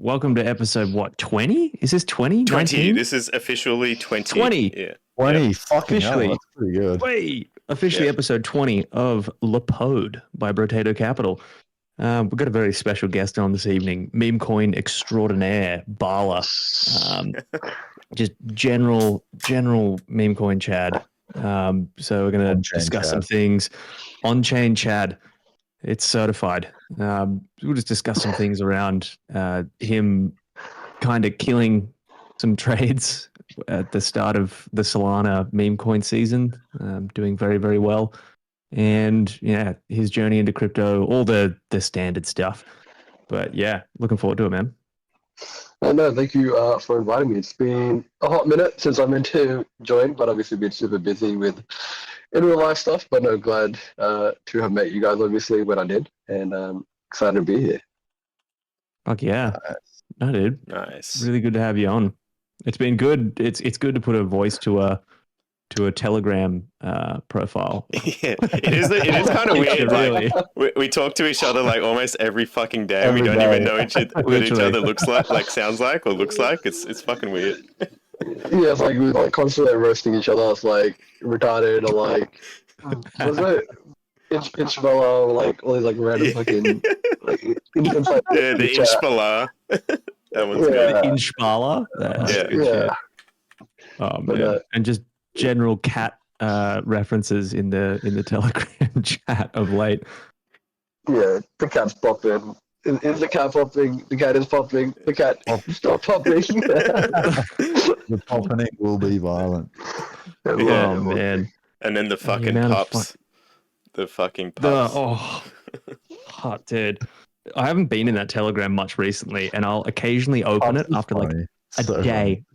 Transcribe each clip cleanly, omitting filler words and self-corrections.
welcome to episode, what, 20? Is this 20? 20. 19? This is officially 20. 20. Yeah. 20. Yep. Fucking hell, Officially. that's pretty good. Wait, officially Yeah. episode 20 of Poad by Brotato Capital. We've got a very special guest on this evening, Memecoin extraordinaire, Bala. Just general Memecoin Chad. So we're going to On-chain discuss some Chad. things. On-chain Chad. It's certified. We'll just discuss some things around him kind of killing some trades at the start of the Solana Memecoin season, doing very, very well. And yeah, his journey into crypto, all the standard stuff. But yeah, looking forward to it, man. No, thank you for inviting me. It's been a hot minute since I meant to join, but obviously been super busy with in real life stuff. But no, glad to have met you guys, obviously, when I did, and excited to be here. Fuck yeah. No, dude. Nice. Really good to have you on. It's been good. It's good to put a voice to a Telegram profile. Yeah, it is kind of weird. Really. Like, we talk to each other like almost every fucking day. Every we don't day. even know what each Literally. other looks like, sounds like, or looks like. It's fucking weird. Yeah, it's like we're like constantly roasting each other. It's like retarded or like was it inch Bala, like all these like random fucking like it's like Yeah, the chat. Inchbala. That one's Yeah. good. Inchbala. That's Yeah. good shit. Yeah, Oh But, man. And just general cat references in the Telegram chat of late. yeah. The cat's popping. Is the cat popping? The cat is popping. The cat stop popping. The popping will be violent. Yeah. Oh man. And then the fucking amount of pups. The fucking The pups. hot dude. I haven't been in that Telegram much recently, and I'll occasionally open it after like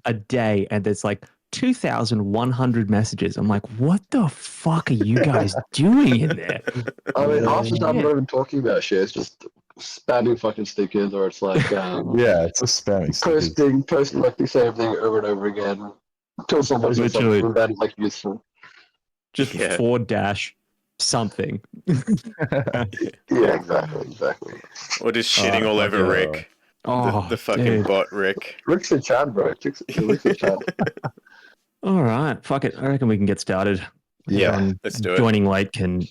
a day, and there's like 2,100 messages. I'm like, what the fuck are you guys doing in there? I mean, half the time Yeah. I'm not even talking about shit. It's just spamming fucking stickers, or it's like Yeah, it's a spamming stickers. posting like the same thing over and over again until someone says Literally. something that is like useful. Just Yeah. forward dash something. Yeah, exactly. Or just shitting all over fuck yeah. Rick. Oh, The fucking dude. bot Rick. Rick's a Chad, bro. Rick's a Chad. All right, fuck it. I reckon we can get started. Yeah, Everyone let's do it. Joining late can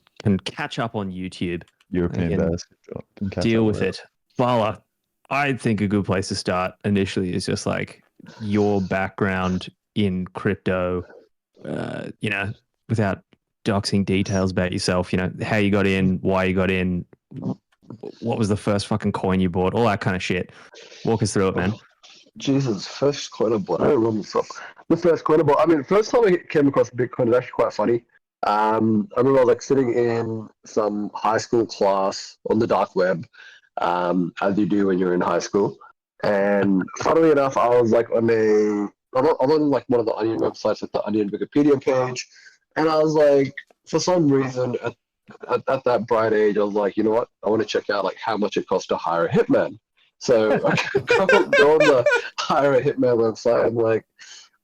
catch up on YouTube. European Again, basketball. Can catch Deal up with it. Bala, I think a good place to start initially is just like your background in crypto, without doxing details about yourself, how you got in, why you got in, what was the first fucking coin you bought, all that kind of shit. Walk us through it, man. Jesus, first coin I bought. I don't remember the first coin I bought. I mean, first time I came across Bitcoin is actually quite funny. I remember I was like sitting in some high school class on the dark web, as you do when you're in high school. And funnily enough, I was like I'm on like one of the Onion websites, like the Onion Wikipedia page, and I was like, for some reason, at that bright age, I was like, you know what? I want to check out like how much it costs to hire a hitman. So I go on the hire a hitman website. I'm like,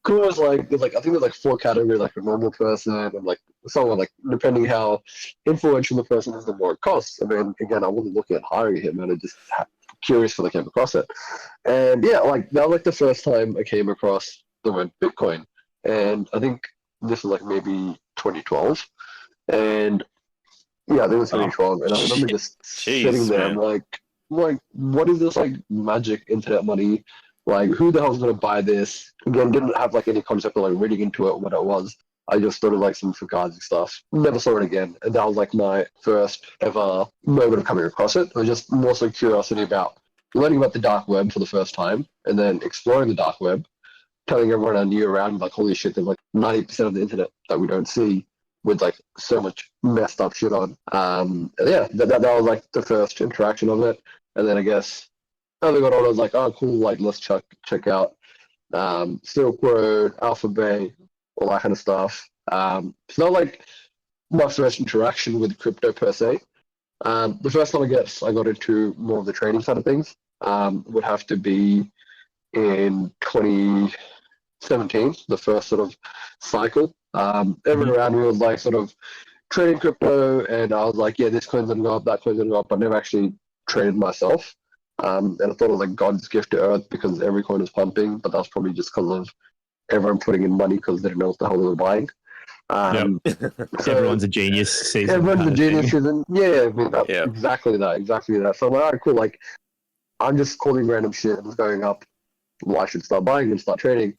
cool. It's like there's like I think there's like 4 categories, like a normal person and like someone like depending how influential the person is, the more it costs. I mean, again, I wasn't looking at hiring a hitman. I just curious when I came across it, and yeah, like that was like the first time I came across the word Bitcoin, and I think this was like maybe 2012, and yeah, I think it was 2012, and I remember just sitting there, I'm like, what is this like magic internet money? Like, who the hell's gonna buy this? Again, didn't have like any concept of like reading into it what it was. I just thought of like some fugazi stuff. Never saw it again, and that was like my first ever moment of coming across it. It was just more so curiosity about learning about the dark web for the first time, and then exploring the dark web, telling everyone I knew around like, holy shit, there's like 90% of the internet that we don't see with like so much messed up shit on. Yeah, that was like the first interaction of it, and then I guess as I got on, I was like, oh cool, like let's check out Silk Road, Alpha Bay, all that kind of stuff. It's not like my first interaction with crypto per se. The first time I got into more of the trading side of things would have to be in 2017, the first sort of cycle. Everyone around me was like sort of trading crypto, and I was like, yeah, this coin's gonna go up, that coin's gonna go up. I never actually traded myself. And I thought it was like God's gift to Earth because every coin was pumping, but that's probably just because of everyone putting in money because they didn't know what the hell they were buying. So Everyone's a genius season. everyone's kind a of genius thing. season. Yeah, I mean, Yeah. exactly that. So I'm like, all right, cool. Like, I'm just calling random shit and it's going up. Well, I should start buying and start trading.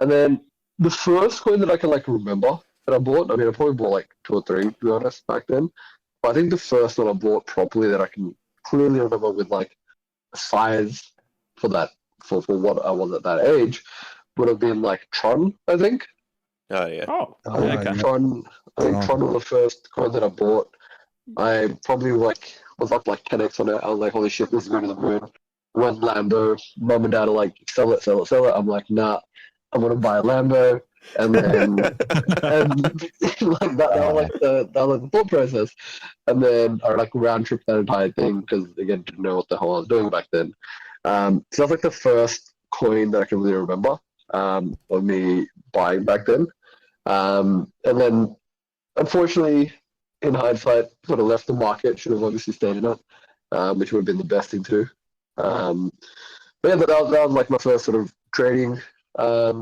And then the first coin that I can like remember that I bought, I mean, I probably bought like 2 or 3 to be honest back then. But I think the first one I bought properly that I can clearly remember with like size for that for what I was at that age would have been like Tron, I think. Oh yeah. Oh, Oh, okay. yeah. Tron, I think Tron was the first coin that I bought. I probably like was up like 10x on it. I was like, holy shit, this is going to the moon. One Lambo, mum and dad are like, sell it. I'm like, nah, I'm gonna buy a Lambo, and then and like that was like the thought process, and then I like round trip that entire thing because again didn't know what the hell I was doing back then. So that's like the first coin that I can really remember of me buying back then, and then unfortunately, in hindsight, sort of left the market. Should have obviously stayed in it, which would have been the best thing to do. But yeah, that was like my first sort of trading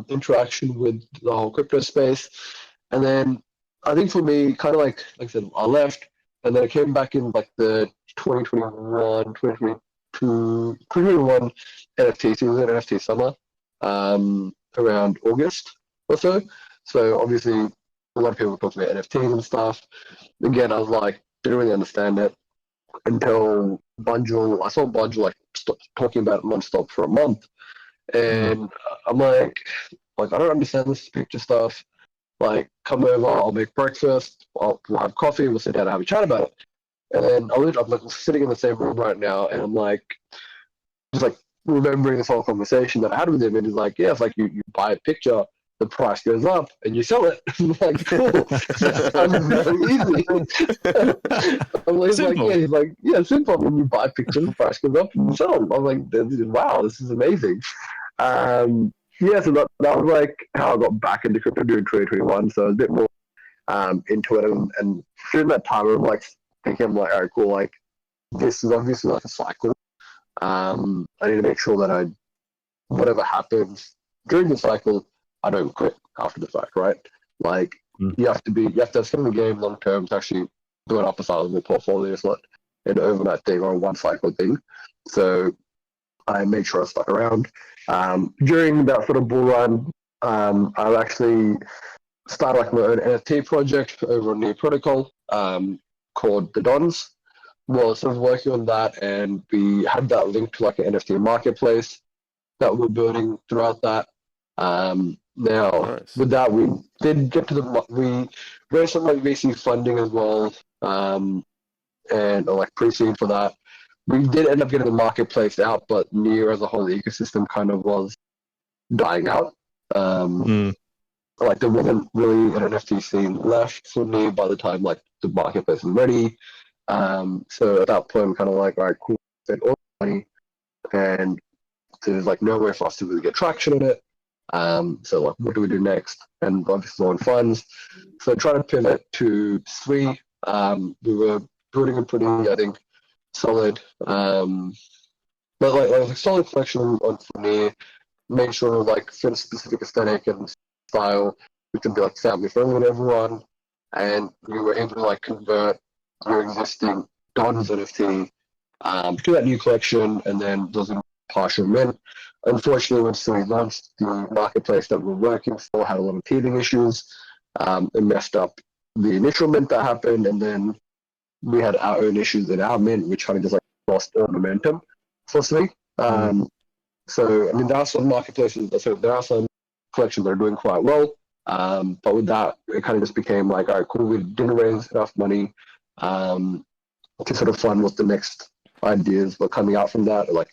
interaction with the whole crypto space. And then I think for me, kind of like I said, I left and then I came back in like the 2021 NFT season, NFT summer, around August or so. So obviously a lot of people talk about NFTs and stuff. Again, I was like, didn't really understand it until I saw Bungle like talking about it nonstop for a month, and I'm like I don't understand this picture stuff. Like, come over, I'll make breakfast, we'll have coffee, we'll sit down and have a chat about it. And then I'm like sitting in the same room right now, and I'm like just like remembering this whole conversation that I had with him, and he's like, yeah, it's like you buy a picture, the price goes up, and you sell it. I'm like, cool, sounds very easy. He's like, Simple. yeah, simple. When you buy pictures, the price goes up, and you sell them. I'm like, wow, this is amazing. Yeah, so that was like how I got back into crypto during 2021. So I was a bit more into it, and during that time, I'm like thinking, I'm like, all right, cool, like this is obviously like a cycle. I need to make sure that whatever happens during the cycle, I don't quit after the fact, right? Like you have to have skin in the game long term to actually build up a sizable portfolio. It's not an overnight thing or a one cycle thing. So I made sure I stuck around. During that sort of bull run, I actually started like my own NFT project over on the protocol called the Dons. Was sort of working on that, and we had that linked to like an NFT marketplace that we're building throughout that. Now, Nice. with that, we did get to we raised some like VC funding as well, and like pre-seed for that. We did end up getting the marketplace out, but Near as a whole ecosystem kind of was dying out. Like there wasn't really an NFT scene left for me by the time like the marketplace was ready. So at that point, I'm kind of like, all right, cool, spend all the money, and there's like no way for us to really get traction on it. So like, what do we do next? And obviously on funds. So trying to pivot to Sui. We were building a pretty, I think, solid, but like a solid collection on Near. Made sure like fit a specific aesthetic and style, we can be like family friendly with everyone, and we were able to like convert your existing Dons NFT to that new collection, and then those are partial mint. Unfortunately, when we launched, the marketplace that we're working for had a lot of teething issues. It messed up the initial mint that happened, and then we had our own issues in our mint, which kind of just like lost all momentum for Sui. So, I mean, there are some marketplaces, so there are some collections that are doing quite well. But with that, it kind of just became like, all right, cool, we didn't raise enough money to sort of fund what the next ideas were coming out from that. Like,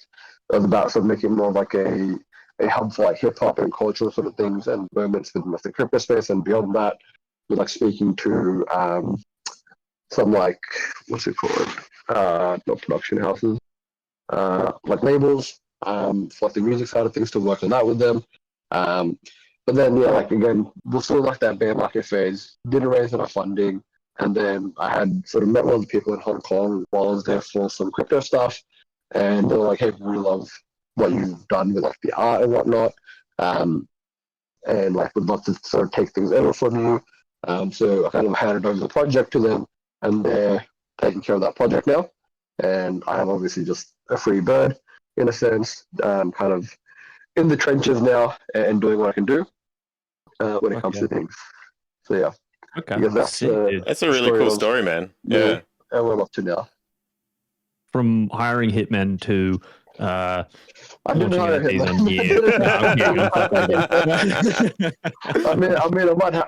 it was about sort of making more of like a hub for like hip hop and cultural sort of things and moments within the crypto space. And beyond that, we're like speaking to some like, what's it called? Not production houses, like labels. For like the music side of things to work on that with them. But then, yeah, like again, we're still like that bear market phase, didn't raise enough funding. And then I had sort of met one of the people in Hong Kong while I was there for some crypto stuff. and they're like, "Hey, we love what you've done with like the art and whatnot, and like would love to sort of take things over from you." So I kind of handed over the project to them, and they're taking care of that project now. And I am obviously just a free bird in a sense, kind of in the trenches now and doing what I can do when it comes to things. So yeah, Okay. because that's That's a really cool story, man. Yeah. And what I'm up to now. From hiring hitmen to I didn't launching hire him. NFTs on year.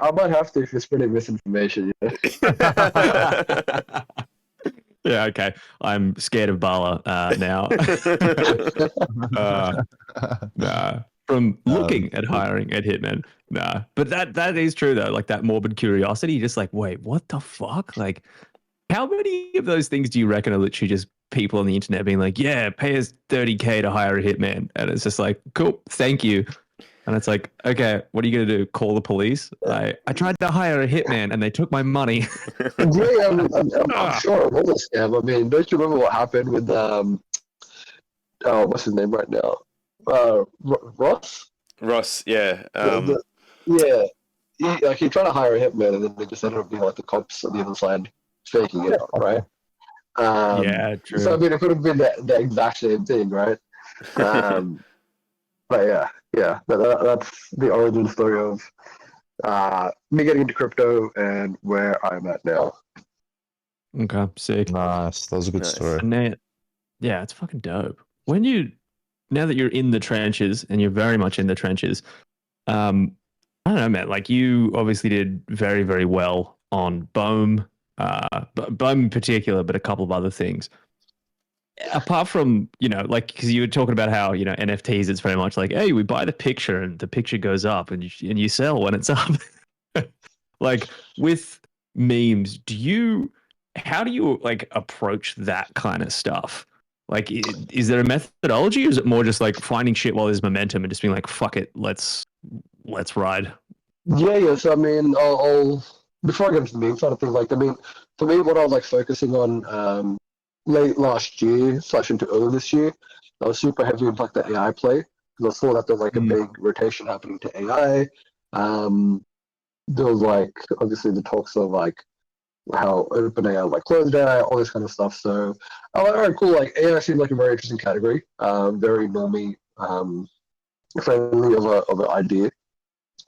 I might have to if you're spreading misinformation. You know? Yeah, okay. I'm scared of Bala now. Nah. From looking at hiring at hitmen, nah. But that is true though. Like that morbid curiosity, just like, wait, what the fuck? Like, how many of those things do you reckon are literally just people on the internet being like, yeah, pay us $30K to hire a hitman? And it's just like, cool, thank you. And it's like, okay, what are you going to do? Call the police? I tried to hire a hitman and they took my money. Yeah, I'm sure it was a scam. I mean, don't you remember what happened with, what's his name right now? Ross? Ross, yeah. Yeah. He tried to hire a hitman and then they just ended up being like the cops on the other side faking it, right? Yeah, true. So I mean, it could have been the exact same thing, right? But that's the origin story of me getting into crypto and where I'm at now. Okay, sick. Nice. That was a good story. And now, yeah, it's fucking dope. Now that you're in the trenches and you're very much in the trenches, I don't know, man. Like you obviously did very, very well on Bohm, Bohm in particular, but a couple of other things. Apart from, like, because you were talking about how, NFTs, it's very much like, hey, we buy the picture and the picture goes up and you sell when it's up. Like with memes, how do you like approach that kind of stuff? Like, is there a methodology or is it more just like finding shit while there's momentum and just being like, fuck it, let's ride? Yeah. So I mean, I'll before I get into the meme side of things, like I mean, for me, what I was like focusing on late last year / into early this year, I was super heavy into like the AI play because I saw that there was like a big rotation happening to AI. There was like obviously the talks of like how OpenAI like closed AI, all this kind of stuff. So I'm like, all right, cool. Like AI seems like a very interesting category, very normie friendly of an idea.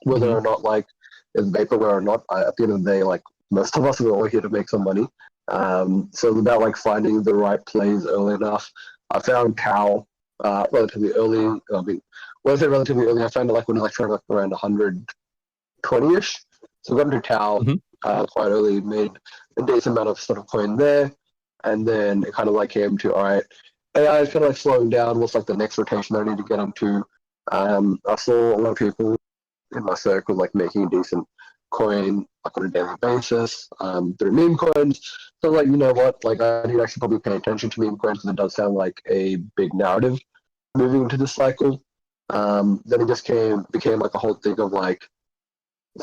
Whether or not like it's vaporware or not, at the end of the day, like most of us are all here to make some money. So it's about like finding the right plays early enough. I found Cal relatively early. I mean, when I say relatively early, I found it like when I was like trying like around 120-ish. So I got into Cal quite early, made a decent amount of sort of coin there, and then it kind of like came to all right, AI is kind of like slowing down. What's like the next rotation that I need to get onto? I saw a lot of people in my circle like making decent coin like on a daily basis through meme coins. So like, you know what, like I need to actually probably pay attention to meme coins because it does sound like a big narrative moving into this cycle. Then it just became like a whole thing of like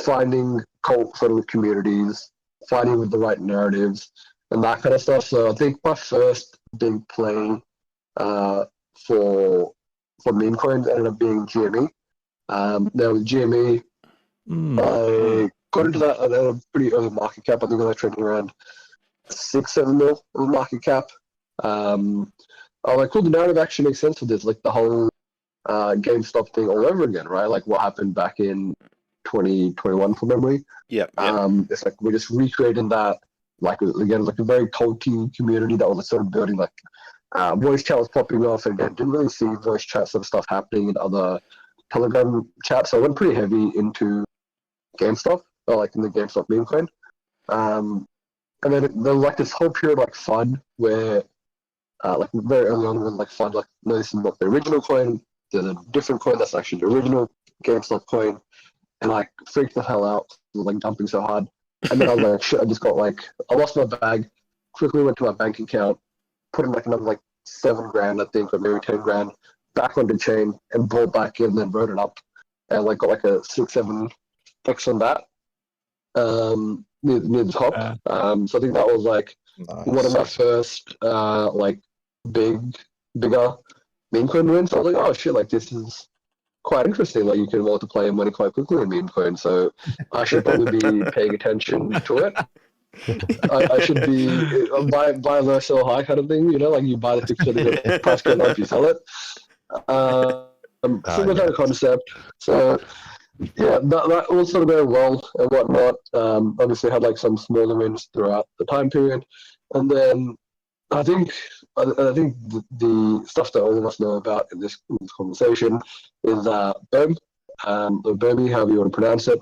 finding cult sort of communities, finding with the right narratives and that kind of stuff. So I think my first big play for meme coins ended up being GME. Now with GME, I got into that at a pretty early market cap. I think I was trading around 6-7 mil of market cap. I was like, cool, the narrative actually makes sense with this, like the whole GameStop thing all over again, right? Like what happened back in 2021 from memory. Yeah. It's like we're just recreating that, like again, like a very culty community that was sort of building like voice chat was popping off, and again, didn't really see voice chat sort of stuff happening in other Telegram chats. So I went pretty heavy into GameStop, or like in the GameStop meme coin. And then there was like this whole period like FUD where like very early on when like FUD like no, this is not the original coin, there's a different coin that's actually the original GameStop coin, and like freaked the hell out, like dumping so hard. And then I was like, shit, I lost my bag, quickly went to my bank account, put in like another like $7,000 I think, or maybe $10,000 back onto chain and bought back in and then wrote it up and like got like a 6-7x on that. Near the top. So I think that was like one of my first like big bigger meme coin wins. So I was like, oh shit, like this is quite interesting. Like you can multiply your money quite quickly in meme coin. So I should probably be paying attention to it. I should be buy low, sell high kind of thing. You know, like you buy the picture, the price goes up, you sell it. Similar kind of concept. So yeah, that all sort of going well and whatnot. Obviously had like some smaller wins throughout the time period, and then I think the stuff that all of us know about in this conversation is BOEM, or BOEMI, however you want to pronounce it.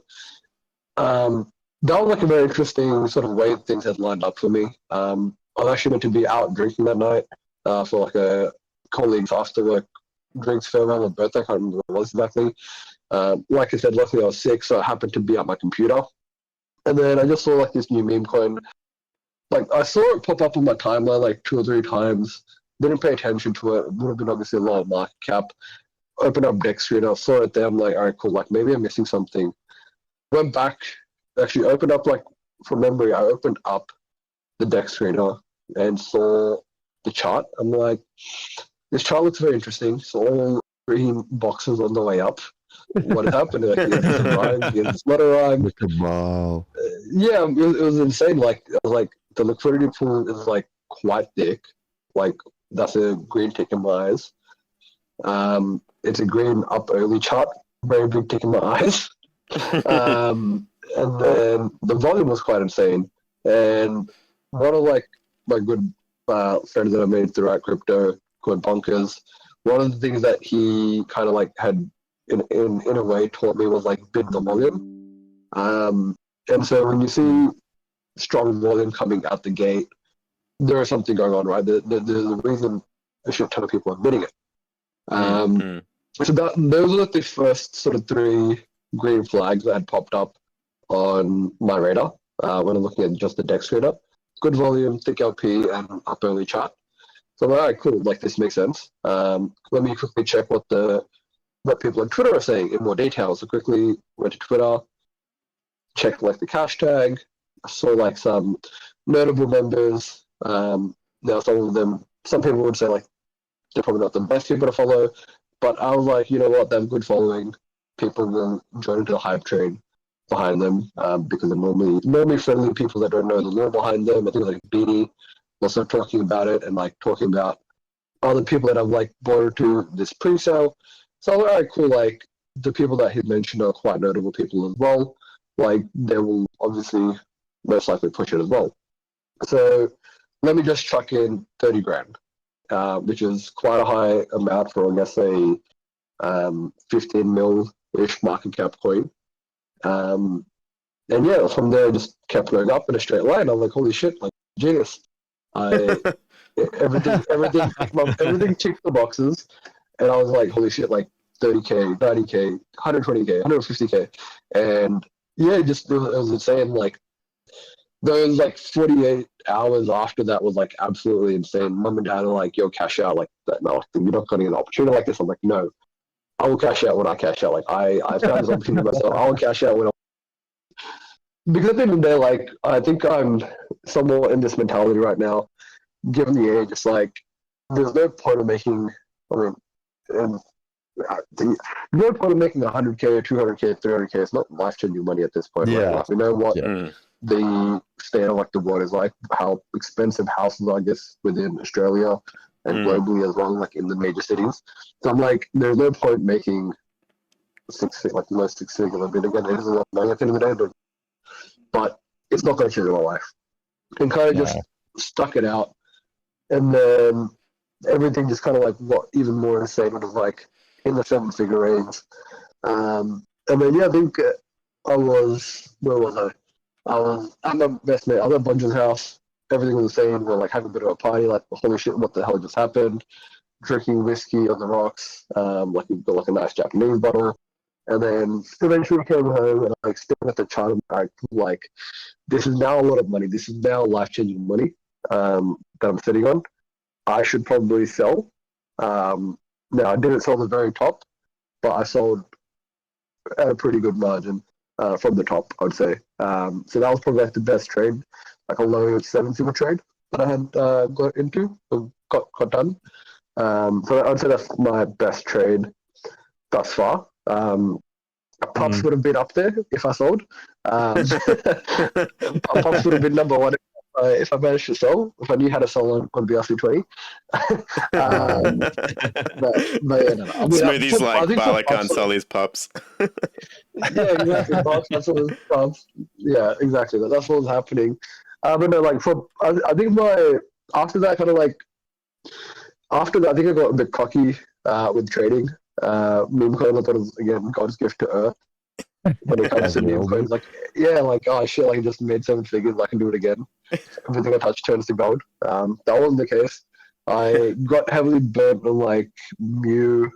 That was like a very interesting sort of way things had lined up for me. I was actually meant to be out drinking that night for like a colleague's after work drinks farewell or birthday. I can't remember what it was exactly. Like I said, luckily I was sick, so I happened to be at my computer. And then I just saw like this new meme coin. Like I saw it pop up on my timeline like 2 or 3 times. Didn't pay attention to it. It would have been obviously a lot of market cap. Opened up DexScreener, saw it there. I'm like, all right, cool. Like maybe I'm missing something. Went back, actually opened up like from memory. I opened up the DexScreener and saw the chart. I'm like, this chart looks very interesting. It's all green boxes on the way up. What is happening? Like, is this a rhyme? Is this not a rhyme? Wow. Yeah, it was insane. Like, the liquidity pool is like quite thick. Like, that's a green tick in my eyes. It's a green up early chart, very big tick in my eyes. And then the volume was quite insane. And one of like my good friends that I made throughout crypto called Bonkers, one of the things that he kind of like had in a way taught me was like bid the volume. And so when you see strong volume coming out the gate, there is something going on, right? There's a reason a shit ton of people are bidding it. So those are the first sort of 3 green flags that had popped up on my radar when I'm looking at just the DexScreener. Good volume, thick LP, and up early chart. So I'm like, all right, cool, like this makes sense. Let me quickly check what people on Twitter are saying in more detail. So quickly went to Twitter, checked like the cash tag, saw like some notable members. Now some people would say like they're probably not the best people to follow, but I was like, you know what, they have good following. People will join into the hype train behind them because they're normally friendly people that don't know the law behind them. I think like Beanie also talking about it and like talking about other people that have like bought into this pre-sale. So I was like, all right, cool. Like the people that he mentioned are quite notable people as well. Like they will obviously most likely push it as well. So let me just chuck in 30 grand, which is quite a high amount for I guess a 15 mil-ish market cap coin. And yeah, from there I just kept going up in a straight line. I'm like, holy shit, like genius. Everything ticked the boxes, and I was like, holy shit, like 30K, 90K, 120K, 150K, and yeah, it was insane. Like those like 48 hours after that was like absolutely insane. Mum and dad are like, yo, cash out. Like, no, you're not getting an opportunity like this. I'm like, no, I will cash out when I cash out. Like I found this opportunity myself. I will cash out because at the end of the day, like I think I'm somewhat in this mentality right now. Given the age, it's like there's no point of making. I mean, no point of making 100K or 200K, 300K. It's not life-changing money at this point. Yeah. Right? Like, we know what the state of like the world is like, how expensive houses are, I guess, within Australia and globally as well, like in the major cities. So I'm like, there's no point making like the most six-figure bid. Again, it is a lot of money at the end of the day, but it's not going to change my life. And kind of just stuck it out. And then everything just kind of like got even more insane. It was like in the 7-figure range. And then, yeah, I think where was I? I was at my best mate. I was at Bunge's house. Everything was insane. We're like having a bit of a party. Like, holy shit, what the hell just happened? Drinking whiskey on the rocks. Like, we've got like a nice Japanese bottle. And then eventually we came home and like staring at the chart and like, this is now a lot of money. This is now life-changing money that I'm sitting on. I should probably sell. Now, I didn't sell the very top, but I sold at a pretty good margin from the top, I would say. So that was probably like the best trade, like a low 7-figure trade that I had got into, got done. So I'd say that's my best trade thus far. Pops would have been up there if I sold. Pops would have been number one if I managed to sell. If I knew how to sell on BRC20. but yeah, no. I mean, Smoothie's like Bala can't Pops, sell his pups. yeah, exactly. Pops, that's what was Pops. Yeah, exactly. That's what was happening. But no, like I think after that kind of like after that, I think I got a bit cocky with trading. Meme coin, I thought it was again God's gift to Earth. When it comes to meme coins, like like oh shit, like I just made 7 figures, I can do it again. Everything I touch turns to gold. That wasn't the case. I got heavily burnt on like Mew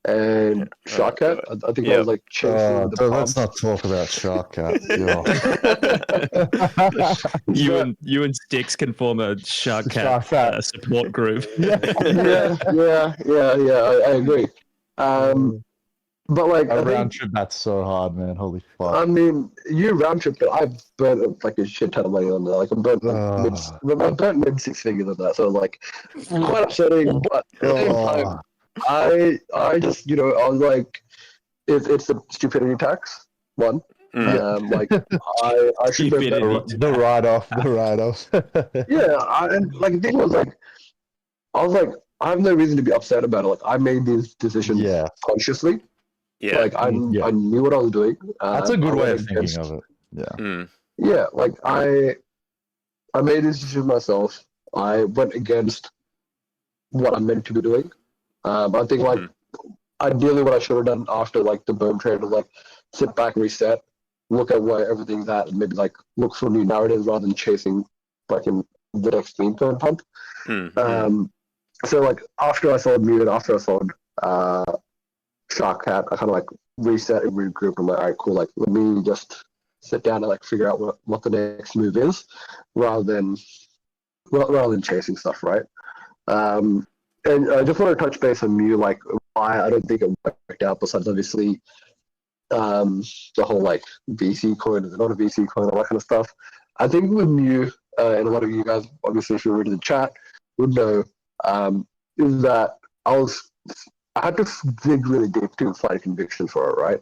and Sharkcat. I think I was like chasing the pump. Let's not talk about Sharkcat. You and Sticks can form a Sharkcat support group. I agree. But like I round trip that's so hard, man. Holy fuck. I mean, you round trip, but I've burnt like a shit ton of money on that. Like I'm burnt mid 6 figures on that. So like quite upsetting. But at the same time, I just I was like, it's a stupidity tax. One. Like I should have the write off. And like the thing was like, I was like, I have no reason to be upset about it. Like I made these decisions consciously. Yeah. Like I knew what I was doing. That's a good way of thinking of it. Yeah. Yeah, like I made this decision myself. I went against what I'm meant to be doing. I think like ideally what I should have done after like the boom trade was like sit back, reset, look at where everything's at, and maybe like look for new narratives rather than chasing like in the next meme coin pump. So like after I sold Mew and after I sold Sharkcat, I kind of like reset and regrouped. I'm like, all right, cool. Like, let me just sit down and like figure out what the next move is, rather than chasing stuff, right? And I just want to touch base on Mew, like why I don't think it worked out. Besides, obviously, the whole like VC coin is not a VC coin, all that kind of stuff. I think with Mew, and a lot of you guys, obviously, if you're reading the chat, would know, is that I had to dig really deep to find a conviction for it, right?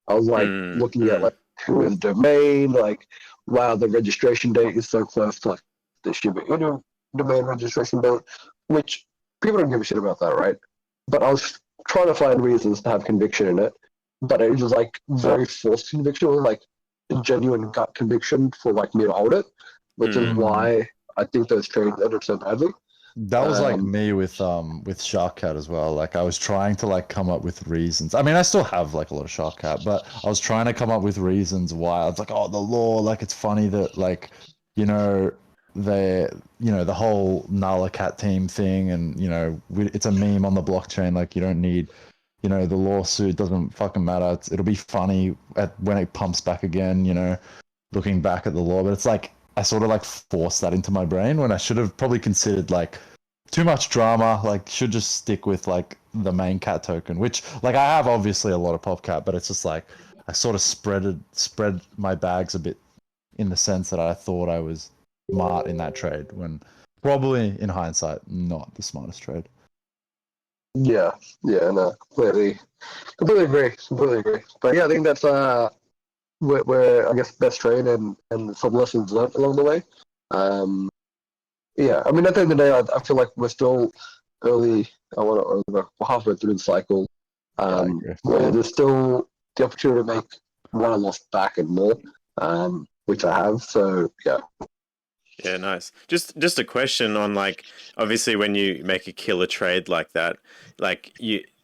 I was like looking at like who is domain, like wow, the registration date is so close to like the Shiba Inu domain registration date, which people don't give a shit about that, right? But I was trying to find reasons to have conviction in it, but it was like very forced conviction, or like a genuine gut conviction for like me to hold it, which is why I think those trades ended so badly. That was like me with Sharkcat as well. Like I was trying to like come up with reasons. I mean, I still have like a lot of Sharkcat, but I was trying to come up with reasons why. I was like, oh, the law. Like it's funny that like the whole Nala Cat team thing, and it's a meme on the blockchain. Like you don't need, the lawsuit doesn't fucking matter. It'll be funny when it pumps back again. Looking back at the law, but it's like. I sort of like forced that into my brain when I should have probably considered like too much drama, like should just stick with like the main cat token, which like I have obviously a lot of PopCat, but it's just like I sort of spread my bags a bit in the sense that I thought I was smart in that trade when probably in hindsight not the smartest trade. No, completely agree. But yeah, I think that's where I guess best trade and some lessons learned along the way. I mean, at the end of the day, I feel like we're still early. We're halfway through the cycle. Where there's still the opportunity to make what I lost back and more, which I have. So yeah. Yeah, nice. Just a question on like, obviously when you make a killer trade like that, like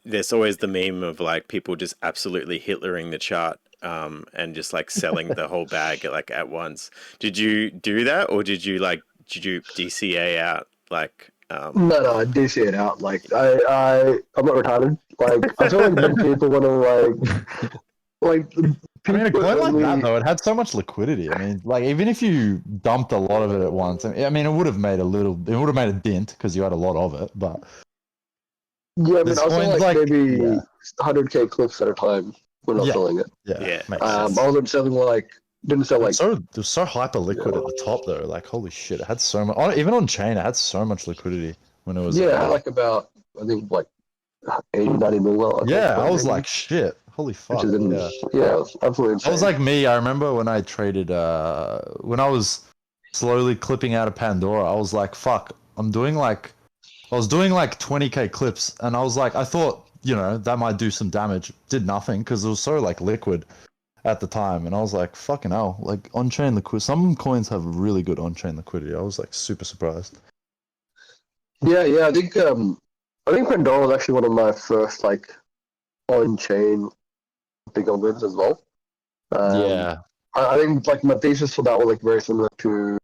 there's always the meme of like people just absolutely Hitlering the chart. And just like selling the whole bag at once. Did you do that, or did you DCA out like? No, I DCA out. Like I'm not retarded. Like I feel like when people want to like. I mean, a coin like that though, it had so much liquidity. I mean, like even if you dumped a lot of it at once, I mean, it would have made a dent because you had a lot of it. But yeah, I mean, I was like maybe 100K clips at a time. We're not selling it. Yeah. I wasn't selling didn't sell like. It was so hyper liquid at the top though. Like holy shit, it had so much. Even on chain, it had so much liquidity when it was. Yeah, like about I think like 80, 90 mil. Like, Yeah, I was maybe, like, shit, holy which fuck. is Yeah. yeah, it was absolutely That insane. was like me. I remember when I traded, when I was slowly clipping out of Pandora, I was like, fuck, I was doing like 20k clips, and I was like, I thought, you know, that might do some damage. Did nothing because it was so like liquid at the time, and I was like, fucking hell, like on-chain liquidity. Some coins have really good on-chain liquidity. I was like super surprised. Yeah, I think Pandora was actually one of my first like on-chain big wins as well. Yeah, I think like my thesis for that was like very similar to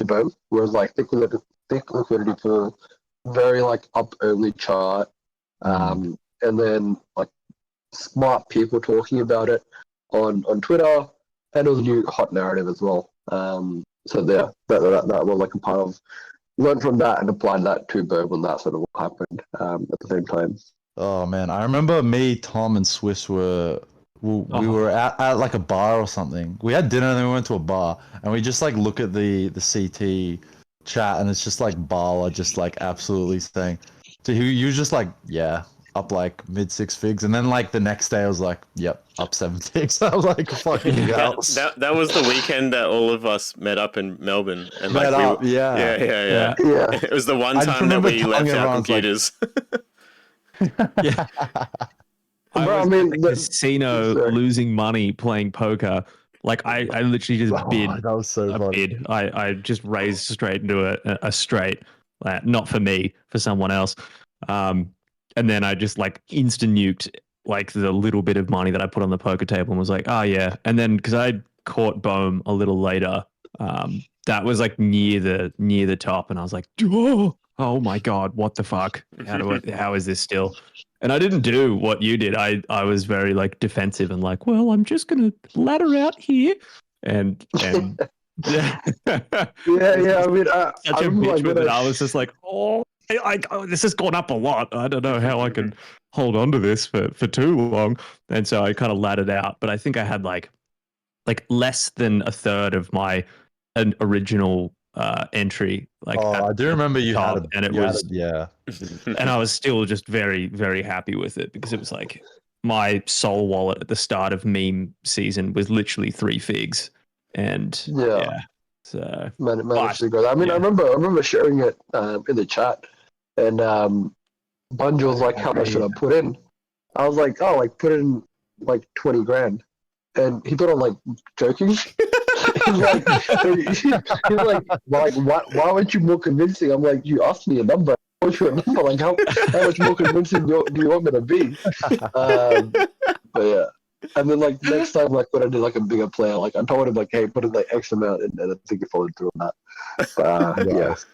Boom, whereas like thick liquidity pool, very like up only chart, and then like smart people talking about it on Twitter, and it was a new hot narrative as well. So yeah, that was like a part of learned from that and applied that to Boom when that sort of happened at the same time. oh man, I remember me, Tom, and Swiss we were at like a bar or something. We had dinner and then we went to a bar, and we just like look at the CT chat, and it's just like Bala just like absolutely saying. So he was just like, yeah, up like mid six figs, and then like the next day I was like, yep, up 7 figs. I was like, fucking hell. That was the weekend that all of us met up in Melbourne, and like Met up, yeah. yeah. Yeah, It was the one I just time that remember we left telling our everyone, computers. Yeah. I Bro, was I mean, at the casino sorry. losing money playing poker. Like I literally just bid Oh, that was so a funny. bid. I just raised straight into a straight, not for me, for someone else. And then I just like instant nuked like the little bit of money that I put on the poker table and was like, oh yeah. And then because I caught Bohm a little later, that was like near the top, and I was like, oh my god, what the fuck? How is this still? And I didn't do what you did. I was very like defensive and like, well, I'm just gonna ladder out here, and yeah, Yeah. I mean, such I a remember bitch like with when it. I was just like, this has gone up a lot. I don't know how I can hold on to this for too long. And so I kind of laddered out. But I think I had like less than a third of my original entry. Like Oh, at I do remember you had top, it. and it You had was, it, yeah. and I was still just very, very happy with it because it was like my soul wallet at the start of meme season was literally 3 figs, and yeah, yeah, so managed but to go there. I mean, yeah. I remember sharing it in the chat, and Bungie was like, "How much should I put in?" I was like, "Oh, like put in like 20 grand," and he thought I'm like joking. he's like, why weren't you more convincing? I'm like, you asked me a number. I told you a number. Like, how much more convincing do you want me to be? But yeah. And then like next time, like when I did like a bigger player, like I told him like, hey, put in like X amount, and I think he followed through on that. But yeah. Nice.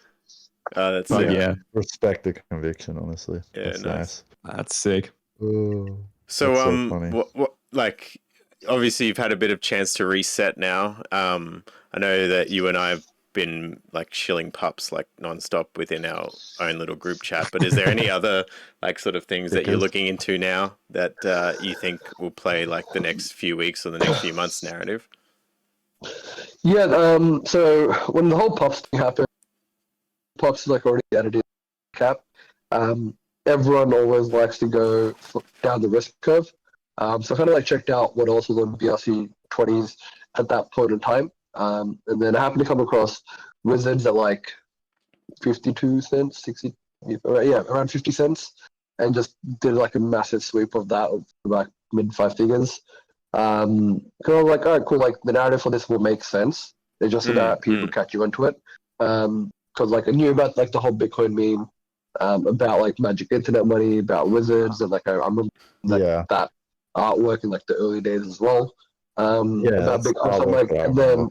That's But sick. yeah, Respect the conviction, honestly. Yeah, That's nice. that's sick. Oh, So that's so funny. what like obviously you've had a bit of chance to reset now. I know that you and I have been like shilling pups like nonstop within our own little group chat, but is there any other like sort of things that you're Because- looking into now that you think will play like the next few weeks or the next few months narrative? Yeah. So when the whole pops thing happened, pops is like already edited cap. Everyone always likes to go down the risk curve. So I kind of like checked out what else was on BRC 20s at that point in time. And then I happened to come across Wizards at like 52 cents, 60, yeah, around 50 cents, and just did like a massive sweep of that of like mid 5 figures. Kind of like, all right, cool, like the narrative for this will make sense. It's just that people catch you into it. Because like I knew about like the whole Bitcoin meme, about like magic internet money, about wizards, and like I remember that artwork in like the early days as well. About Bitcoin, so I'm like, and then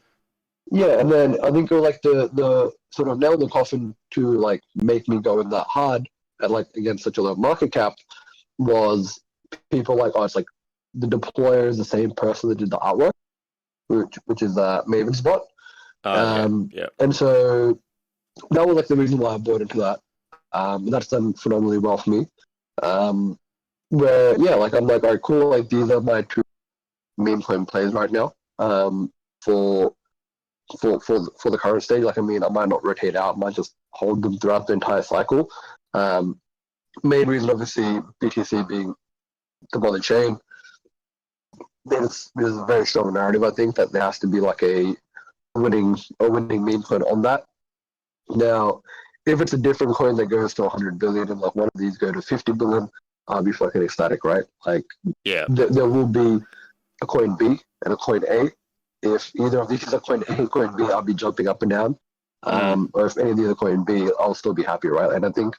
I think it was like the sort of nail in the coffin to like make me go in that hard at like against such a low market cap was people like, oh, it's like the deployer is the same person that did the artwork, which is Maven Spot. And so that was like the reason why I bought into that. And that's done phenomenally well for me. Where like I'm like, all right, cool, like these are my 2 meme coin plays right now. For for the current stage. Like, I mean, I might not rotate out, I might just hold them throughout the entire cycle. Main reason, obviously, BTC being the mother chain. There's a very strong narrative, I think, that there has to be like a winning meme coin on that. Now, if it's a different coin that goes to 100 billion and like one of these go to 50 billion, I'll be fucking ecstatic, right? Like, Yeah. there will be a coin B and a coin A. If either of these is a coin A and coin B, I'll be jumping up and down. Or if any of these are coin B, I'll still be happy, right? And I think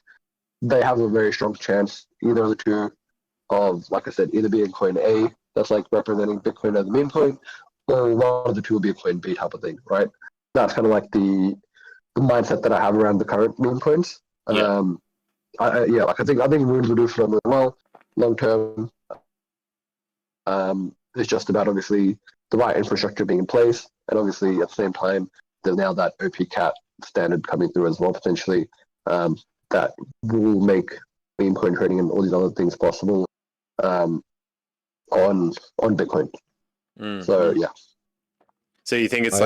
they have a very strong chance, either of the two, of, like I said, either being coin A, that's like representing Bitcoin as the meme coin, or one of the two will be a coin B type of thing, right? That's kind of like the mindset that I have around the current meme coins. Yeah. I think Runes will do phenomenally well long term. It's just about obviously the right infrastructure being in place, and obviously at the same time, there's now that OP cat standard coming through as well potentially, that will make meme coin trading and all these other things possible on Bitcoin. So yeah. So you think it's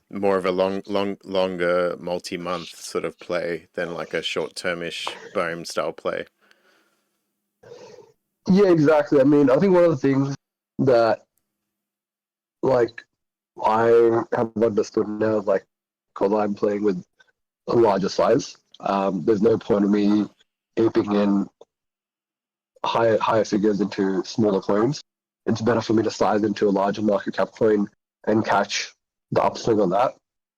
more of a longer multi-month sort of play than like a short-termish boom style play? Yeah, exactly. I mean, I think one of the things that like I have understood now is like, because I'm playing with a larger size, there's no point of me aping in higher figures into smaller coins. It's better for me to size into a larger market cap coin and catch the upswing on that.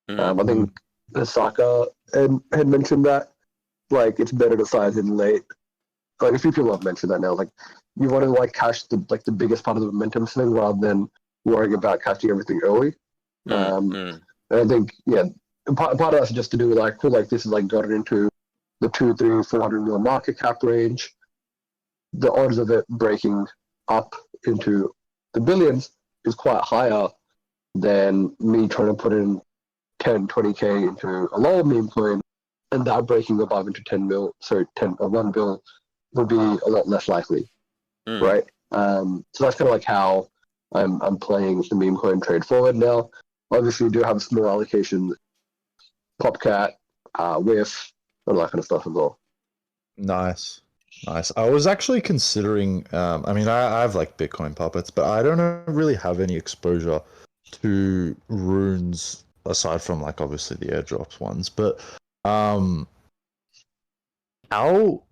I think Saka had mentioned that, like, it's better to size in late. Like, a few people have mentioned that now. Like, you want to like catch the biggest part of the momentum swing rather than worrying about catching everything early. And I think part of that's just to do with like, cool, like this is like got it into the 200, 300, 400 mil market cap range. The odds of it breaking up into the billions is quite higher than me trying to put in 10, 20k into a lower meme coin, and that breaking above into 1 bill would be a lot less likely, right? So that's kind of like how I'm playing the meme coin trade forward now. Obviously, we do have small allocations, Popcat, Whiff, all that kind of stuff as well. Nice. I was actually considering, I mean, I have like Bitcoin puppets, but I don't really have any exposure to runes aside from like obviously the airdrops ones. But how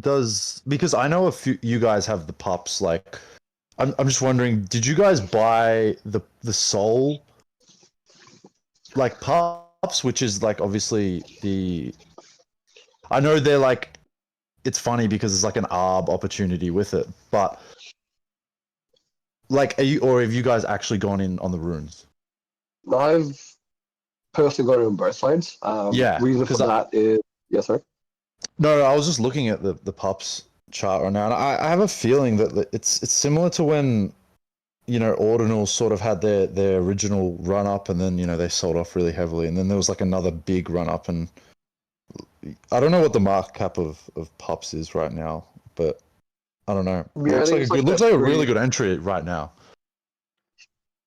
does, because I know a few you guys have the pups, like I'm just wondering, did you guys buy the soul like pups, which is like obviously I know they're like, it's funny because it's like an ARB opportunity with it, but like, have you guys actually gone in on the runes? I've personally gone on both sides. Reason for that is, yes, sir. No, I was just looking at the pups chart right now, and I have a feeling that it's similar to when, you know, ordinals sort of had their original run up, and then, you know, they sold off really heavily, and then there was like another big run up, and I don't know what the market cap of pups is right now, but I don't know. It looks like a really good entry right now.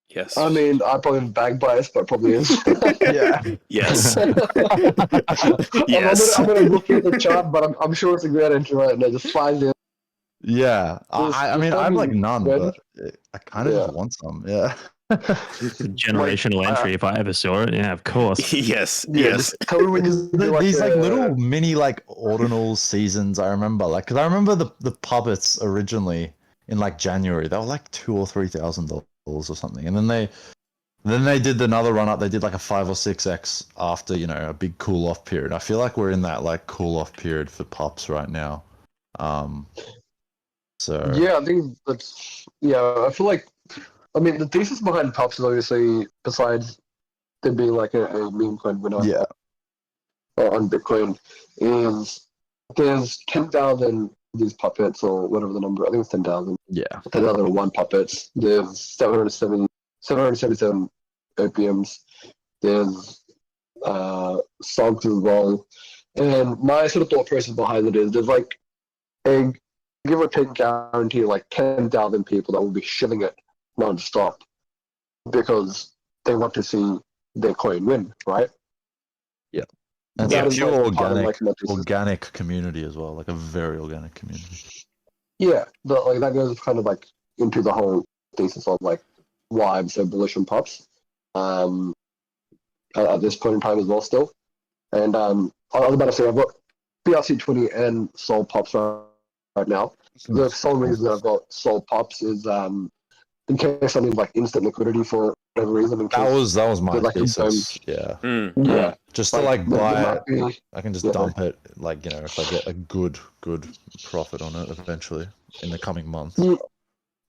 Yes. I mean, I probably bag bias, but probably is. Yeah. Yes. I'm gonna look at the chart, but I'm sure it's a great entry right now. Just find it. Yeah. I mean, I have like none, but I kind of just want some. Yeah. It's a generational entry if I ever saw it. Yeah, of course. Yes. Tell me when you do these like little mini like ordinal seasons. I remember, like, because I remember the puppets originally in like January. They were like $2,000 or $3,000 or something, and then they did another run up. They did like a 5 or 6x after, you know, a big cool off period. I feel like we're in that like cool off period for pups right now. So yeah, I think that's I feel like, I mean, the thesis behind pups is obviously, besides there being like a meme coin winner on Bitcoin, is there's 10,000 these puppets, or whatever the number, I think it's 10,000. Yeah. 10,001 puppets. There's 777 OPMs. There's songs as well. And my sort of thought process behind it is there's like a give or take guarantee like 10,000 people that will be shilling it non-stop because they want to see their coin win, right? Yeah. And It's that a is pure like part of, organic, like, not just- organic community as well, like a very organic community. Yeah, like that goes kind of like into the whole thesis of like why I'm so bullish on pops. At this point in time as well, still. And I was about to say I've got BRC20 and Sol Pops right now. The sole reason that I've got Sol Pops is in case I need like instant liquidity for whatever reason. In case That was my like, thesis. Yeah. yeah, Just to like buy it, be, I can just yeah, dump it, like, you know, if I get a good profit on it eventually in the coming months.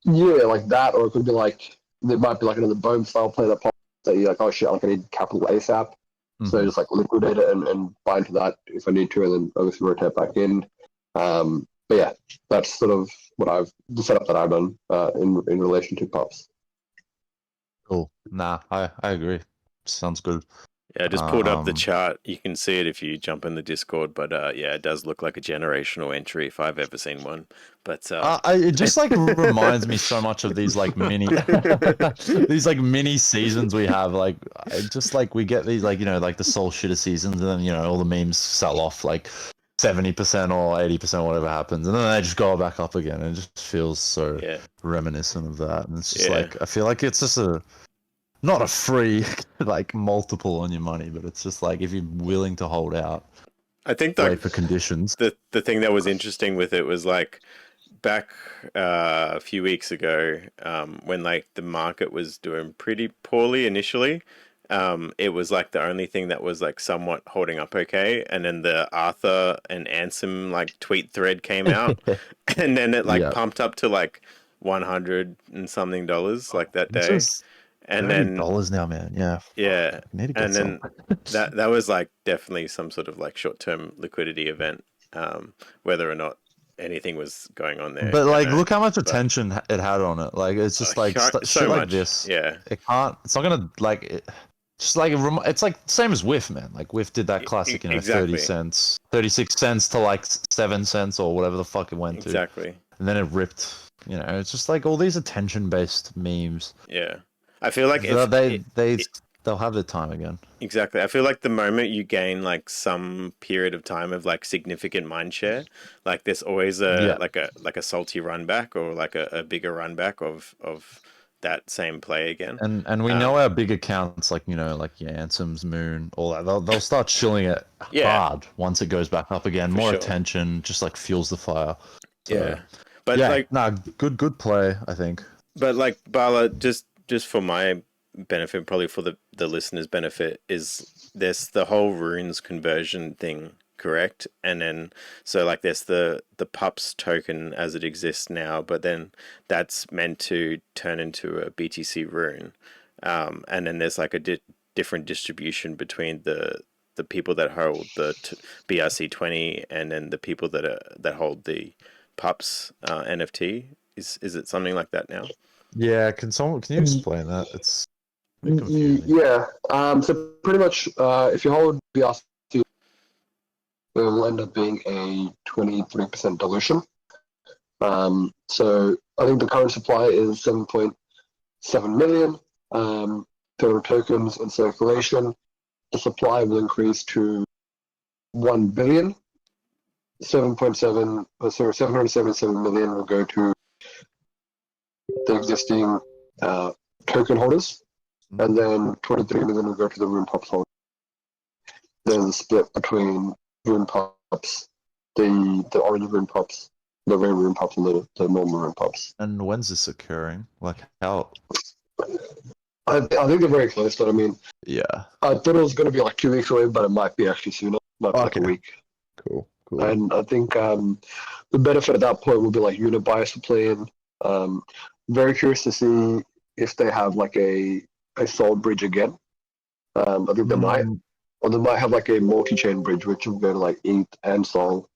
yeah, like that, or it could be like there might be like another Bohm style play that pops that you're like, oh shit, like I need capital ASAP. So just like liquidate it and buy into that if I need to, and then obviously rotate back in. But yeah, that's sort of the setup that I've done in relation to pops. Cool. Nah, I agree. Sounds good. Yeah, I just pulled up the chart. You can see it if you jump in the Discord, but yeah, it does look like a generational entry if I've ever seen one. But it just like reminds me so much of these like mini these like mini seasons we have. Like just like we get these like, you know, like the soul shitter seasons, and then, you know, all the memes sell off like 70% or 80%, whatever happens, and then they just go back up again, and it just feels so reminiscent of that. And it's just like I feel like it's just not a free like multiple on your money, but it's just like if you're willing to hold out, I think wait for conditions. The thing that was interesting with it was like back a few weeks ago, when like the market was doing pretty poorly initially. It was like the only thing that was like somewhat holding up okay, and then the Arthur and Ansem like tweet thread came out, and then it like pumped up to like $100 and something like that day. And then $30 now, man. Yeah. Yeah. I need to get and then that was like definitely some sort of like short-term liquidity event, whether or not anything was going on there. But like, look how much attention it had on it. Like, it's just like so shit much. like this. Yeah. It's not gonna like. Just like it's like same as Whiff, man. Like Whiff did that classic, you know, Exactly. 30 cents, 36 cents to like 7 cents or whatever the fuck it went to. Exactly. And then it ripped. You know, it's just like all these attention-based memes. Yeah. I feel like they'll have their time again. Exactly. I feel like the moment you gain like some period of time of like significant mind share, like there's always like a salty run back or like a bigger run back of that same play again. And we know our big accounts, like, you know, like Ansom's Moon, all that, they'll start chilling it hard once it goes back up again. More attention just like fuels the fire. So, but like good play, I think. But like Bala, just for my benefit, probably for the listeners' benefit, is there's the whole runes conversion thing, correct? And then so like there's the pups token as it exists now, but then that's meant to turn into a BTC rune, and then there's like a different distribution between the people that hold the BRC20 and then the people that hold the pups NFT. Is it something like that now? Yeah, can you explain that? It's a bit confusing. Yeah. So pretty much, if you hold BRC, it will end up being a 23% dilution. So I think the current supply is 7.7 million total tokens in circulation. The supply will increase to 1 billion. 777 million will go to the existing token holders, and then 23 million will go to the Rune Pops holders. There's a split between Rune Pops, the orange Rune Pops, the rare Rune Pops, and the normal Rune Pops. And when's this occurring? Like how? I think they're very close, but I mean, yeah, I thought it was going to be like 2 weeks away, but it might be actually sooner, might be like a week. Cool. And I think the benefit at that point will be like unit bias to play in. Very curious to see if they have like a Sol bridge again. I think they might, or they might have like a multi-chain bridge, which will go to like ETH and Sol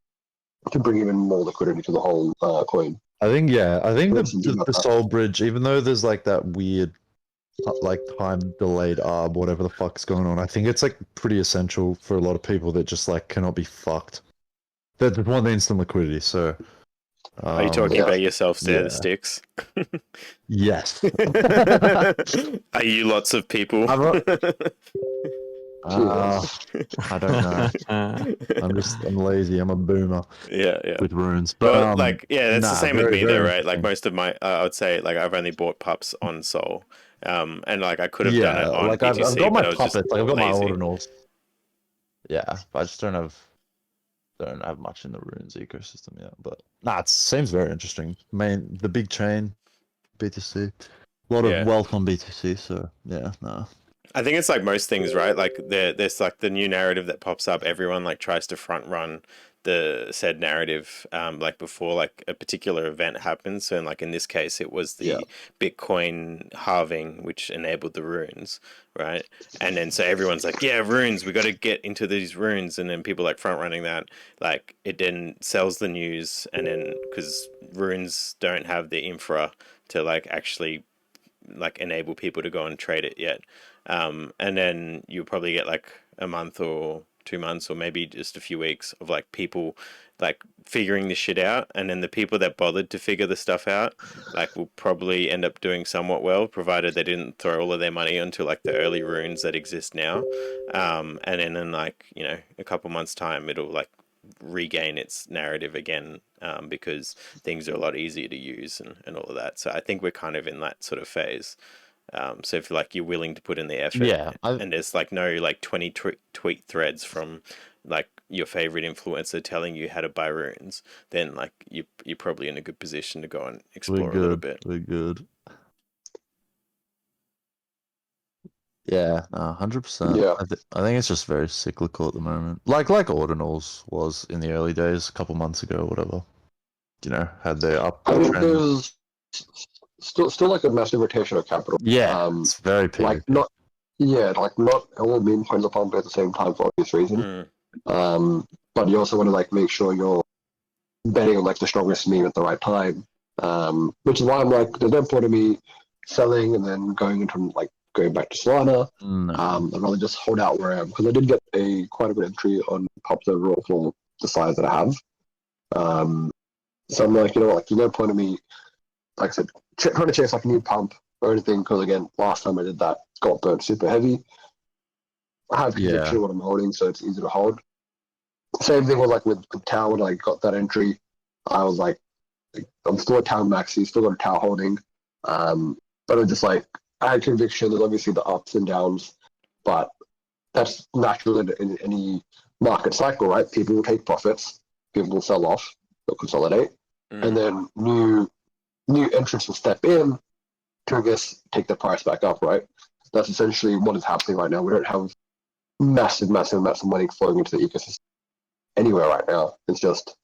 to bring even more liquidity to the whole coin. I think the Sol bridge, even though there's like that weird like time delayed ARB, whatever the fuck's going on, I think it's like pretty essential for a lot of people that just like cannot be fucked. They want the instant liquidity. So Are you talking Yeah. about yourself there, yeah. the sticks? Yes. Are you lots of people? I don't know. I'm lazy. I'm a boomer Yeah. with runes. But But like, yeah, that's the nah, same with very, me though, very right? Like interesting. most of my, I would say, like I've only bought pups on Sol, and like I could have done Yeah, it on like I've BTC, got my but I was just puppets, like I've got my lazy. ordinals. Yeah, but I just don't have much in the runes ecosystem yet. But nah, it seems very interesting. The big chain, BTC, a lot of Yeah. wealth on BTC. So yeah, nah. I think it's like most things, right? Like there's like the new narrative that pops up. Everyone like tries to front run the said narrative, like before like a particular event happens. So like in this case, it was Yeah. the Bitcoin halving, which enabled the runes, right? And then so everyone's like, yeah, runes, we got to get into these runes, and then people like front running that. Like it then sells the news, and then because runes don't have the infra to like actually like enable people to go and trade it yet. And then you'll probably get like a month or 2 months or maybe just a few weeks of like people like figuring this shit out, and then the people that bothered to figure the stuff out like will probably end up doing somewhat well, provided they didn't throw all of their money onto like the early runes that exist now. And then in like, you know, a couple months time it'll like regain its narrative again, because things are a lot easier to use and all of that. So I think we're kind of in that sort of phase. So if like you're willing to put in the effort, Yeah, and there's like no like 20 tweet threads from like your favorite influencer telling you how to buy runes, then like you're probably in a good position to go and we're explore a little good. bit. We're good. Yeah, 100%. Yeah. I think it's just very cyclical at the moment. Like ordinals was in the early days, a couple months ago, or whatever. You know, had their I think uptrend. there's still like a massive rotation of capital. Yeah, it's very Like PvP. like not all meme coins are pumping at the same time for obvious reason. But you also want to like make sure you're betting on like the strongest meme at the right time. Which is why I'm like, there's no point of me selling and then going back to Solana. No. I'd rather just hold out where I am, because I did get quite a good entry on Pops overall for the size that I have. So I'm like, you know what, like, no point of me, like I said, trying to chase like a new pump or anything, because again, last time I did that, got burnt super heavy. I have conviction in what I'm holding, so it's easy to hold. Same thing was like with Tau. When I got that entry, I was like, I'm still a Tau maxi, still got a Tau holding. But I'm just like, I had conviction. There's obviously the ups and downs, but that's natural in any market cycle, right? People will take profits, people will sell off, they'll consolidate, and then new entrants will step in to, I guess, take the price back up, right? That's essentially what is happening right now. We don't have massive amounts of money flowing into the ecosystem anywhere right now. It's just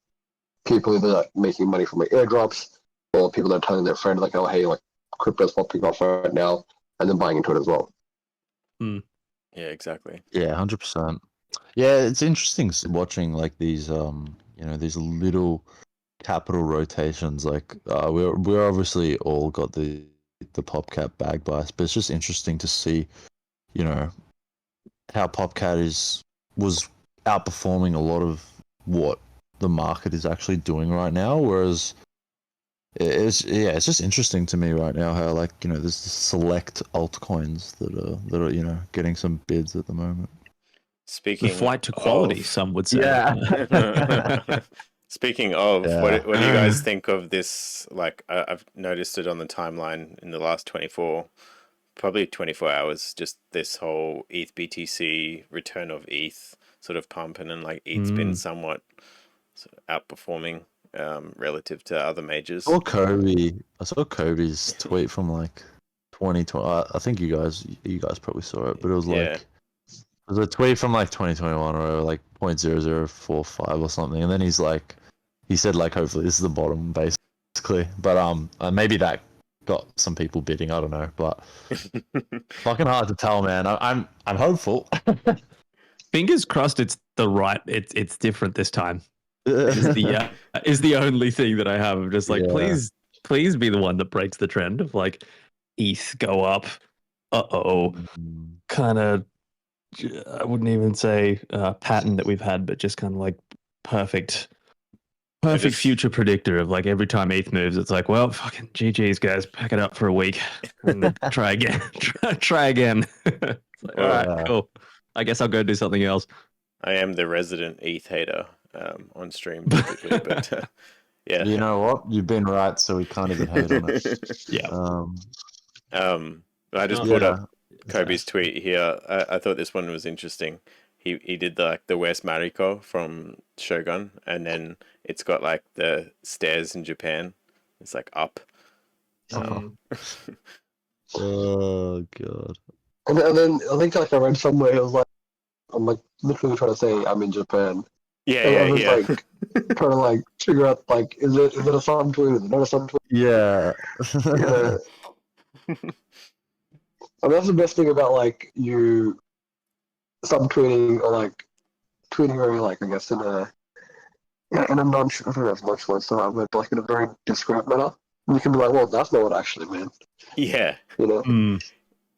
people either like making money from like airdrops, or people that are telling their friend like, oh hey, like crypto's popping off right now, and then buying into it as well. Yeah, exactly. Yeah, 100%. Yeah, it's interesting watching like these these little capital rotations. Like we're obviously all got the PopCap bag bias, but it's just interesting to see, you know, how PopCat was outperforming a lot of what the market is actually doing right now. Whereas it's just interesting to me right now how, like, you know, there's select altcoins that are you know, getting some bids at the moment. The Speaking flight to quality, of, some would say. speaking of, Yeah. what do you guys think of this? Like, I've noticed it on the timeline in the last 24 hours, just this whole ETH BTC return of ETH sort of pump, and then like ETH's been somewhat sort of outperforming relative to other majors. I saw Kobe's tweet from like 2020. I think you guys probably saw it, but it was like, Yeah. it was a tweet from like 2021 or like 0.0045 or something, and then he said like, hopefully this is the bottom basically, but maybe that got some people bidding, I don't know, but fucking hard to tell, man. I'm hopeful. Fingers crossed it's the right, it's different this time. Is the only thing that I have. I'm just like, Yeah. please be the one that breaks the trend of like ETH go up. Kind of, I wouldn't even say pattern that we've had, but just kind of like perfect perfect future predictor of like every time ETH moves, it's like, well, fucking GG's guys, pack it up for a week and then try again. try again. It's like, all right, cool. I guess I'll go do something else. I am the resident ETH hater on stream typically, but yeah. You know what? You've been right, so we can't even hate on it. Yeah. I just put up Kobe's tweet here. I thought this one was interesting. He did the Where's Mariko from Shogun, and then it's got like the stairs in Japan. It's like up. Oh god. And then I think like I read somewhere it was like I'm like literally trying to say I'm in Japan. Yeah. Like trying to like figure out like is it a sun tweet? Is it not a sun tweet? Yeah. Yeah. And that's the best thing about like you subtweeting or like tweeting very like I guess in a non I think that's much less but like in a very discreet manner. And you can be like, well, that's not what I actually meant. Yeah. You know?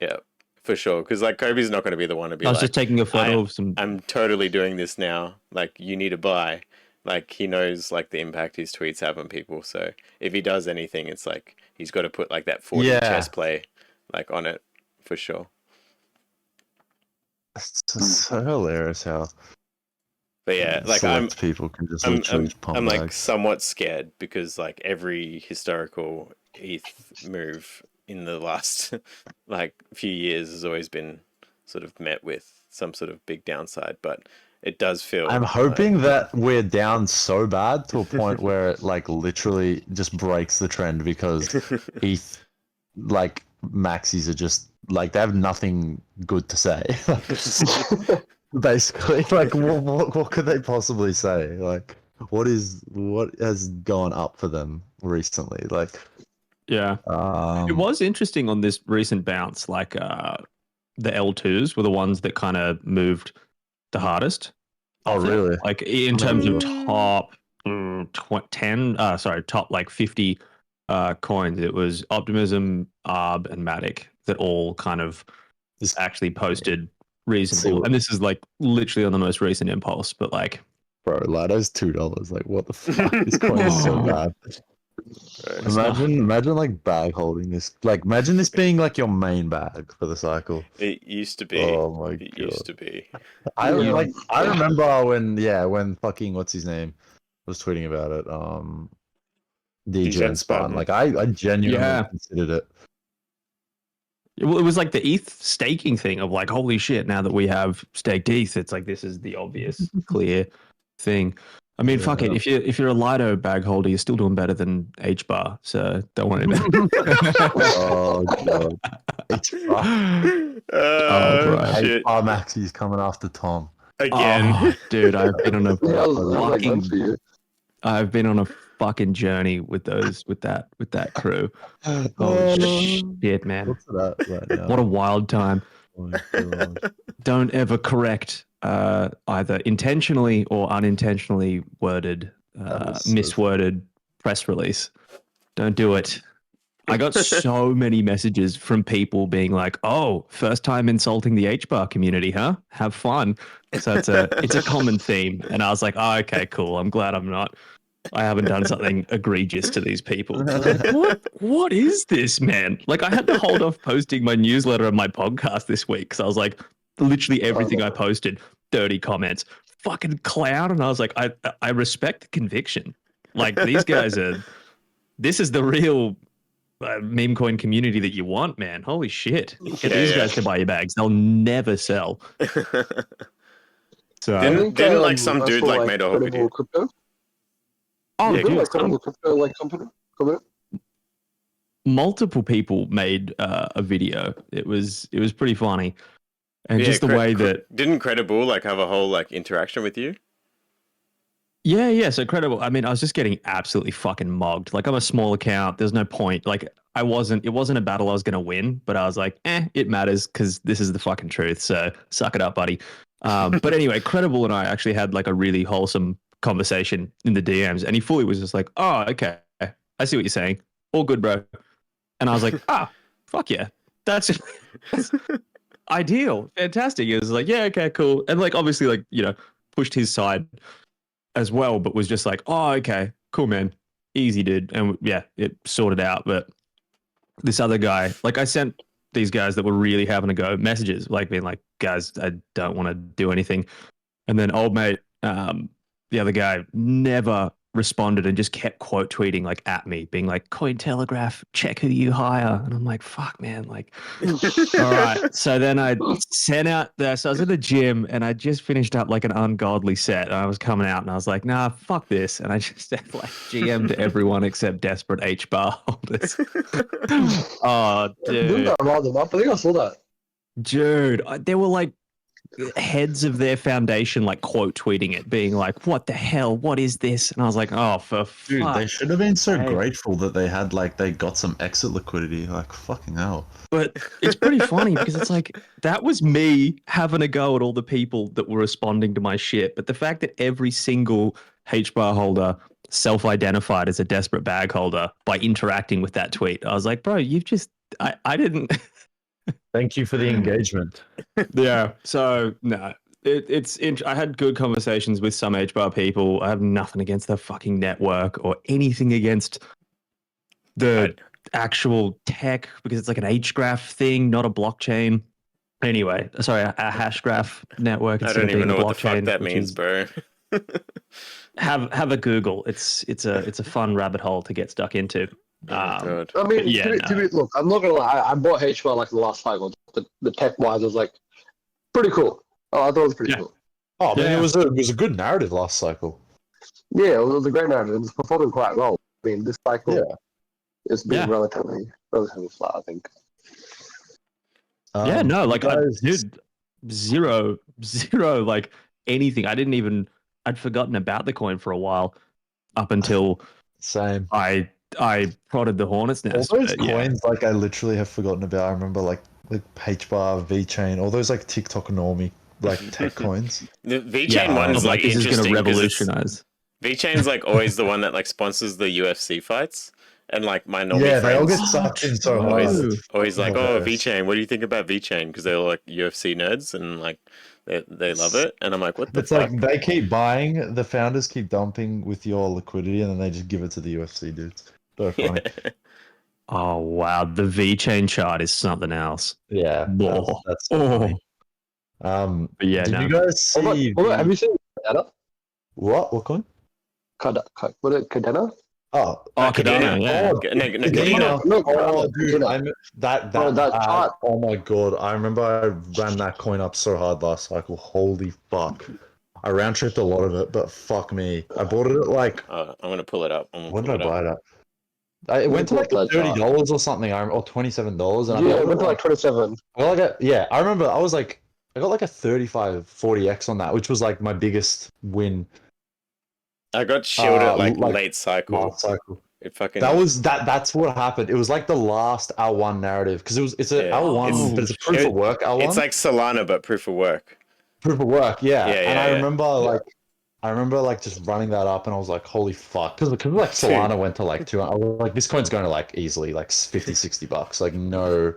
Yeah, for sure. Because like Kobe's not going to be the one to be I was like, just taking a photo of some. I'm totally doing this now. Like, you need to buy. Like, he knows like the impact his tweets have on people. So if he does anything, it's like he's got to put like that 40 chess play like on it for sure. It's just so hilarious how. But yeah, like people can just literally pump I'm like bags. somewhat scared because like every historical ETH move in the last like few years has always been sort of met with some sort of big downside, but it does feel. I'm hoping that we're down so bad to a point where it like literally just breaks the trend because ETH like maxis are just like they have nothing good to say. Basically, like what could they possibly say? Like what has gone up for them recently? Like Yeah. It was interesting on this recent bounce, like the L2s were the ones that kind of moved the hardest. Oh, really? Like in terms of top top like 50 coins, it was Optimism, Arb, and Matic that all kind of actually posted reasonable. And this is like literally on the most recent impulse, but like, bro, Lado's $2. Like, what the fuck? This coin is so bad. Imagine like bag holding this. Like, imagine this being like your main bag for the cycle. It used to be. Oh my god. It used to be. I remember when fucking what's his name was tweeting about it. DJ and Spartan. Like, I genuinely considered it. Well, it was like the ETH staking thing of like, holy shit, now that we have staked ETH, it's like this is the obvious, clear thing. I mean, fuck it. If you're a Lido bag holder, you're still doing better than HBAR, so don't worry about it. Oh god. HBAR. Shit. HBAR Maxi's coming after Tom. Again. Oh, dude, I've been on a fucking journey with that crew. Oh shit, man. What's that right now? What a wild time. Oh my god. Don't ever correct either intentionally or unintentionally worded, misworded press release. Don't do it. I got so many messages from people being like, "Oh, first time insulting the HBAR community, huh? Have fun." So it's a common theme, and I was like, "Oh, okay, cool. I'm glad I haven't done something egregious to these people." Like, what is this, man? Like, I had to hold off posting my newsletter and my podcast this week because I was like, literally everything I posted, dirty comments, fucking clown. And I was like, I respect the conviction. Like, these guys this is the real meme coin community that you want, man. Holy shit. Get these guys to buy your bags. They'll never sell. So didn't like some dude like made a video. Crypto? Oh, yeah, dude, like crypto like company. Multiple people made a video. It was pretty funny, and just the way that didn't Credible like have a whole like interaction with you? Yeah. So Credible. I mean, I was just getting absolutely fucking mugged. Like, I'm a small account. There's no point. Like, it wasn't a battle I was gonna win, but I was like, it matters because this is the fucking truth. So suck it up, buddy. But anyway, Credible and I actually had like a really wholesome conversation in the DMs, and he fully was just like, "Oh, okay, I see what you're saying. All good, bro." And I was like, fuck yeah, that's ideal, fantastic. It was like, yeah, okay, cool, and like obviously like pushed his side as well, but was just like, oh, okay, cool, man. Easy, dude. And yeah, it sorted out. But this other guy, like I sent these guys that were really having a go messages, like being like, guys, I don't want to do anything. And then old mate, the other guy, never responded and just kept quote tweeting like at me, being like, Cointelegraph, check who you hire. And I'm like, fuck, man. Like, all right. So then I sent out there. So I was in the gym and I just finished up like an ungodly set. And I was coming out and I was like, nah, fuck this. And I just like GM'd everyone except desperate H bar holders. Oh, Didn't dude. that rile them up? I think I saw that. Dude, there were like heads of their foundation like quote tweeting it, being like, what the hell, what is this? And I was like, oh, for Dude, fuck. they should have been so sake. grateful that they had like they got some exit liquidity. Like fucking hell. But it's pretty funny because it's like that was me having a go at all the people that were responding to my shit. But the fact that every single H bar holder self-identified as a desperate bag holder by interacting with that tweet, I was like, bro, you've just I didn't. Thank you for the engagement. Yeah. So no, I had good conversations with some HBAR people. I have nothing against the fucking network or anything against the actual tech because it's like an H graph thing, not a blockchain. Anyway, sorry, a hash graph network. I don't even know what the fuck blockchain, that which means, is- bro. Have a Google. It's a fun rabbit hole to get stuck into. God. I mean, Yeah, look, I'm not gonna lie. I bought HBAR like the last cycle. The tech wise was like pretty cool. Oh, I thought it was pretty Yeah. cool. Oh man, Yeah. it was a good narrative last cycle. Yeah, it was a great narrative. It was performing quite well. I mean, this cycle, Yeah. it's been Yeah. relatively flat, I think. Yeah, no, like guys- dude, zero, like anything. I'd forgotten about the coin for a while up until Same. I prodded the hornet's All nest. those but yeah. coins, like I literally have forgotten about. I remember like HBAR, VeChain, all those like TikTok normie like tech coins. The VeChain Yeah, one is like this is interesting going to 'cause revolutionize. VeChain's like always the one that like sponsors the UFC fights, and like my normie Yeah, they all friends get sucked in so always hard. always like, oh, Hilarious. VeChain, what do you think about VeChain? Because they're like UFC nerds and like they love it, and I'm like, what the It's fuck? like they keep buying, the founders keep dumping with your liquidity, and then they just give it to the UFC dudes. So funny. Oh wow, the VeChain chart is something else. Yeah, Whoa. that's so Oh, funny. but yeah, Did no. you guys see Have you seen Cardano? what coin? What is it, Cardano? Oh, Cardano, yeah. Oh, Cadena. No, Oh, dude, Cardano. that Bro, that chart. oh my god, I remember I ran that coin up so hard last cycle. Holy fuck. I round tripped a lot of it, but fuck me. I bought it at like, I'm gonna pull it up. when did I buy that? It went to like That chart. $30 or something, or $27, and Yeah, I it went to like 27. I got like I remember I got like a 35-40x on that, which was like my biggest win I got shielded like like late cycle. last cycle. It fucking That's what happened. It was like the last L1 narrative because it's a Yeah. L1, It's- but it's a proof of work L1. It's like Solana but proof of work. proof of work, yeah. Yeah, And yeah, I yeah. remember like just running that up, and I was like, holy fuck, because like Solana went to like 200. I was like, this coin's going to like easily like $50-$60. Like no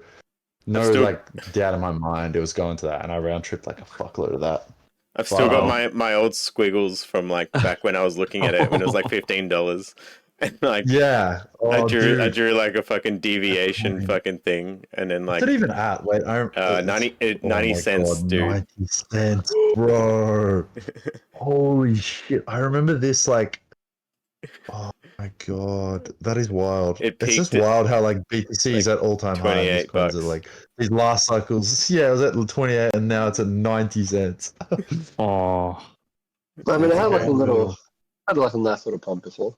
Still- like doubt in my mind it was going to that, and I round tripped like a fuckload of that. I've still got Wow. my old squiggles from like back when I was looking at it when it was like $15. And like Yeah. I Oh, drew dude. like a fucking deviation funny. fucking thing, and then like What's it even at? Wait, 90 cents, dude. 90 cents, bro. Holy shit. I remember this like, oh my god, that is wild. It It's just peaked at, wild how like BTC is at all-time high. And these coins are $28. like these last cycles. Yeah, it was at 28 and now it's at 90 cents. Oh, I mean, I had like a Unreal. nice little pump before.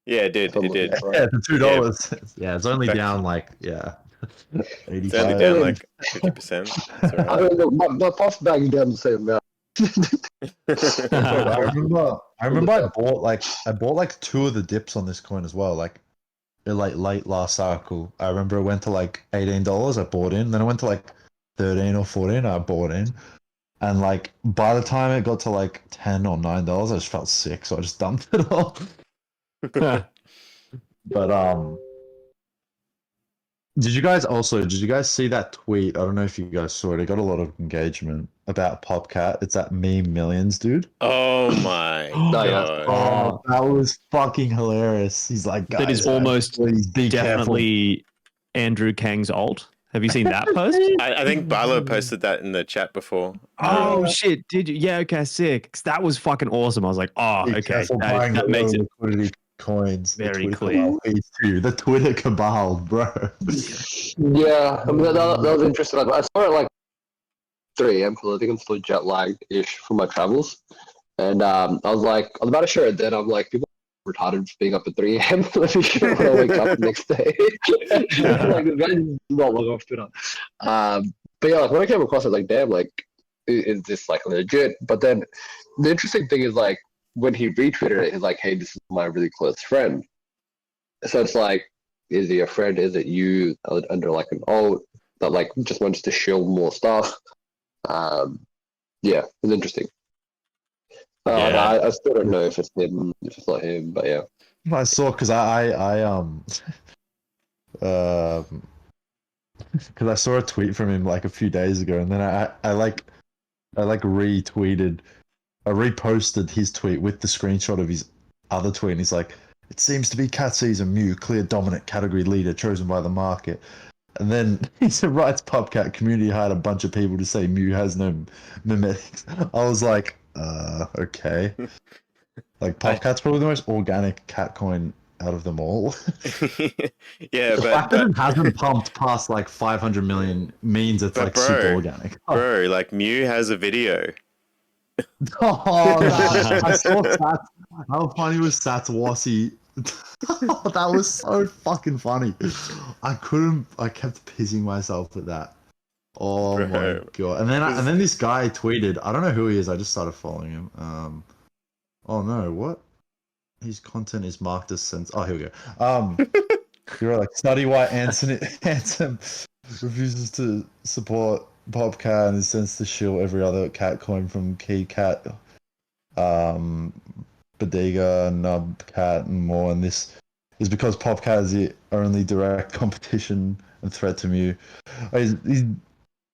Yeah, it did. It did. Yeah, for $2. Yeah, it's only down like, yeah. It's only 85. down like 50%. I mean, look, my pump's bagging down the same amount. I remember I bought like two of the dips on this coin as well. Like late last cycle. I remember it went to like $18, I bought in, then it went to like 13 or 14, I bought in. And like by the time it got to like $10 or $9, I just felt sick, so I just dumped it all. But Did you guys see that tweet? I don't know if you guys saw it. It got a lot of engagement about Popcat. It's that meme millions, dude. Oh my yeah. god. Oh, that was fucking hilarious. He's like, guys, That is almost please be careful. definitely Andrew Kang's alt. Have you seen that post? I think Bala posted that in the chat before. Oh shit! Did you? Yeah. Okay. Sick. 'Cause that was fucking awesome. I was like, oh, Be okay. careful That, buying that the makes low it liquidity coins. very the Twitter clear. cabal feeds too. The Twitter cabal, bro. Yeah, I mean, that was interesting. I saw it like 3 a.m. because I think I'm still jet lagged ish from my travels. And I was about to share it then. I'm like, people are retarded for being up at 3 a.m. Let me share it when I wake up the next day. Like, the guy's not long off Twitter. But yeah, like, when I came across it, like, damn, like, is this like legit? But then the interesting thing is, like, when he retweeted it, he's like, hey, this is my really close friend. So it's like, is he a friend? Is it you under like an alt that like just wants to shill more stuff? Yeah, it's interesting. Yeah. I still don't know if it's him, if it's not him, but yeah. I saw because because I saw a tweet from him like a few days ago, and then I reposted his tweet with the screenshot of his other tweet, and he's like, "It seems to be cat season. Mew, clear dominant category leader chosen by the market." And then he said, "Writes Popcat community hired a bunch of people to say Mew has no memetics." I was like, okay. Like Popcat's probably the most organic cat coin out of them all. Yeah, The fact that it hasn't pumped past like 500 million means it's But like bro, super organic. bro, like Mew has a video. Oh, I saw Sats. How funny was Sats Wasi? That was so fucking funny. I kept pissing myself at that. Oh Bro. my god! And then this guy tweeted. I don't know who he is. I just started following him. Oh no, what? His content is marked as sense. Oh, here we go. You're like, study why Ansem refuses to support Popcat and is sends to shill every other cat coin from Key Cat, Badiga, Nubcat, and more. And this is because Popcat is the only direct competition and threat to Mew. And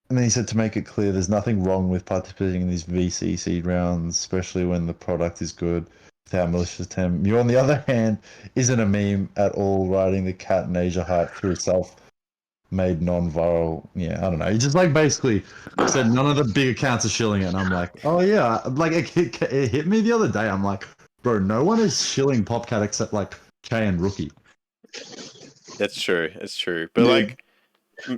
then he said, to make it clear, there's nothing wrong with participating in these VC seed rounds, especially when the product is good, without malicious intent. Mew, on the other hand, isn't a meme at all, riding the cat in Asia hype through self-made non-viral. Yeah, I don't know. He just like basically said none of the big accounts are shilling it. And I'm like, oh yeah. Like it hit me the other day. I'm like, bro, no one is shilling Popcat except like Che and Rookie. That's true. It's true. But like,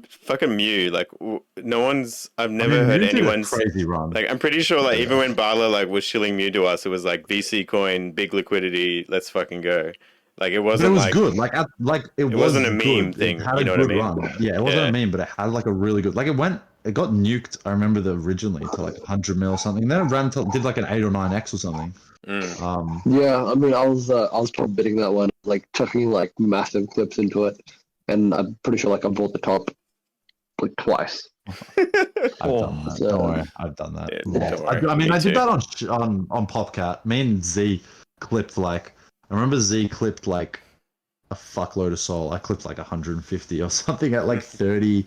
fucking Mew, like no one's. I've never heard Mew did a anyone's crazy run. like. I'm pretty sure like even when Bala like was shilling Mew to us, it was like VC coin, big liquidity. Let's fucking go. Like it wasn't. But it was like, good. It wasn't a good. meme thing. It had You a know what I good mean? run. Yeah, it wasn't Yeah. a meme, but it had like a really good. Like it got nuked. I remember originally to like 100 mil or something. Then it did like an 8 or 9x or something. Yeah, I mean, I was top bidding that one, like chucking like massive clips into it, and I'm pretty sure like I bought the top like twice. I've done that. Don't worry, I've done that. Yeah, don't worry. I mean, Me I did too. that on Popcat. Me and Z clipped like. I remember Z clipped like a fuckload of Sol. I clipped like 150 or something at like 30,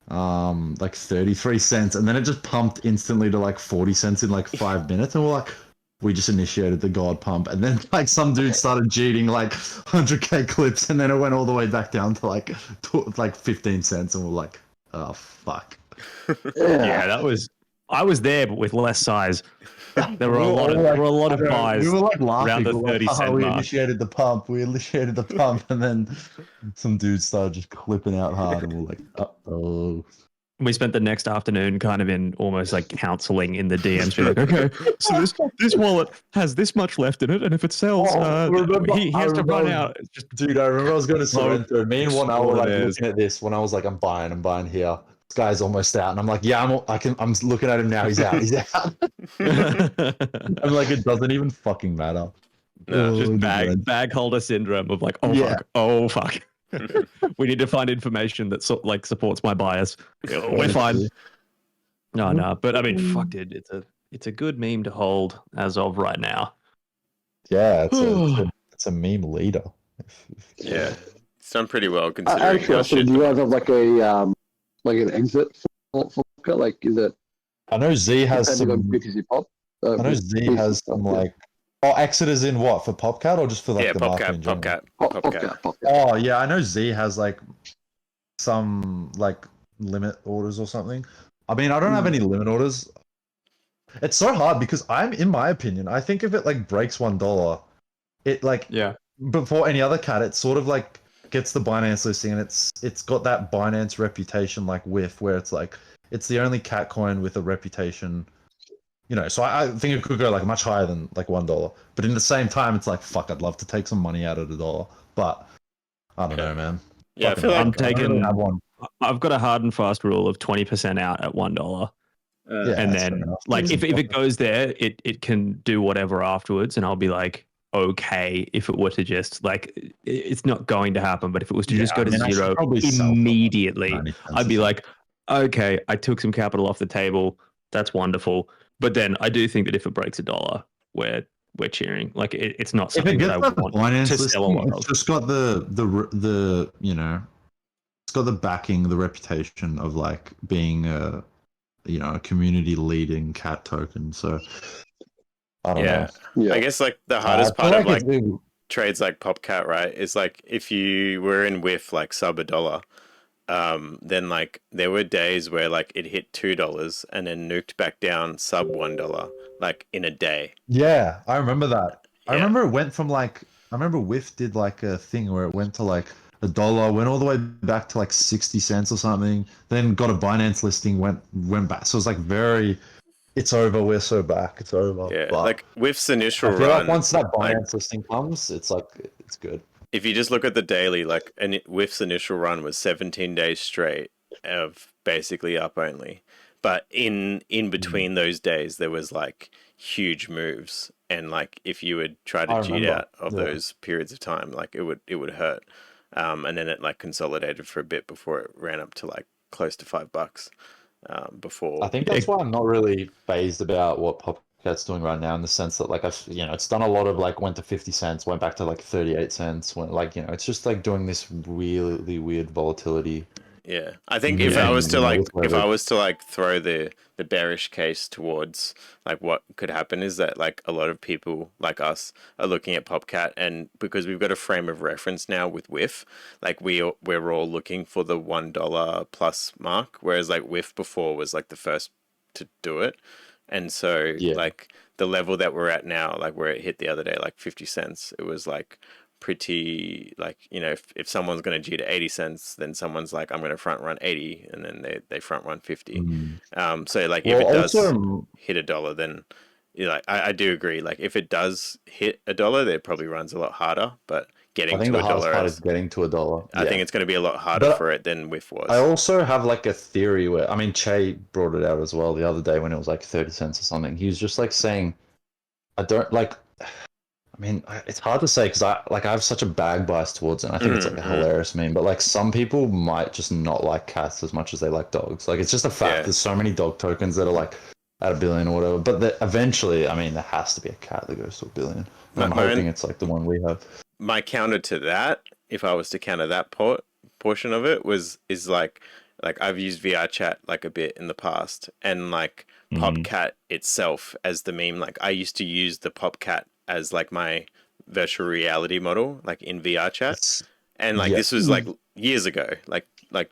like 33 cents, and then it just pumped instantly to like 40 cents in like 5 minutes, and we're like, we just initiated the god pump, and then like some dude started cheating like 100k clips, and then it went all the way back down to like 15 cents, and we're like, oh fuck. Yeah, that was. I was there, but with less size. There were a lot of buys. We were like laughing around the we were like, 30-cent we mark. initiated the pump. And then some dudes started just clipping out hard, and we're like, uh-oh. We spent the next afternoon kind of in almost like counseling in the DMs. Being like, okay, so this wallet has this much left in it, and if it sells, he has to run out. Dude, I remember I was going to Sorrento. Me and one hour like extraordinaires. looking at this when I was like, I'm buying here. This guy's almost out, and I'm like, yeah, I'm looking at him now. He's out. I'm like, it doesn't even fucking matter. No, Just bag holder syndrome of like, fuck. We need to find information that supports my bias. We're fine. No, but I mean, fuck, dude, it's a good meme to hold as of right now. Yeah, it's a meme leader. yeah, done pretty well Out of considering how curiosity, shit. do you guys have like an exit for Pocket? Like, is it I know Z has depending on some. BTC Pop? I know Z has some like. Oh, exit is in what for PopCat or just for like Yeah, the market in general? Popcat. Popcat. Oh yeah, I know Z has like some like limit orders or something. I mean, I don't have any limit orders. It's so hard because in my opinion, I think if it like breaks $1, it like Yeah. before any other cat, it sort of like gets the Binance listing, and it's got that Binance reputation like whiff where it's like it's the only cat coin with a reputation. You know, so I think it could go like much higher than like $1. But in the same time, it's like fuck, I'd love to take some money out of the dollar, but I don't know, man. Yeah, I Fucking feel like I'm I don't really taking. have one. I've got a hard and fast rule of 20% out at $1. Yeah, And that's fair then enough. like if it goes there, it can do whatever afterwards, and I'll be like, okay, if it were to just like it's not going to happen, but if it was to just go to I should zero probably sell for immediately, 90 cents I'd or be something. like, okay, I took some capital off the table. That's wonderful. But then I do think that if it breaks $1, we're cheering. Like it's not If something it that gets I that want Binance to sell a listing, lot it's of. just got the you know, it's got the backing, the reputation of like being a a community leading cat token. So I don't know. I guess like the I hardest feel part of like like trades like PopCat, right, is like if you were in with like sub $1, then like there were days where like it hit $2 and then nuked back down sub $1 like in a day. yeah, I remember that. I Yeah. remember it went from like I remember Whiff did like a thing where it went to like $1, went all the way back to like 60 cents or something, then got a Binance listing, went back. So it's like very it's over, we're so back, it's over. Yeah, But like Whiff's initial I feel like run, once that like Binance listing comes, it's like it's good. if you just look at the daily, like and Whiff's initial run was 17 days straight of basically up only. But in between those days, there was like huge moves, and like if you would try to I cheat remember, out of yeah. those periods of time, like it would hurt. And then it like consolidated for a bit before it ran up to like close to $5. Before I think that's why I'm not really phased about what Popcat's doing right now in the sense that like it's done a lot of like went to 50 cents, went back to like 38 cents, went like it's just like doing this really weird volatility. Yeah, I think if I was to throw the bearish case towards like what could happen is that like a lot of people like us are looking at PopCat, and because we've got a frame of reference now with Whiff, like we're all looking for the $1 plus mark, whereas like Whiff before was like the first to do it, and so like the level that we're at now, like where it hit the other day, like 50 cents, it was like pretty like if someone's going to G to 80 cents, then someone's like I'm going to front run 80, and then they front run 50. So like if it does hit $1, then like I do agree, like if it does hit $1, it probably runs a lot harder, but getting to the $1 hardest part is getting to $1. I think it's going to be a lot harder for it than Whiff was. I also have like a theory where Che brought it out as well the other day when it was like 30 cents or something. He was just like saying I don't like it's hard to say because I have such a bag bias towards it. And I think it's like a hilarious meme, but like some people might just not like cats as much as they like dogs. Like it's just a fact. There's so many dog tokens that are like at $1 billion or whatever, but eventually, there has to be a cat that goes to $1 billion. And I'm hoping it's like the one we have. My counter to that, if I was to counter that portion of it, is like I've used VR chat like a bit in the past, and like PopCat itself as the meme. Like I used to use the PopCat as like my virtual reality model, like in VR chat, and like this was like years ago, like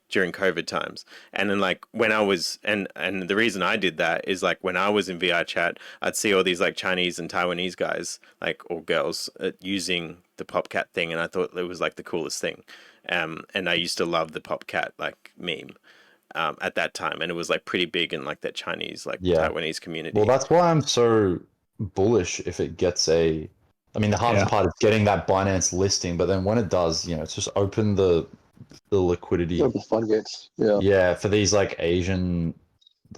during COVID times. And then like when I was and the reason I did that is like when I was in VR chat, I'd see all these like Chinese and Taiwanese guys like or girls using the PopCat thing, and I thought it was like the coolest thing. And I used to love the PopCat like meme at that time, and it was like pretty big in like that Chinese Taiwanese community. Well, that's why I'm so bullish if it gets the hardest part is getting that Binance listing, but then when it does, it's just open the liquidity. The floodgates. For these like Asian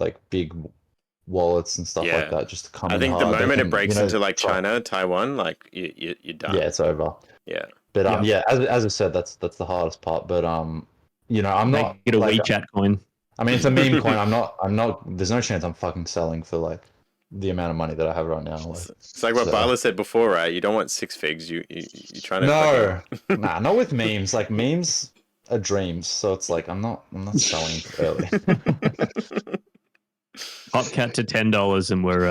like big wallets and stuff like that just to come in. I think the hard. moment it breaks into like China, Taiwan, like you're done. Yeah, it's over. Yeah. But as I said, that's the hardest part. But I'm not get a WeChat coin. It's a meme coin. I'm not there's no chance I'm fucking selling for like the amount of money that I have right now. It's like what Bala said before, right? You don't want 6 figs. You're trying to. No, nah, not with memes. Like memes are dreams, so it's like I'm not selling early. Popcat to $10 and we're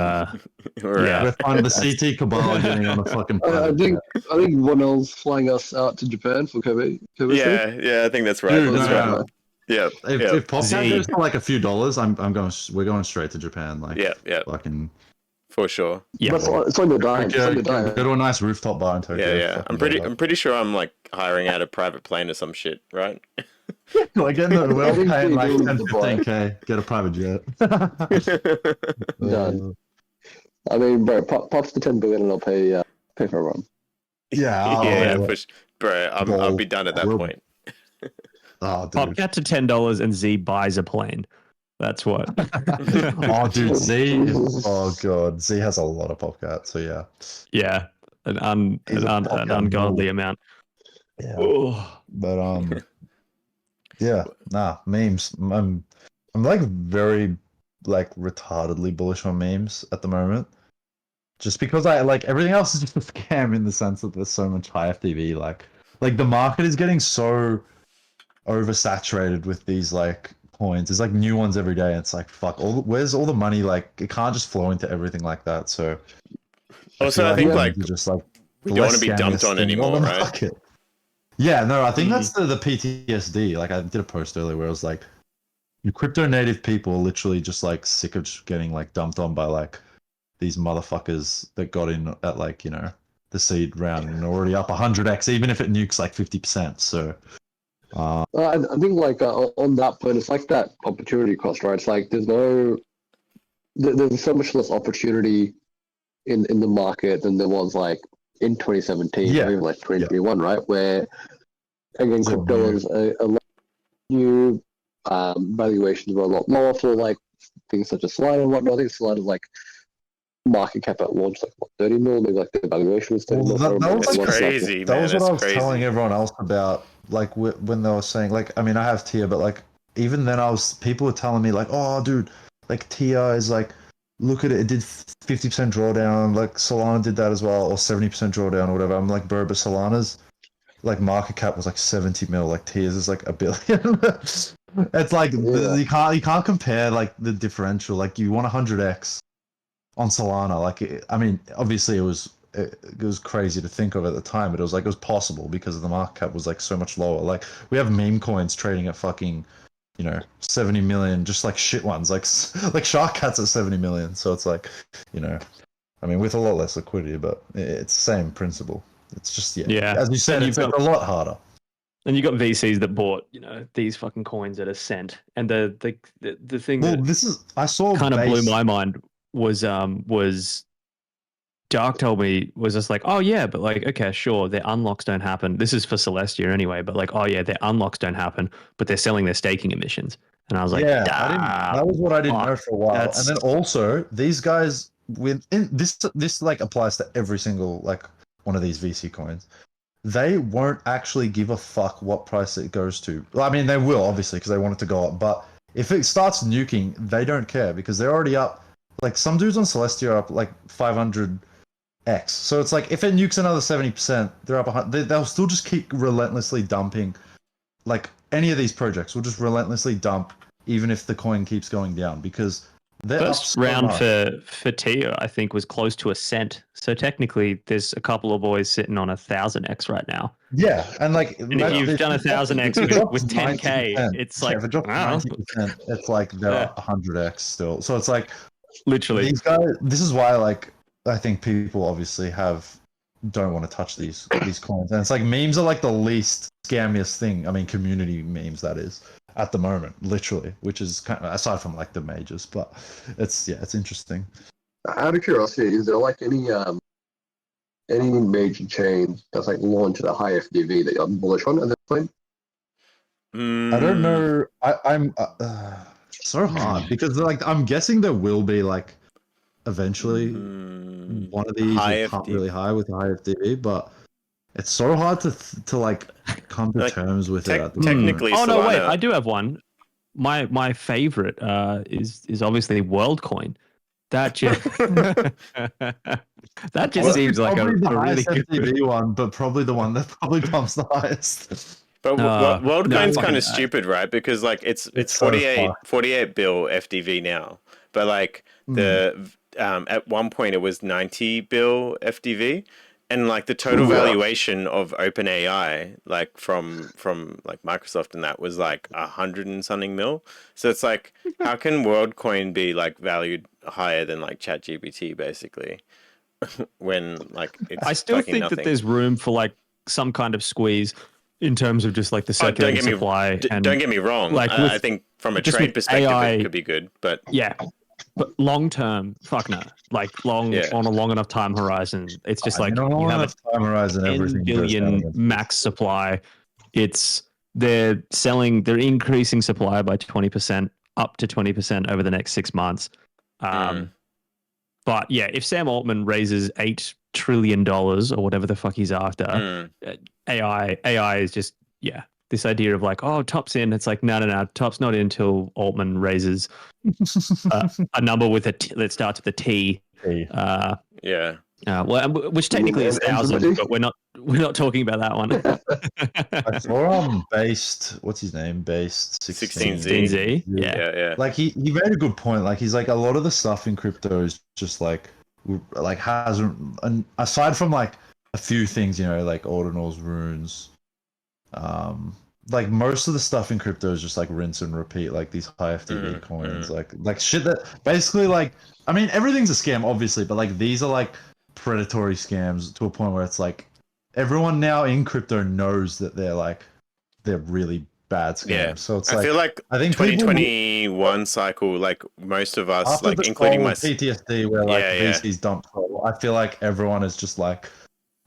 We're finding the CT Kabbalah getting on a fucking. I think Vonel's flying us out to Japan for Kobe. Yeah, I think that's right. Dude, That's no. right. Yeah. If Popcat goes for like a few dollars, we're going straight to Japan. Like fucking for sure. Yeah, it's on your dime. go to a nice rooftop bar in Tokyo. Yeah. I'm pretty sure I'm like hiring out a private plane or some shit, right? Like getting the well paying like 10-15K, get a private jet. Done. I mean, bro, pops the 10 billion and I'll pay for a run. Yeah, bro, I'll be done at that point. Oh, dude. Popcat to $10 and Z buys a plane. That's what. Oh, dude, Z. Oh god, Z has a lot of Popcat. So yeah. Yeah, an ungodly amount. Yeah. Oh. But yeah, memes. I'm like very like retardedly bullish on memes at the moment. Just because I like everything else is just a scam in the sense that there's so much high FTV. Like the market is getting so oversaturated with these like coins. There's like new ones every day. And it's like fuck. Where's all the money? Like it can't just flow into everything like that. So also, I think like just like we don't want to be dumped on anymore, right? Market. Yeah, no, I think that's the PTSD. Like I did a post earlier where I was like, you crypto native people are literally just like sick of getting like dumped on by like these motherfuckers that got in at like, you know, the seed round and already up 100x, even if it nukes like 50%. So I think like on that point, it's like that opportunity cost, right? It's like there's so much less opportunity in the market than there was like in 2017 or even like 2021, right? Where again, crypto was a lot new, valuations were a lot lower for like things such as Solana and whatnot. I think Solana's like market cap at launch like what, 30 mil, maybe like the valuation was 30 mil. That was like crazy, that man. was what I was crazy. telling everyone else about, like when they were saying, like, I mean, I have Tia, but like even then people were telling me like, oh dude, like Tia is like, look at it, it did 50% drawdown, like Solana did that as well, or 70% drawdown or whatever. I'm like, bro, but Solana's like market cap was like 70 mil, like Tia's is like $1 billion. It's like you can't compare like the differential. Like you want 100x on Solana. Like I mean, obviously it was crazy to think of at the time, but it was possible because the market cap was like so much lower. Like we have meme coins trading at fucking, you know, 70 million, just like shit ones, like Shark Cat's at 70 million. So it's like, you know, I mean, with a lot less liquidity, but it's the same principle. It's just as you said, it's a lot harder. And you got VCs that bought, you know, these fucking coins at a cent. And the thing that I saw kind of blew my mind was Dark told me was just like, oh yeah, but like, okay, sure, their unlocks don't happen. This is for Celestia anyway, but like, oh yeah, their unlocks don't happen, but they're selling their staking emissions. And I was like, that was what I didn't know for a while. And then also these guys this like applies to every single like one of these VC coins. They won't actually give a fuck what price it goes to. Well, I mean, they will obviously because they want it to go up, but if it starts nuking, they don't care because they're already up. Like some dudes on Celestia are up like 500x. So it's like if it nukes another 70%, they're up 100. They'll still just keep relentlessly dumping. Like any of these projects will just relentlessly dump, even if the coin keeps going down because they're first round for Tia, I think, was close to a cent. So technically, there's a couple of boys sitting on 1,000x right now. Yeah, and like, and if you've done 1,000x with 10k, it's like if it drops 90%, it's like they're 100x still. So it's like literally these guys. This is why, like, I think people obviously don't want to touch these coins, and it's like memes are like the least scammiest thing. I mean, community memes, that is. At the moment, literally, which is kind of aside from like the majors, but it's interesting. Out of curiosity, is there like any major chain that's like launched at a high FDV that you're bullish on at this point? I don't know. I'm so hard because like I'm guessing there will be like eventually one of these really high with a high FDV, but it's so hard to like come to terms with it. Technically, oh no, wait! I do have one. My favorite is obviously WorldCoin. That just that just Well, seems like probably the a really highest good. FTV one, but probably the one that probably pumps the highest. But No, WorldCoin's fucking- kind of stupid, right? Because like it's so 48 bill FDV now, but like the at one point it was 90 bill FDV, and like the total valuation of OpenAI, like from like Microsoft and that was like 100 and something mil. So it's like, how can WorldCoin be like valued higher than like ChatGPT basically? When like it's I still fucking think nothing. that there's room for like some kind of squeeze in terms of just like the Oh, circulating supply. And don't get me wrong. like I with- think from a just trade with perspective, AI it could be good, but yeah, but long term, fuck no. Like on a long enough time horizon, it's just like you have a time horizon, 10 everything goes down billion against max supply. They're increasing supply by 20%, up to 20% over the next 6 months. But yeah, if Sam Altman raises $8 trillion or whatever the fuck he's after, AI is just, this idea of like, oh, top's in. It's like, no, top's not in until Altman raises a number with that starts with a T. yeah. Which technically is thousands, but we're not talking about that one. I saw based, what's his name? Based 16Z. Yeah. Like he made a good point. Like he's like, a lot of the stuff in crypto is just like hasn't, and aside from like a few things, you know, like ordinals, runes, like most of the stuff in crypto is just like rinse and repeat, like these high FTV coins, like shit that basically, like, I mean, everything's a scam obviously, but like these are like predatory scams to a point where it's like everyone now in crypto knows that they're really bad scams. Yeah. So it's I feel like I think 2021 cycle, like most of us, after like the including my PTSD, where like VCs dump troll, I feel like everyone is just like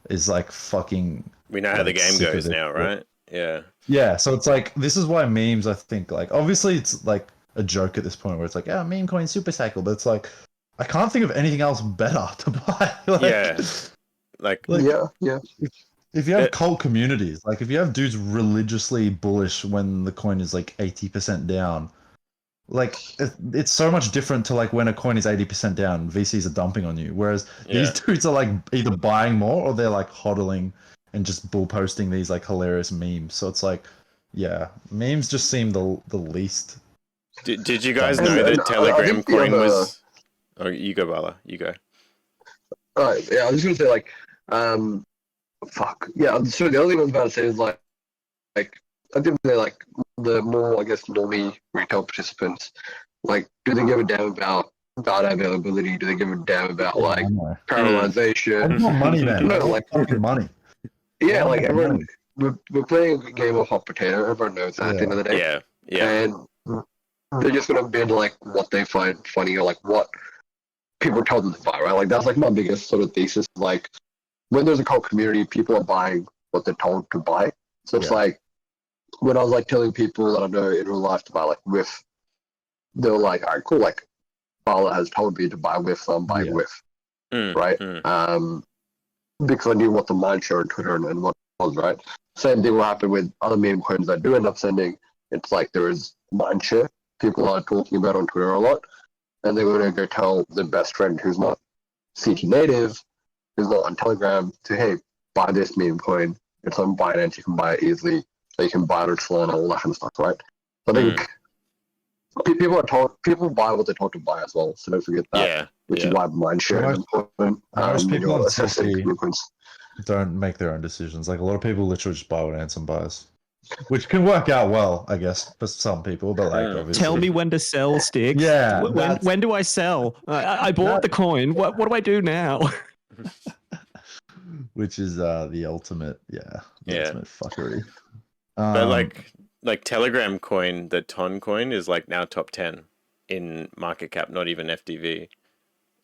fucking. We know how the game goes now, right? Yeah. Yeah, so it's like, this is why memes, I think, like, obviously it's like a joke at this point where it's like, meme coin super cycle, but it's like, I can't think of anything else better to buy. Like, yeah. If you have cult communities, like if you have dudes religiously bullish when the coin is like 80% down, like it's so much different to like when a coin is 80% down, VCs are dumping on you. Whereas these dudes are like either buying more or they're like hodling and just bull posting these like hilarious memes. So it's like, memes just seem the least. Did you guys know that Telegram coin was? Oh, you go, Bala. You go. Yeah, I was just gonna say like, fuck. Yeah, so the other thing I was about to say is like I think they're like the more, I guess, normie retail participants. Like, do they give a damn about data availability? Do they give a damn about like parallelization? More money, man. No, like fucking money. Yeah, like everyone, we're playing a game of hot potato. Everyone knows that at the end of the day. Yeah. And they're just gonna bid like what they find funny or like what people tell them to buy, right? Like that's like my biggest sort of thesis. Like when there's a cult community, people are buying what they're told to buy. So it's like when I was like telling people that I know in real life to buy like Whiff, they were like, all right, cool. Like Bala has told me to buy Whiff, so I'm buying Whiff, right? Because I knew what the mind share on Twitter and what it was, right? Same thing will happen with other meme coins that do end up sending. It's like there is mind share. People are talking about on Twitter a lot, and they're going to go tell their best friend who's not CT native, who's not on Telegram, to hey, buy this meme coin. It's on Binance. You can buy it easily. So you can buy it on Solana, all that kind of stuff, right? So I think people buy what they're told to buy as well. So don't forget that. Which is why mind share is important. Most people on assessing coins don't make their own decisions. Like a lot of people literally just buy what Anson buys, which can work out well, I guess, for some people. But like, obviously, tell me when to sell, Sticks. Yeah. When do I sell? I bought the coin. What do I do now? Which is the ultimate, ultimate fuckery. But like Telegram coin, the Ton coin is like now top 10 in market cap, not even FDV.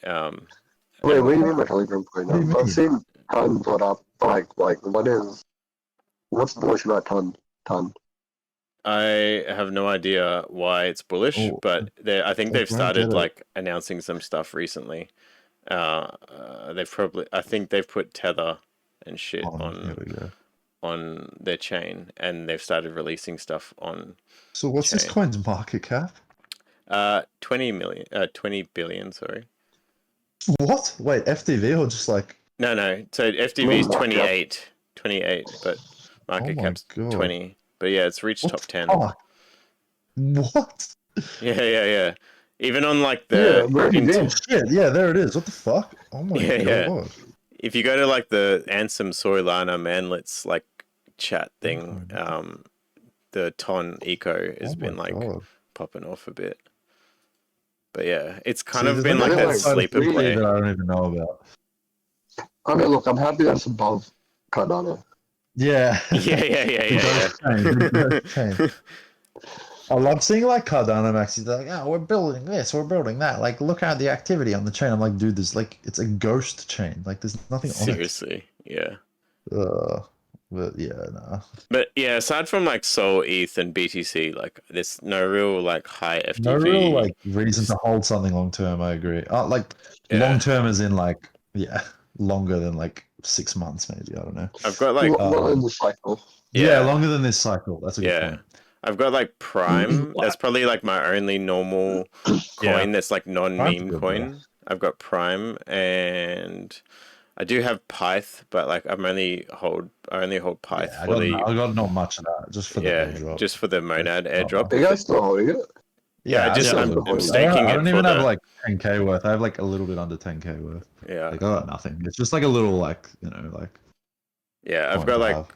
Wait, what do you mean by Telegram coin? I've seen Ton put up like what's bullish about Ton? I have no idea why it's bullish, but I think they've started like announcing some stuff recently. I think they've put Tether and shit on their chain, and they've started releasing stuff on. So what's this coin's market cap? 20 billion, sorry. What? Wait, FTV or just like? No. So FTV is 28, but market Oh my cap's God. 20. But yeah, it's reached What top the 10. fuck? What? Yeah. Even on like Yeah, the where have you been? Shit, yeah, there it is. What the fuck? Oh my Yeah. God. If you go to like the Ansem Solana Manlets like chat thing, the Ton Eco has Oh my been like God. popping off a bit. But yeah, it's kind See, of there's been like like a a like sleeper FTV play. that I don't even know about. I mean, look, I'm happy that's above Cardano. Yeah. Yeah. Ghost chain. I love seeing like Cardano Maxis. They're like, oh, we're building this, we're building that. Like, look at the activity on the chain. I'm like, dude, there's like, it's a ghost chain. Like, there's nothing Seriously, yeah. on it. But yeah, nah. But yeah, aside from like Sol, ETH, and BTC, like there's no real like high FTV. No real like reason to hold something long term. I agree. Like long term as in like longer than like 6 months maybe. I don't know. I've got like Not in the cycle. yeah, longer than this cycle. That's a good point. I've got like Prime. That's probably like my only normal coin that's like non-meme coin. I've got Prime and I do have Pyth, but like I only hold Pyth Yeah, for I got not much of that, just for the airdrop. just for the Monad airdrop. Are you guys still holding it? Yeah, I'm staking it. I don't for even have like 10k worth. I have like a little bit under 10k worth. Yeah, like I got nothing. It's just like a little like like. Yeah, I've got like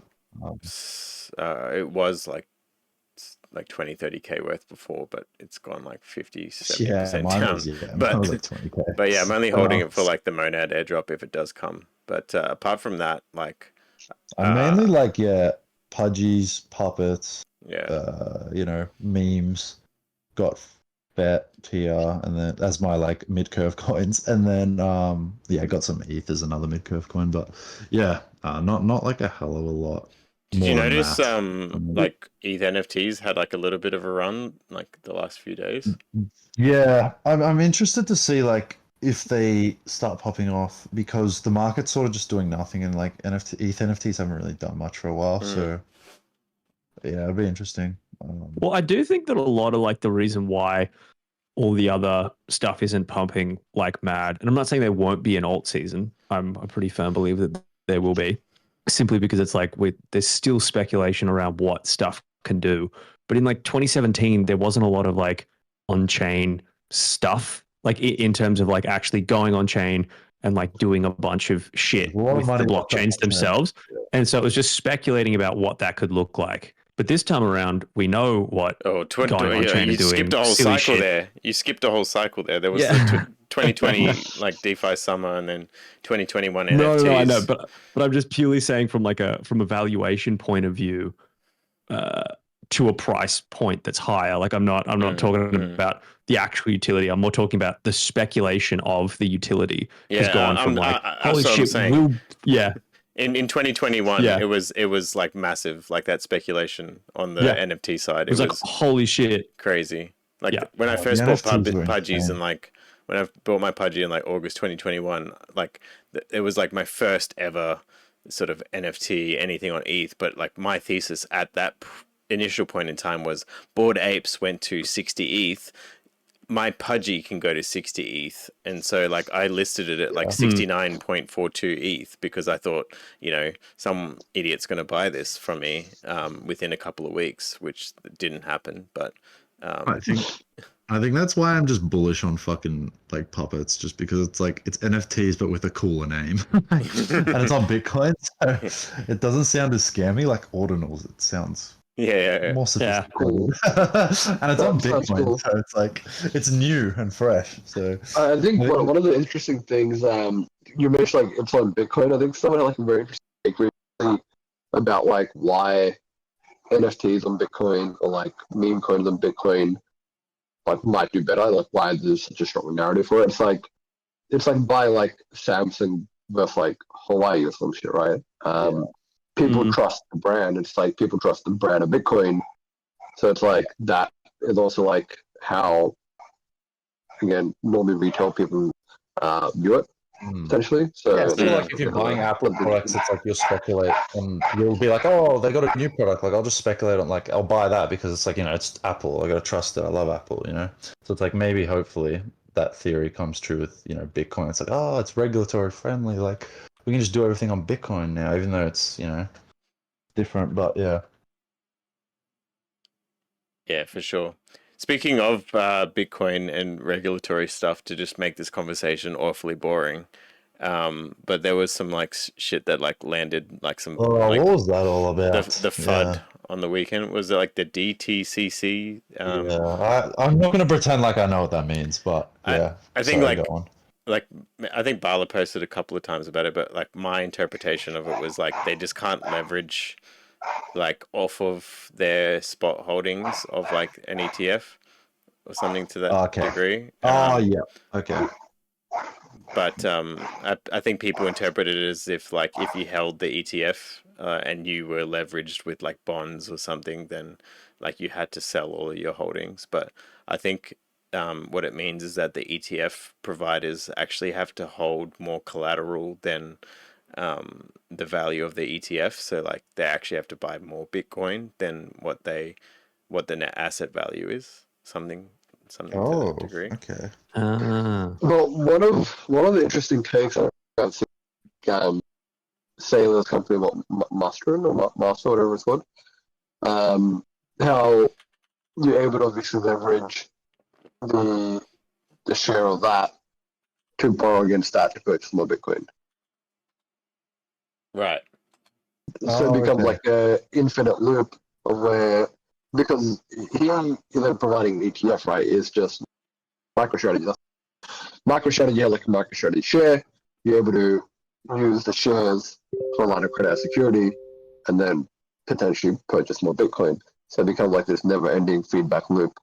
it was like 20 30k worth before, but it's gone like 50-70% down. Was like 20K. But yeah, I'm only holding it for like the Monad airdrop if it does come. But apart from that, like I'm mainly like pudgies, puppets, yeah, memes, got bet here, and then that's my like mid curve coins, and then got some ETH as another mid curve coin, but not like a hell of a lot. Did you notice like ETH NFTs had like a little bit of a run like the last few days? Yeah, I'm interested to see like if they start popping off, because the market's sort of just doing nothing, and like ETH NFTs haven't really done much for a while. So yeah, it'd be interesting. Well, I do think that a lot of like the reason why all the other stuff isn't pumping like mad, and I'm not saying there won't be an alt season. I'm a pretty firm believer that there will be, simply because it's like there's still speculation around what stuff can do. But in like 2017, there wasn't a lot of like on-chain stuff, like in terms of like actually going on chain and like doing a bunch of shit with the blockchains themselves. And so it was just speculating about what that could look like. But this time around, we know what going on chain is doing. You skipped a whole cycle there. You skipped a whole cycle there. There was the 2020 like DeFi summer, and then 2021 NFTs. No, I know, but I'm just purely saying from like a valuation point of view, to a price point that's higher. Like I'm not talking about the actual utility. I'm more talking about the speculation of the utility has gone from like holy shit. In 2021, it was like massive, like that speculation on the NFT side. It was like holy shit, crazy. Like when I first bought Pudgies, and like when I bought my Pudgy in like August 2021, like it was like my first ever sort of NFT anything on ETH. But like my thesis at that initial point in time was Bored Apes went to 60 ETH. My Pudgy can go to 60 ETH. And so like I listed it at like 69.42 ETH because I thought, some idiot's going to buy this from me within a couple of weeks, which didn't happen. But I think that's why I'm just bullish on fucking like puppets, just because it's like it's NFTs but with a cooler name. And it's on Bitcoin, so it doesn't sound as scammy like ordinals. It sounds more sophisticated. And it's on Bitcoin, cool. So it's like it's new and fresh. So I think one of the interesting things you mentioned, like it's on Bitcoin. I think someone had like a very interesting take about like why NFTs on Bitcoin or like meme coins on Bitcoin like might do better. Like why there's such a strong narrative for it. It's like by like Samsung versus like Hawaii or some shit, right? People trust the brand. It's like people trust the brand of Bitcoin. So it's like that is also like how, again, normally retail people view it, essentially. So it's sort of like if you're buying Apple products, it's like you'll speculate and you'll be like, oh, they got a new product. Like I'll just speculate on like, I'll buy that because it's like, it's Apple. I got to trust it. I love Apple, So it's like maybe hopefully that theory comes true with, you know, Bitcoin. It's like, oh, it's regulatory friendly. Like we can just do everything on Bitcoin now, even though it's, you know, different. But yeah. Yeah, for sure. Speaking of Bitcoin and regulatory stuff, to just make this conversation awfully boring, but there was some like shit that like landed, like some Oh, like what was that all about? the FUD on the weekend. Was it like the DTCC? I'm not going to pretend like I know what that means, but yeah. I think Sorry, go on. like I think Bala posted a couple of times about it, but like my interpretation of it was like they just can't leverage like off of their spot holdings of like an ETF or something to that Okay. degree. Oh, yeah. Okay. But I think people interpret it as if like if you held the ETF and you were leveraged with like bonds or something, then like you had to sell all of your holdings. But I think what it means is that the ETF providers actually have to hold more collateral than the value of the ETF. So like they actually have to buy more Bitcoin than what the net asset value is. Something to that degree. Okay. Well, one of the interesting takes I've seen, Sailor's company, Mustard or Master, whatever it's called, how you're able to obviously leverage the share of that to borrow against that to purchase more Bitcoin. Right. So it becomes like a infinite loop of where, because here they're providing an ETF, right, is just MicroStrategy. MicroStrategy, you have like a MicroStrategy share, you're able to use the shares for a line of credit as security and then potentially purchase more Bitcoin. So it becomes like this never ending feedback loop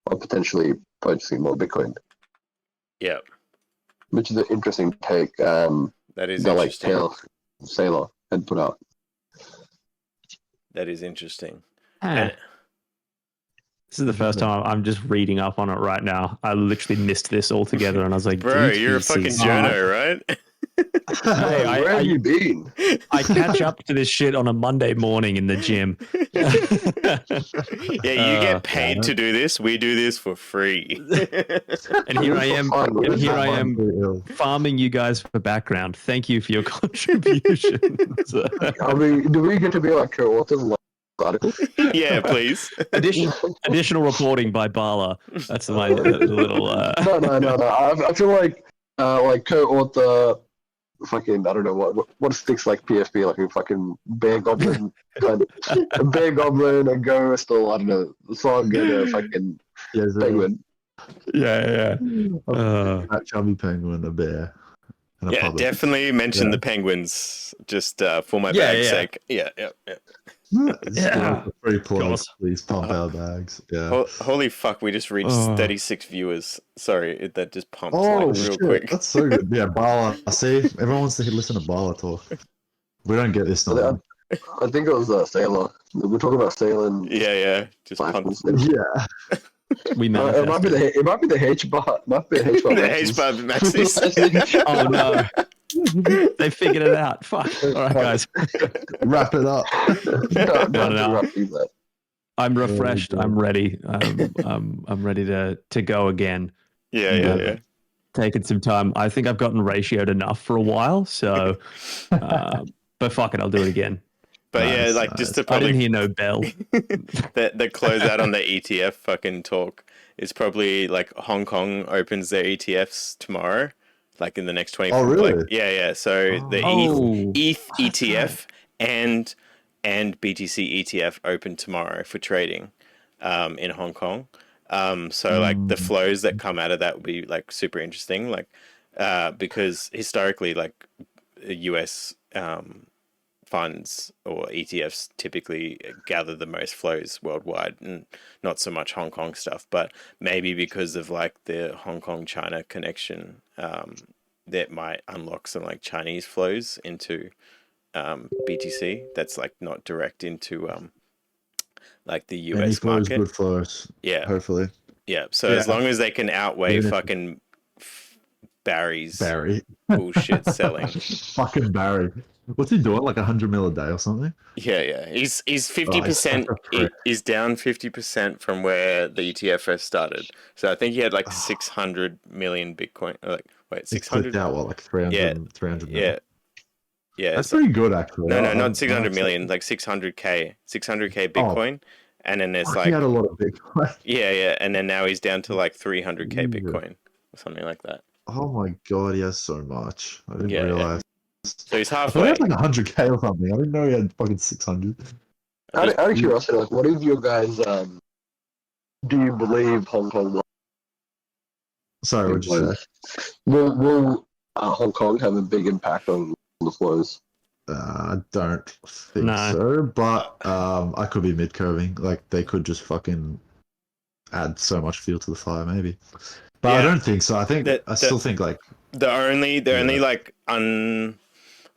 of potentially purchasing more Bitcoin. Yeah. Which is an interesting take that is interesting. Like Sailor had put out. That is interesting. This is the first time I'm just reading up on it right now. I literally missed this altogether, and I was like, "Bro, you're a fucking journo, right?" Hey, where have you been? I catch up to this shit on a Monday morning in the gym. Yeah, you get paid to do this. We do this for free. And here I am farming you guys for background. Thank you for your contribution. I mean, do we get to be like co-authors of articles? Yeah, please. Additional reporting by Bala. That's my little. No. I feel like co-author. Fucking, I don't know what sticks like PFP, like a fucking bear goblin kind of a bear goblin, a ghost, or I don't know, the song and a fucking penguin. Yeah. A chubby penguin, a bear. And a puppet. Definitely mention the penguins just for my bag's sake. Yeah. Free plugs, please pump our bags. Yeah. Holy fuck, we just reached 36 viewers. Sorry, that just pumped real quick. That's so good. Yeah, Bala. See, everyone wants to listen to Bala talk. We don't get this now. I think it was Sailor. We're talking about Sailor. And just pumped. Yeah. We it might be the H bar. Might be the H bar. The H bar maxis. Oh no. They figured it out. Fuck. All right, guys. Wrap it up. No. I'm refreshed. I'm ready. I'm ready to go again. Yeah. Taking some time. I think I've gotten ratioed enough for a while. So, but fuck it, I'll do it again. But just to probably... I didn't hear no bell. the closeout on the ETF fucking talk is probably like Hong Kong opens their ETFs tomorrow, like in the next 24 hours. Oh, really? Like, yeah. So the ETH ETF and BTC ETF open tomorrow for trading in Hong Kong. So like the flows that come out of that will be like super interesting, like because historically like US funds or ETFs typically gather the most flows worldwide, and not so much Hong Kong stuff, but maybe because of like the Hong Kong China connection, that might unlock some like Chinese flows into BTC that's like not direct into like the US market. Good flows. Yeah, hopefully. Yeah, so as long as they can outweigh fucking Barry bullshit selling. Fucking Barry. What's he doing? Like 100 mil a day or something? Yeah. He's He's 50%. such a prick. He's down 50% from where the ETF first started. So I think he had like 600 million Bitcoin. Like wait, He 600. clipped out what, like 300, Yeah, 300 mil? yeah, yeah. That's So, pretty good, actually. no, I'm not 600 actually- million. Like 600k, 600k Oh, Bitcoin, and then there's fuck, he like had a lot of Bitcoin. yeah, and then now he's down to like 300k Jesus. Bitcoin or something like that. Oh my god, he has so much. I didn't Yeah. realize. So he's I thought he halfway. had like 100k or something. I didn't know he had fucking 600. Out of curiosity, like, what is your guys? Do you believe Hong Kong will Sorry, what'd you say? will Hong Kong have a big impact on the flows? I don't think No. so, but I could be mid-curving. Like, they could just fucking add so much fuel to the fire, maybe. But I Yeah. don't think so. I still think, like... The only Yeah. like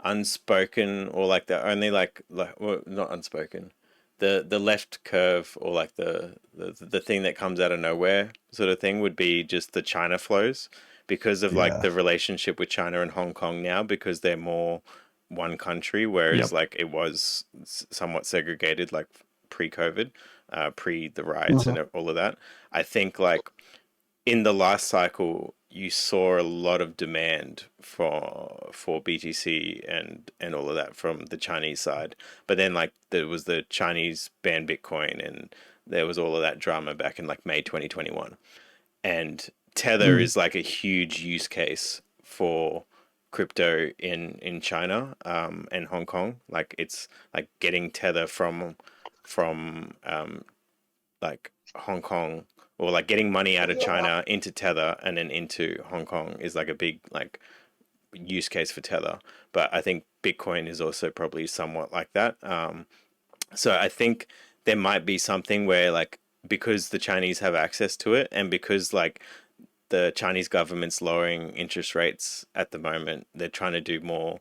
unspoken, or like the only like well, not unspoken, the left curve, or like the thing that comes out of nowhere sort of thing would be just the China flows, because of like Yeah. the relationship with China and Hong Kong now, because they're more one country, whereas like it was somewhat segregated like pre-COVID, pre the riots and all of that. I think like in the last cycle, you saw a lot of demand for BTC and all of that from the Chinese side. But then like there was the Chinese ban Bitcoin, and there was all of that drama back in like May 2021. And Tether is like a huge use case for crypto in China and Hong Kong. Like it's like getting Tether from like Hong Kong, or like getting money out of China into Tether and then into Hong Kong is like a big like use case for Tether. But I think Bitcoin is also probably somewhat like that. So I think there might be something where like, because the Chinese have access to it, and because like the Chinese government's lowering interest rates at the moment, they're trying to do more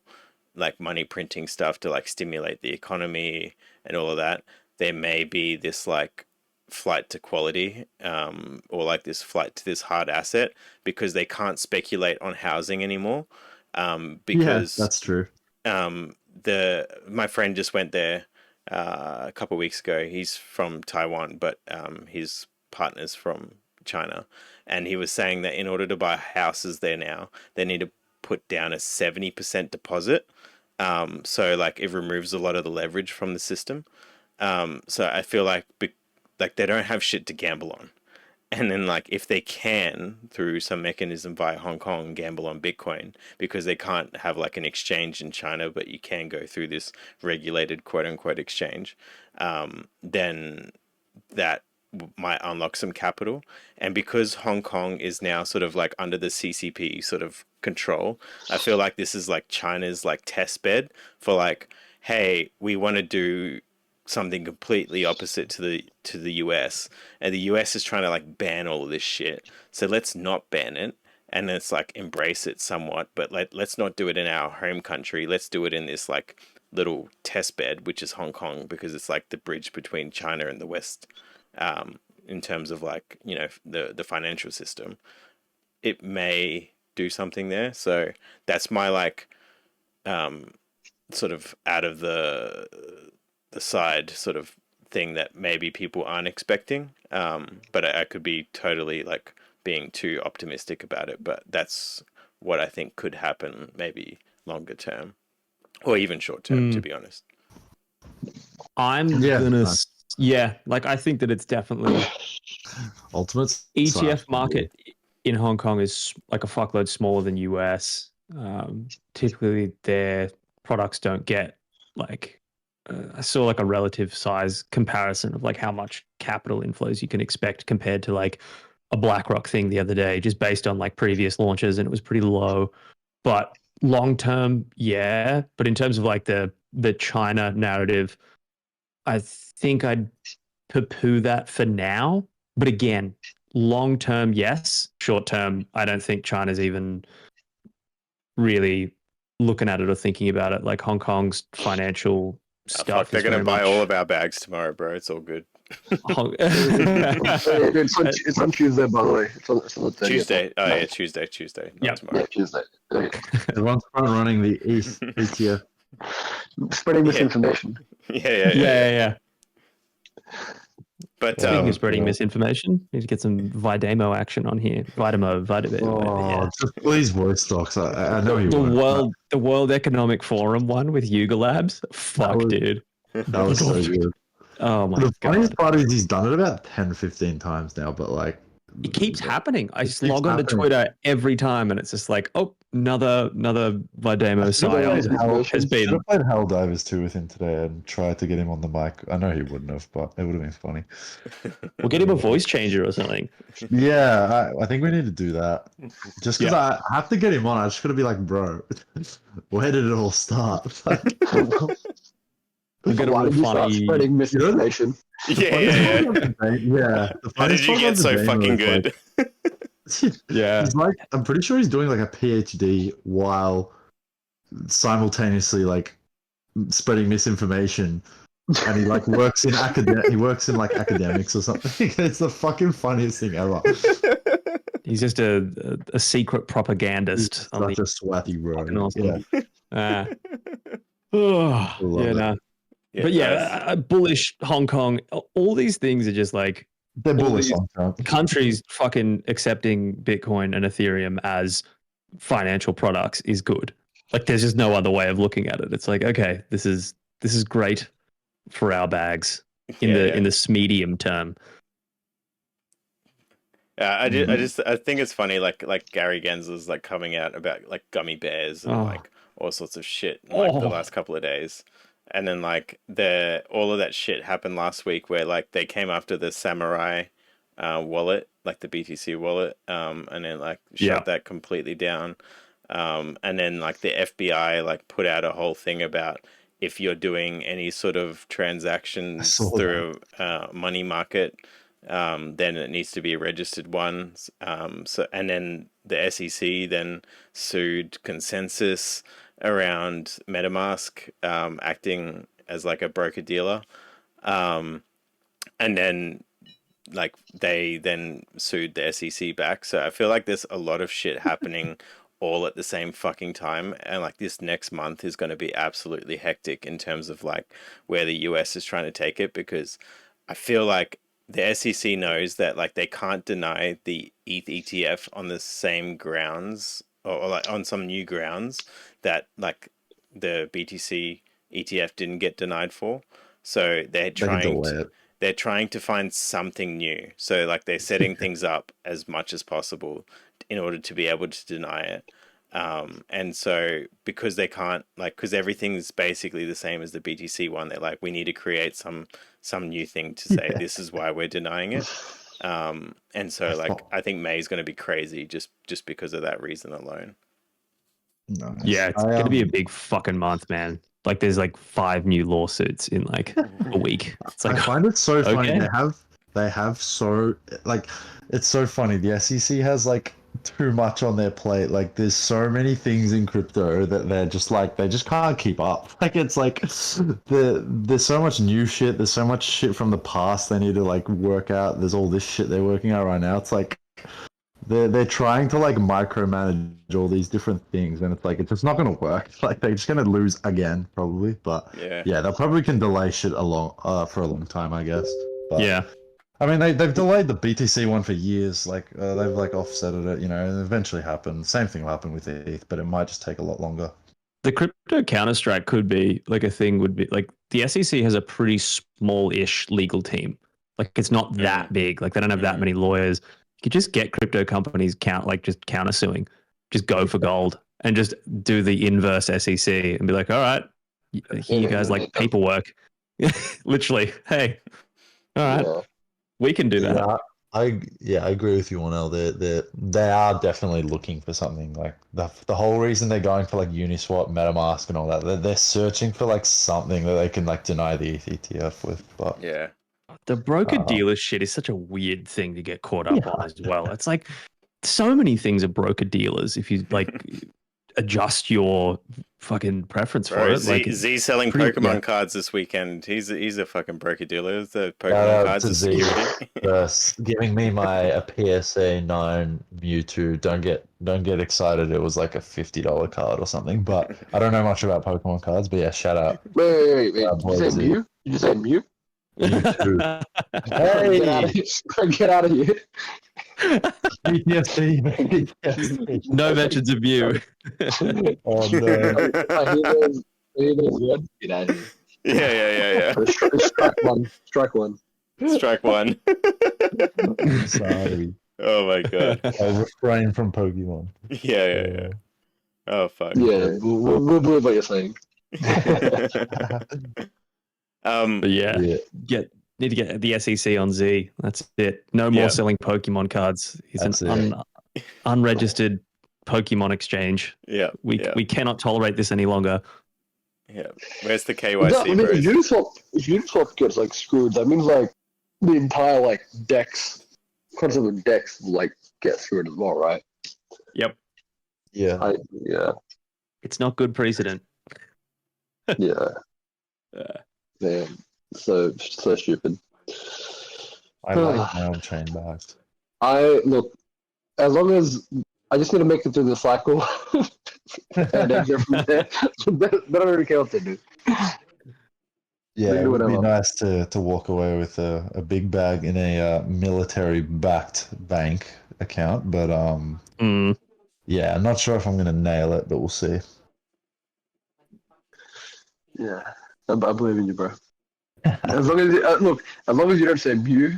like money printing stuff to like stimulate the economy and all of that. There may be this like flight to quality, or like this flight to this hard asset, because they can't speculate on housing anymore. Because yeah, that's true. My friend just went there a couple of weeks ago. He's from Taiwan, but his partner's from China, and he was saying that in order to buy houses there now, they need to put down a 70% deposit. So like it removes a lot of the leverage from the system. So I feel like they don't have shit to gamble on. And then like if they can, through some mechanism via Hong Kong, gamble on Bitcoin, because they can't have like an exchange in China, but you can go through this regulated quote unquote exchange, then that might unlock some capital. And because Hong Kong is now sort of like under the CCP sort of control, I feel like this is like China's like test bed for like, hey, we want to do something completely opposite to the US, and the US is trying to like ban all of this shit, so let's not ban it, and let's like embrace it somewhat, but let's not do it in our home country. Let's do it in this like little test bed, which is Hong Kong, because it's like the bridge between China and the West, in terms of like, you know, the financial system. It may do something there. So that's my like sort of out of the side sort of thing that maybe people aren't expecting. But I could be totally like being too optimistic about it. But that's what I think could happen, maybe longer term, or even short term, to be honest. I'm Yeah. gonna, yeah, like I think that it's definitely Ultimate ETF market in Hong Kong is like a fuckload smaller than US. Typically, their products don't get like I saw like a relative size comparison of like how much capital inflows you can expect compared to like a BlackRock thing the other day, just based on like previous launches, and it was pretty low. But long term, yeah. But in terms of like the China narrative, I think I'd poo-poo that for now. But again, long term, yes. Short term, I don't think China's even really looking at it or thinking about it. Like Hong Kong's financial stuff. They're gonna buy all of our bags tomorrow, bro. It's all good. It's on Tuesday, by the way. It's on the 30th. Tuesday. Oh yeah, Tuesday. Not tomorrow. Yeah, Tuesday. Everyone's front running the ETH. Spreading misinformation. Yeah. But Speaking of spreading misinformation, need to get some Vidamo action on here. Vitamin. Oh, just please voice stocks. I know you won't. The World Economic Forum one with Yuga Labs. Fuck, dude. That was so good. Oh my The god. funniest part is he's done it about 10, 15 times now, but like It keeps happening. I just keeps log onto happening. Twitter every time and it's just like, oh, another Vidamo I scion has should been. have played Helldivers 2 with him today and tried to get him on the mic. I know he wouldn't have, but it would have been funny. We'll get him a voice changer or something. Yeah, I think we need to do that. Just because I have to get him on, I just got to be like, bro, where did it all start? Like, We'll get Why him did you start funny. spreading misinformation? Yeah. Yeah. How did you get so fucking good? Yeah. He's like, I'm pretty sure he's doing like a PhD while simultaneously like spreading misinformation, and he like works in like academics or something. It's the fucking funniest thing ever. He's just a secret propagandist. He's such a swatty bro. Fucking awesome. Yeah. Oh, Love yeah, it. no. Yeah, But yeah, nice. bullish Hong Kong. All these things are just like They're bullish these on Trump. countries fucking accepting Bitcoin and Ethereum as financial products is good. Like there's just no other way of looking at it. It's like, okay, this is great for our bags in the medium term. Yeah, I think it's funny, like Gary Gensler's like coming out about like gummy bears and like all sorts of shit in like the last couple of days. And then like all of that shit happened last week where like they came after the Samurai wallet, like the BTC wallet, and then like shut that completely down. And then like the FBI like put out a whole thing about if you're doing any sort of transactions through money market, then it needs to be a registered one. And then the SEC then sued Consensus around MetaMask acting as like a broker dealer, and then like they then sued the SEC back. So I feel like there's a lot of shit happening all at the same fucking time, and like this next month is going to be absolutely hectic in terms of like where the US is trying to take it, because I feel like the SEC knows that like they can't deny the ETH ETF on the same grounds or like on some new grounds that like the BTC ETF didn't get denied for. So they're trying to find something new. So like they're setting things up as much as possible in order to be able to deny it. And so because they can't, like, because everything's basically the same as the BTC one, they're like, we need to create some new thing to say this is why we're denying it. And so like I think May's going to be crazy just because of that reason alone. Nice. Yeah, it's gonna be a big fucking month, man. Like there's like 5 new lawsuits in like a week. It's like I find it so funny. okay. They have so like it's so funny. The SEC has like too much on their plate. Like there's so many things in crypto that they're just like they just can't keep up. Like it's like there's so much new shit. There's so much shit from the past they need to like work out. There's all this shit they're working out right now. It's like they're trying to like micromanage all these different things, and it's like it's just not gonna work. Like they're just gonna lose again probably. But yeah, they probably can delay shit for a long time, I guess. But, Yeah. I mean, they've delayed the BTC one for years. Like they've like offsetted it, you know, and eventually happen. Same thing will happen with ETH, but it might just take a lot longer. The crypto counter-strike could be like a thing. Would be like the SEC has a pretty small-ish legal team. Like it's not that big. Like they don't have that many lawyers. You could just get crypto companies just countersuing, just go for gold and just do the inverse SEC and be like, all right, here you guys like paperwork. Literally, hey, all right, we can do that. Yeah, I agree with you, Ornell. They are definitely looking for something. Like the whole reason they're going for like Uniswap, MetaMask, and all that. They're searching for like something that they can like deny the ETF with. But yeah. The broker dealer shit is such a weird thing to get caught up on as well. It's like so many things are broker dealers. If you like, adjust your fucking preference for Bro, it. Like Z selling pretty- Pokemon yeah. cards this weekend. He's a fucking broker dealer. The Shout Pokemon out cards to are Z security. for giving me a PSA 9 Mewtwo. Don't get excited. It was like a $50 card or something. But I don't know much about Pokemon cards. But yeah, shout out. Wait. Did you Boy say Z. Mew? Did you say Mew? Mewtwo. Get out of Hey, here! Get out of here! PTSD, PTSD. No mentions of you. Oh no. I hear those. I hear those words. Get out of here! Yeah. Strike one. Strike one. Strike one. I'm sorry. Oh my god. I'll refrain from Pokemon. Yeah. Oh fuck. Yeah, we'll believe what you're saying. But yeah, Yeah. need to get the SEC on Z. That's it. No more Yeah. selling Pokemon cards. He's That's an unregistered Pokemon exchange. Yeah. We cannot tolerate this any longer. Yeah. Where's the I KYC, mean, bros? if Uniswap gets like screwed, that means like the entire like Dex concept of Dex will like get screwed as well, right? Yep. Yeah. Yeah. It's not good precedent. Yeah. Uh, Man, so stupid. I like my own chain backs. I look, as long as I just need to make it through the cycle and exit from there, then I don't really care what they do. Yeah, They it do would be whatever. nice to walk away with a big bag in a military-backed bank account, but yeah, I'm not sure if I'm gonna nail it, but we'll see. Yeah, I believe in you, bro. As long as as long as you don't say Mew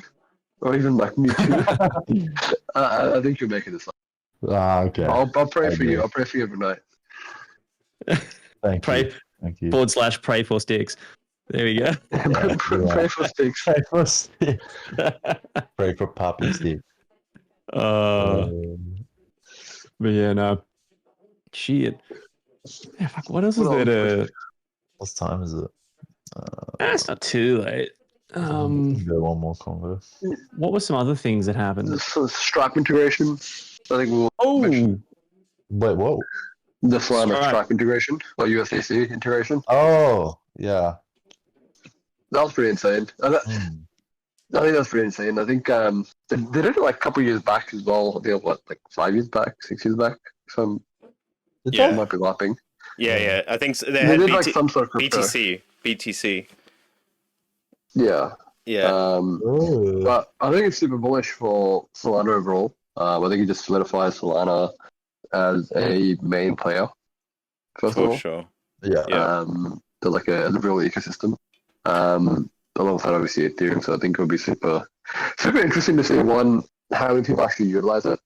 or even like Mewtwo, I think you're making this up. Okay. I'll pray I for you. agree. I'll pray for you every night. Thank pray you. Thank you. / pray for sticks. There we go. Yeah, Pray for sticks. Pray for Steve. Pray for Poppy Steve. But yeah, no. Shit. Yeah, fuck, what else is there to... What time is it? It's not too late. We can go one more convo. What were some other things that happened? So Stripe integration. I think we'll Oh, mention Wait, whoa. the Solana Stripe. Stripe integration or USDC integration. Oh, yeah. That was pretty insane. I think that's pretty insane. I think they did it like a couple years back as well. I think what, like 5 years back, 6 years back. So Yeah. I might be laughing. Yeah. I think so. They They had did like some sort of crypto. BTC. Yeah. Yeah. Oh. But I think it's super bullish for Solana overall. I think it just solidifies Solana as a main player. First of For all, sure. Yeah. Yeah. they're like a real ecosystem. Alongside obviously Ethereum, so I think it would be super interesting to see how many people actually utilize it.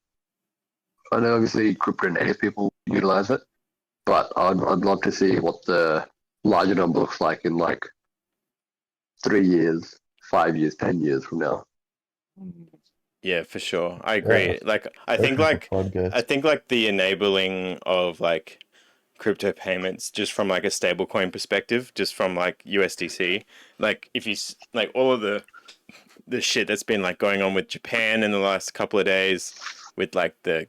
I know obviously crypto native people utilize it, but I'd love to see what the larger number looks like in like 3 years, 5 years, 10 years from now. Yeah, for sure. I agree. Yeah. Like, I think like Podcast. the enabling of like crypto payments just from like a stablecoin perspective, just from like USDC, like if you like all of the shit that's been like going on with Japan in the last couple of days with like the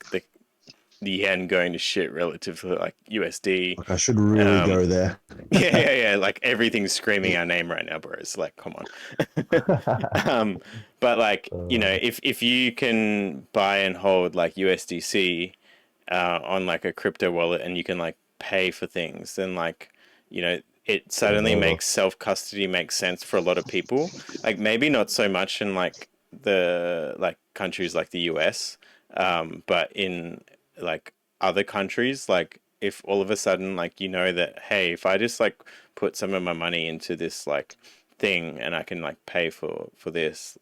yen going to shit relative to like USD. Look, I should really go there. Yeah. Like everything's screaming our name right now, bro. It's like, come on. But like, you know, if you can buy and hold like USDC on like a crypto wallet and you can like pay for things, then like, you know, it suddenly makes self-custody make sense for a lot of people. Like maybe not so much in like the like countries like the US, but in like other countries, like if all of a sudden like you know that, hey, if I just like put some of my money into this like thing and I can like pay for this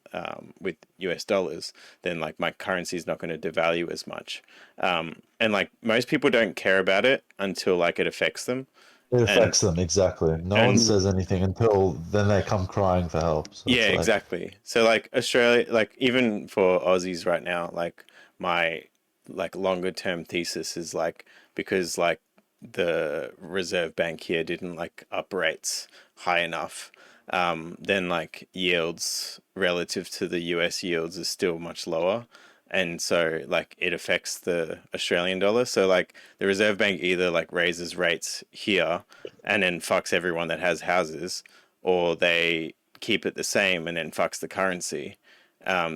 with US dollars, then like my currency is not going to devalue as much. And like most people don't care about it until like it affects them. It affects them, exactly. No one says anything until then they come crying for help. So Yeah, it's like, exactly. So like Australia, like even for Aussies right now, like my like longer term thesis is like, because like the Reserve Bank here didn't like up rates high enough, then like yields relative to the US yields is still much lower. and so like it affects the Australian dollar. So like the Reserve Bank either like raises rates here and then fucks everyone that has houses, or they keep it the same and then fucks the currency.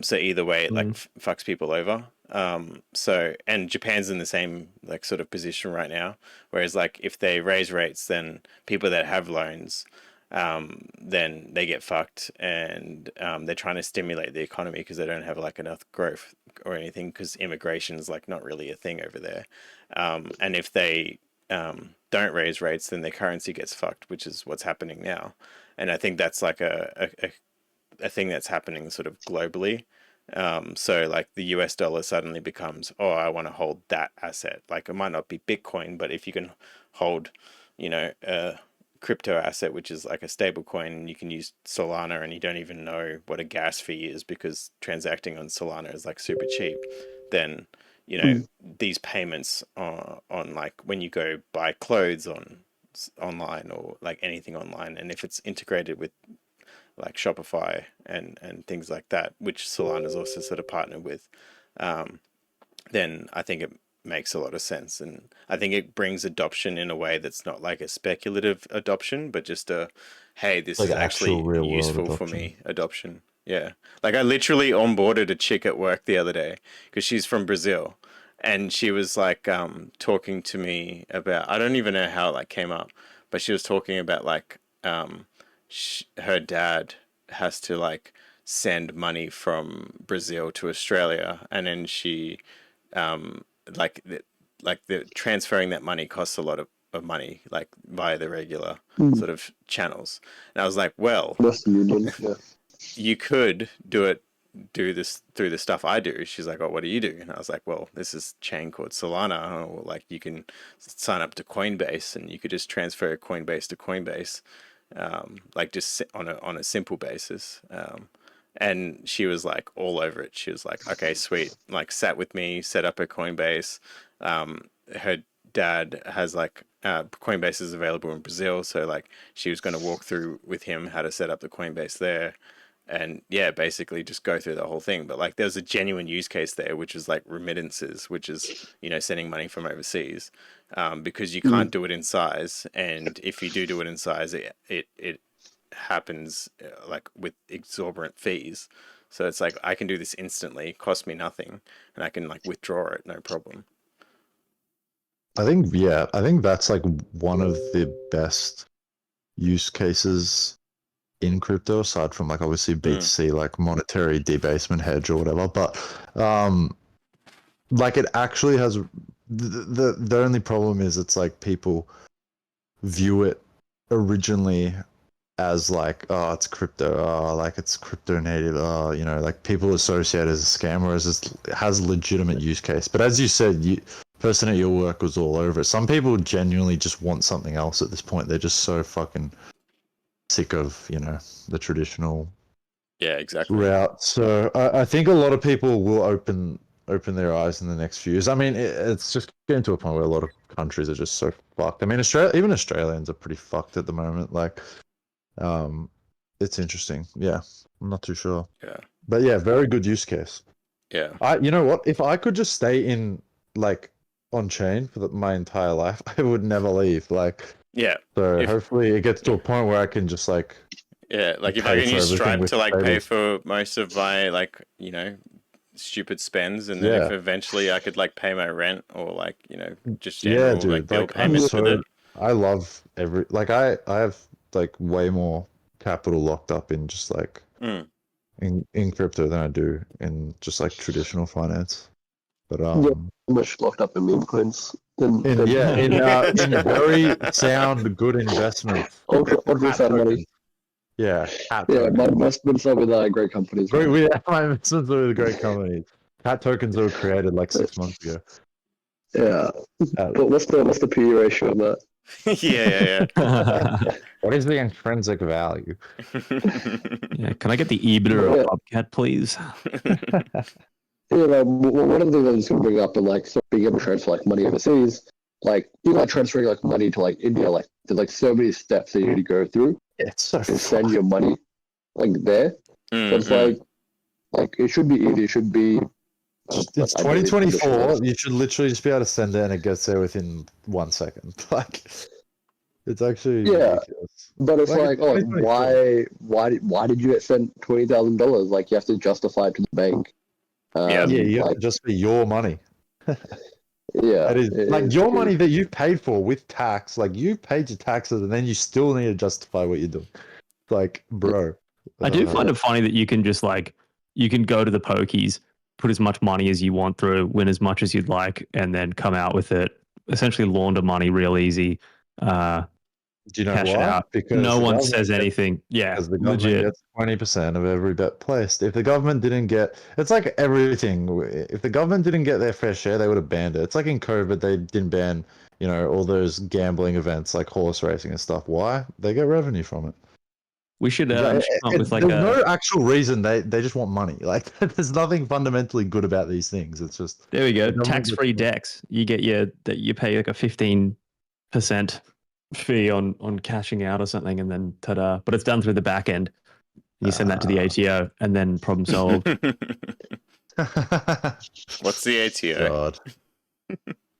So either way, it like fucks people over. So, and Japan's in the same like sort of position right now. Whereas like if they raise rates, then people that have loans, then they get fucked, and they're trying to stimulate the economy because they don't have like enough growth or anything, because immigration is like not really a thing over there. And if they don't raise rates, then their currency gets fucked, which is what's happening now. And I think that's like a thing that's happening sort of globally. So like the US dollar suddenly becomes, oh, I want to hold that asset. Like it might not be Bitcoin, but if you can hold, you know, a crypto asset, which is like a stable coin, and you can use Solana and you don't even know what a gas fee is because transacting on Solana is like super cheap, then, you know, these payments on like when you go buy clothes online or like anything online, and if it's integrated with like Shopify and things like that, which Solana's also sort of partnered with, then I think it makes a lot of sense. And I think it brings adoption in a way that's not like a speculative adoption, but just a, hey, this Like is actually real useful world for me adoption. Yeah. Like I literally onboarded a chick at work the other day because she's from Brazil, and she was like talking to me about, I don't even know how it like came up, but she was talking about like her dad has to like send money from Brazil to Australia, and then she like the transferring that money costs a lot of money, like via the regular sort of channels. And I was like, well, Western Union, yeah. you could do this through the stuff I do. She's like, oh, what do you do? And I was like, well, this is chain called Solana, or like you can sign up to Coinbase and you could just transfer Coinbase to Coinbase, like just on a simple basis. And she was like all over it. She was like, okay, sweet. Like sat with me, set up a Coinbase. Her dad has like, Coinbase is available in Brazil. So like she was going to walk through with him how to set up the Coinbase there. And yeah, basically just go through the whole thing. But like there's a genuine use case there, which is like remittances, which is, you know, sending money from overseas, because you can't do it in size. And if you do it in size, it happens like with exorbitant fees. So it's like I can do this instantly, cost me nothing, and I can like withdraw it, no problem. I think that's like one of the best use cases in crypto, aside from like obviously BTC, like monetary debasement hedge or whatever. But like it actually has the only problem is it's like people view it originally as like, oh, it's crypto, oh, like it's crypto native, oh, you know, like people associate it as a scam, whereas it has legitimate use case. But as you said, person at your work was all over it. Some people genuinely just want something else at this point. They're just so fucking sick of, you know, the traditional route. So I think a lot of people will open their eyes in the next few years. I mean, it's just getting to a point where a lot of countries are just so fucked. I mean, even Australians are pretty fucked at the moment. Like, it's interesting. Yeah, I'm not too sure. Yeah, but yeah, very good use case. Yeah, you know what? If I could just stay in like on chain for my entire life, I would never leave. Like, yeah. So hopefully it gets to a point where I can just like, yeah, like if I can use Stripe to like pay for most of my like, you know, stupid spends, and then if eventually I could like pay my rent or like, you know, just general like bill payments with it. I love I have like way more capital locked up in just like in crypto than I do in just like traditional finance. But much locked up in memecoins. In very sound, good investments. Ultra sound money. Yeah. My investments are with great companies. My investments are with great companies. Cat tokens were created like 6 months ago. Yeah. But what's the PE ratio on that? Yeah. What is the intrinsic value? Yeah, can I get the EBITDA of Bobcat, please? One of the things I was going to bring up, and like being able to transfer like money overseas, like transferring like money to like India, like there's like so many steps that you need to go through. It's so to send your money like there. So it's like it should be easy. It should be It's Like, I don't even 2024. understand. You should literally just be able to send it and it gets there within 1 second. Like, it's actually Yeah. ridiculous. But it's Like, like, oh, 2024. why did you get sent $20,000? Like, you have to justify it to the bank. Yeah. Yeah, you have Like, to just be your money. yeah, That is it like is your true. money that you paid for with tax. Like you paid your taxes and then you still need to justify what you're doing. Like, bro. I do find uh, it funny that you can just like you can go to the pokies, put as much money as you want through, win as much as you'd like, and then come out with it. Essentially, launder money real easy. do you know Cash it why? out. Because No the one government says gets- anything. Yeah, Because the government legit. gets 20% of every bet placed. If the government didn't get, it's like everything. If the government didn't get their fair share, they would have banned it. It's like in COVID, they didn't ban, all those gambling events like horse racing and stuff. Why? They get revenue from it. We should There's come up with like a. no actual reason. They just want money. Like there's nothing fundamentally good about these things. It's just There we go. the government Tax-free gets- decks. You get that you pay like a 15% fee on cashing out or something, and then ta-da! But it's done through the back end. You send that to the ATO, and then problem solved. What's the ATO? God.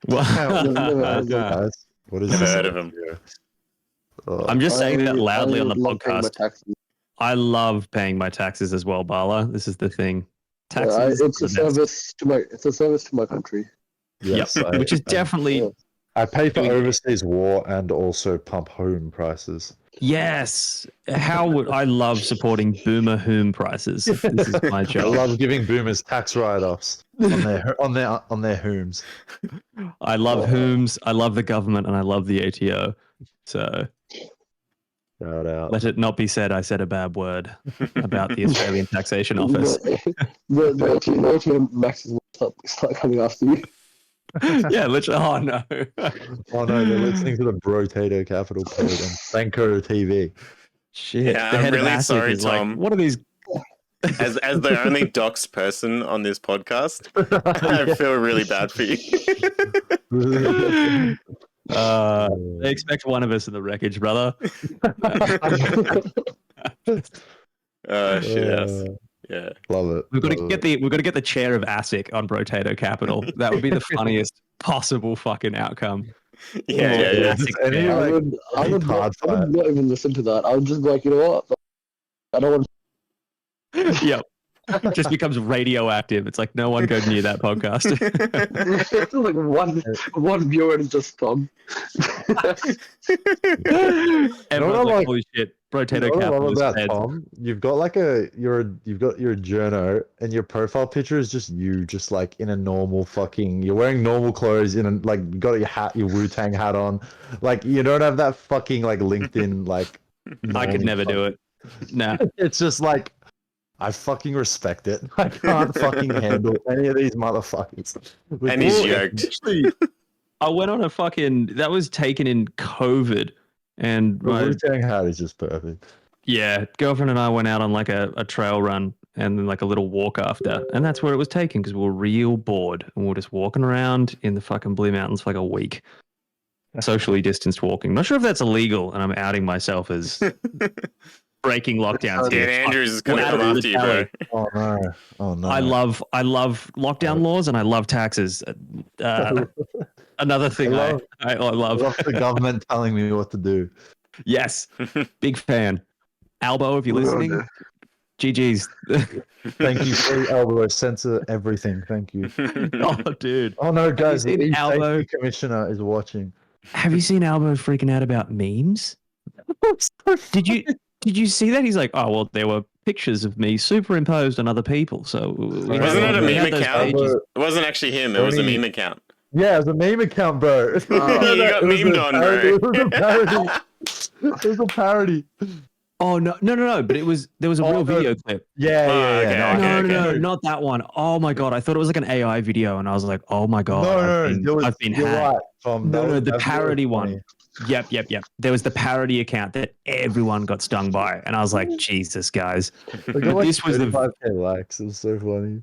Never Guys, what is Never this? heard of him. I'm just saying that I loudly on the love paying my podcast. taxes. I love paying my taxes as well, Bala. This is the thing. Yeah, Taxes. it's a service to my country. Yes, Yep, which is definitely Yeah. I pay for I mean- overseas war and also pump home prices. yes. How would I love supporting boomer home prices? This is my I job. love giving boomers tax write-offs on their homes. I love whoms. I love the government, and I love the ATO. So Shout out. let it not be said I said a bad word about the Australian Taxation Office. The ATM Max is start coming after you. Yeah, literally. Oh no. Oh no, they're listening to the Brotato Capital Poad on Banco TV. Shit. Yeah, The I'm head of really ASIC sorry, is like, Tom. what are these? As the only doxed person on this podcast, I feel really bad for you. They expect one of us in the wreckage, brother. Shit ass. Yeah. Love it. We've got to love get it. we've got to get the chair of ASIC on Brotato Capital. That would be the funniest possible fucking outcome. Yeah. Just any, Yeah. like, I would hard fight. not even listen to that. I would just be like, you know what? I don't want Yep. Just becomes radioactive. It's like no one go near that podcast. it's like one viewer and just Tom. Everyone's what I like, like- holy shit, You Brotato know what I love Capital is about fed. Tom? You've got like your journo and your profile picture is just you, just like in a normal fucking. You're wearing normal clothes like you got your hat, your Wu-Tang hat on, like you don't have that fucking like LinkedIn like. I could normie never do it. Nah. It's just like I fucking respect it. I can't fucking handle any of these motherfuckers. And he's Well, yoked. Actually, I went on a fucking that was taken in COVID, and The my Wu-Tang hat is just perfect. girlfriend and I went out on like a trail run and then like a little walk after, and that's where it was taken because we were real bored and we were just walking around in the fucking Blue Mountains for like a week, socially distanced walking. Not sure if that's illegal, and I'm outing myself as breaking lockdowns Dan here. Andrews is gonna We're come out of after you, bro. brutality. Oh no! Oh no! I love lockdown laws and I love taxes. Another thing I I love. love the government telling me what to do. Yes, big fan. Albo, if you're listening, GG's. Thank you, free elbow. Censor everything. Thank you. Oh, dude. Oh no, guys! seen The Albo? safety commissioner is watching. Have you seen Albo freaking out about memes? Did you see that? He's like, oh well, there were pictures of me superimposed on other people. So we Wasn't had- it a we meme had those account? pages. It wasn't actually him. It was a Only- meme account. Yeah, it was a meme account, bro. You got memed on, bro. It was a parody. It was a parody. Oh no! But there was a Oh, real no. video clip. Yeah, Oh, okay, yeah. okay. No, not that one. Oh my god! I thought it was like an AI video, and I was like, oh my god! I've been you're hacked. right, Tom. No, the That's parody really one. funny. Yep. There was the parody account that everyone got stung by, and I was like, Jesus, guys. They got like This was the 35K likes. It was so funny.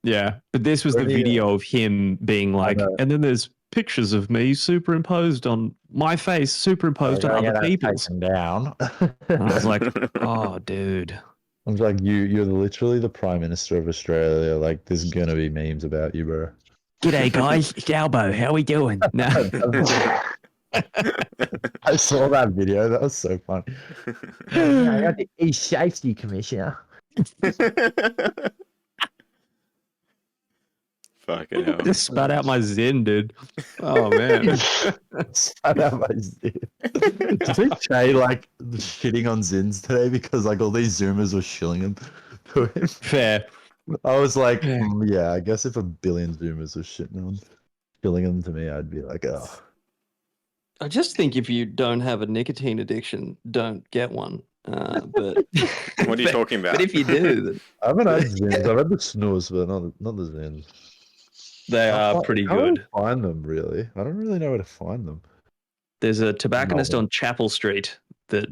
Yeah, but this was the Really, video of him being like, know. and then there's pictures of me superimposed on my face, superimposed on other people's. Down. And I was like, oh, dude. I'm like, you're literally the Prime Minister of Australia. Like, there's gonna be memes about you, bro. G'day guys, it's Albo. How we doing? No. I saw that video. That was so funny. I got the East Safety Commissioner. Fucking hell. Just spat out my Zen, dude. Oh man. Spat out my Zin. Did they say like shitting on Zins today because like all these Zoomers were shilling him to him? Fair. I was like, Yeah. yeah, I guess if a billion Zoomers were shilling them to me, I'd be like, oh. I just think if you don't have a nicotine addiction, don't get one. But What are you talking about? But if you do, then I haven't had Zins. I've had the snooze, but not the Zins. they are pretty How do good. I find them really? I don't really know where to find them. There's a tobacconist No. on Chapel Street that's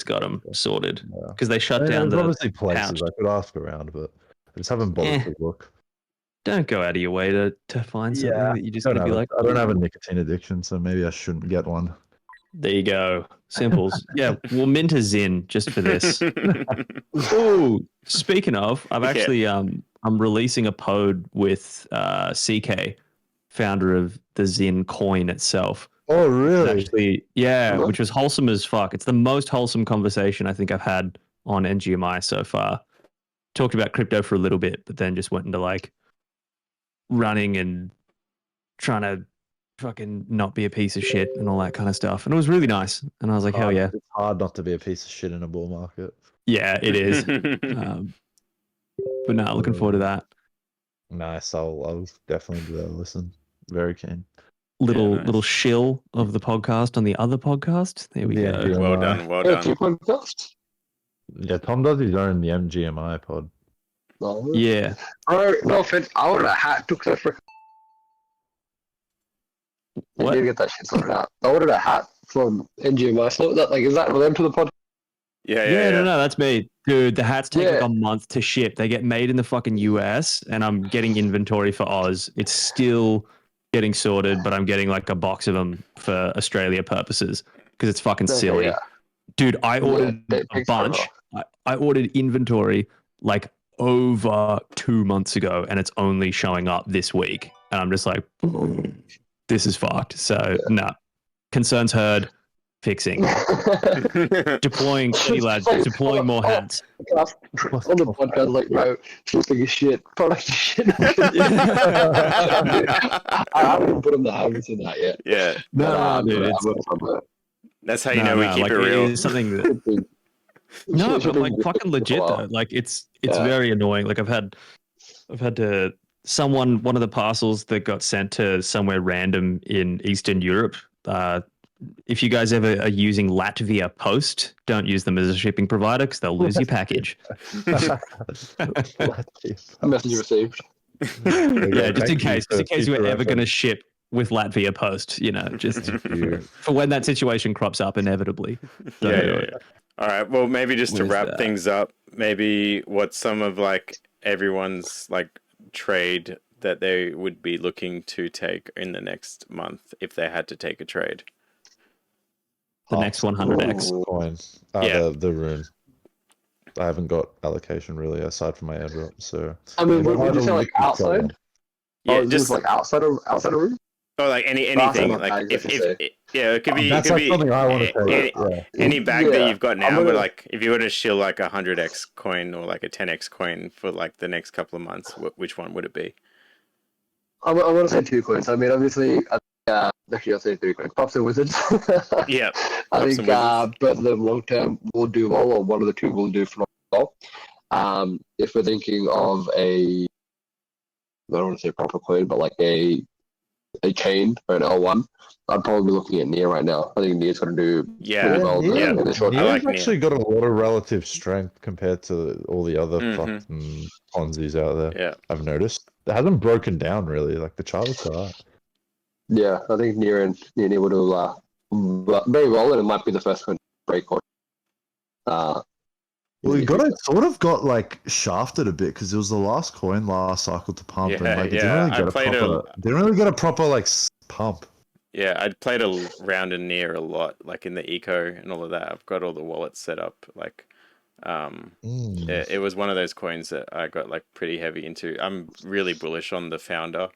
got them sorted Yeah. because they shut There's down the obviously places pouch. I could ask around, but I just haven't bothered to look. Don't go out of your way to find something that you just I gonna be like. I don't have a nicotine addiction, so maybe I shouldn't get one. There you go. Simples. Yeah, we'll mint a Zin just for this. Oh, speaking of, I've actually I'm releasing a Poad with CK, founder of the Zin coin itself. Oh, really? Actually, yeah, which was wholesome as fuck. It's the most wholesome conversation I think I've had on NGMI so far. Talked about crypto for a little bit, but then just went into like running and trying to fucking not be a piece of shit and all that kind of stuff. And it was really nice. And I was like, hell yeah. It's hard not to be a piece of shit in a bull market. Yeah, it is. But no, looking forward to that. Nice. I'll definitely give that a listen. Very keen. Little shill of the podcast on the other podcast. There we go. MGMI. Well done, well Yeah, done. podcast. Yeah, Tom does his own the MGMI pod. No, Yeah. Bro, no offense. I ordered a hat too because I freaking What? need to get that shit sorted out. I ordered a hat from NGMI. So that like is that related to the podcast? Yeah. No, that's me. Dude, the hats take like Yeah. a month to ship. They get made in the fucking US and I'm getting inventory for Oz. It's still getting sorted, but I'm getting like a box of them for Australia purposes because it's fucking silly. Yeah. Dude, I ordered that a takes bunch. I ordered inventory like over 2 months ago and it's only showing up this week. And I'm just like, this is fucked. So, nah. Concerns heard. Fixing. Deploying, lads. Deploying more hats. On the podcast, like, bro, flipping is shit. Product is shit. I haven't put on the haven't in that yet. Yeah. No, dude. That's how you know we keep like, it real. It is something that, no, but like fucking legit though. Like it's very annoying. Like I've had to one of the parcels that got sent to somewhere random in Eastern Europe. If you guys ever are using Latvia Post, don't use them as a shipping provider because they'll lose your package. Message received. Yeah, just in case you're ever going to ship with Latvia Post, just for when that situation crops up inevitably. Yeah. All right. Well, maybe just to wrap things up, maybe what's some of like everyone's like trade that they would be looking to take in the next month if they had to take a trade? The next 100x coin. The rune. I haven't got allocation really aside from my airdrop. So I mean, would you say like outside? Yeah, just like outside of room. Or like anything. Like if it could be. That's it could be something I want to say. Any bag that you've got now, but like if you were to shill like a 100x coin or like a 10x coin for like the next couple of months, which one would it be? I want to say 2 coins. I mean, obviously, actually, I'll say 3 coins. Pops and Wizards. Yeah. I think both of them long term will do well, or one of the two will do phenomenal. If we're thinking of I don't want to say proper coin, but like a chain or an L1, I'd probably be looking at Near right now. I think Near's going to do pretty well. Near's actually got a lot of relative strength compared to all the other fucking Ponzi's out there. Yeah. I've noticed. It hasn't broken down really. Like the chart looks alright. Yeah, I think Near will do very well, and it might be the first one to break on. Well, he got like shafted a bit because it was the last coin last cycle to pump, and like it didn't really get a proper like pump. Yeah, I'd played a round in Near a lot, like in the eco and all of that. I've got all the wallets set up. Like It was one of those coins that I got like pretty heavy into. I'm really bullish on the founder.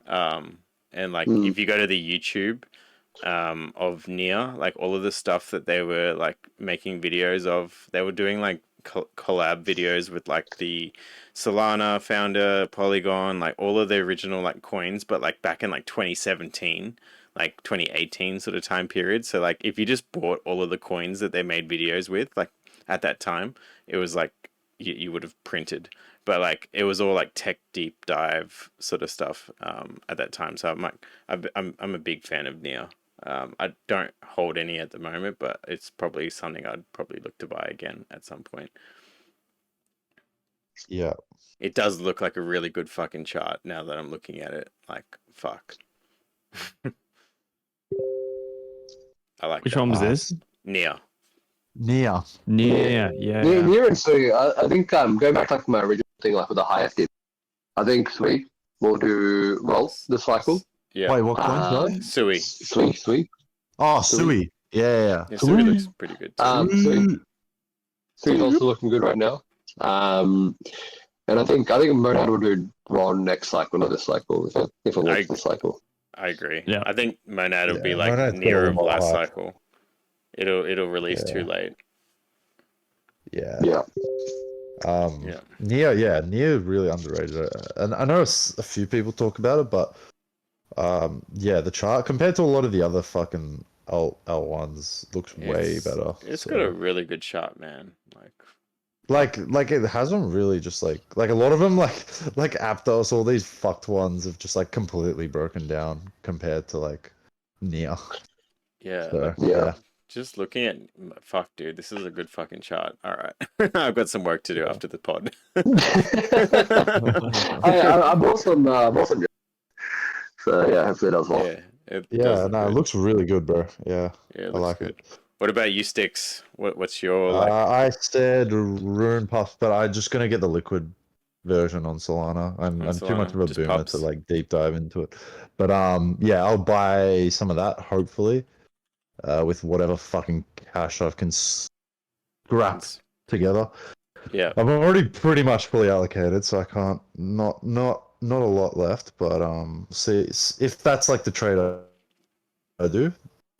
And like if you go to the YouTube of Nia, like all of the stuff that they were like making videos of, they were doing like collab videos with like the Solana founder, Polygon, like all of the original like coins, but like back in like 2017, like 2018 sort of time period. So like if you just bought all of the coins that they made videos with, like at that time, it was like you would have printed. But like it was all like tech deep dive sort of stuff at that time. So I'm a big fan of Nia. I don't hold any at the moment, but it's probably something I'd probably look to buy again at some point. Yeah. It does look like a really good fucking chart now that I'm looking at it. Like, fuck. I like Which that. one was this? Nia. Nia. Yeah. Near and Sui, I think going back to like my original thing, like with the highest dip, I think Sui will do well this cycle. Yeah. Wait, what coin? Sorry? Sui. Sui. Oh, Sui. Yeah. Yeah, Sui looks pretty good too. Sui's also looking good right now. And I think Monad will do well next cycle, not this cycle, if it works this cycle. I agree. Yeah. I think Monad will be like Monad's near got a of lot last hype. cycle. It'll release too late. Yeah. Yeah. Nia really underrated. And I know a few people talk about it, but the chart compared to a lot of the other fucking L1s looks way better. It's got a really good shot, man. Like it hasn't really just like a lot of them like Aptos, all these fucked ones have just like completely broken down compared to like Nia. Yeah. So, yeah. Just looking at fuck, dude, this is a good fucking chart. All right, I've got some work to do after the pod. I'm also so yeah, hopefully it does well. Yeah, it it looks really good, bro. Yeah, it I looks like good. it. What about you, Sticks? What's your like? I said Rune Puff, but I'm just gonna get the liquid version on Solana. I'm too much of a just boomer pups. to like deep dive into it. But I'll buy some of that hopefully, with whatever fucking cash I can scrap together. Yeah, I'm already pretty much fully allocated, so I can't not a lot left. But see if that's like the trade I do.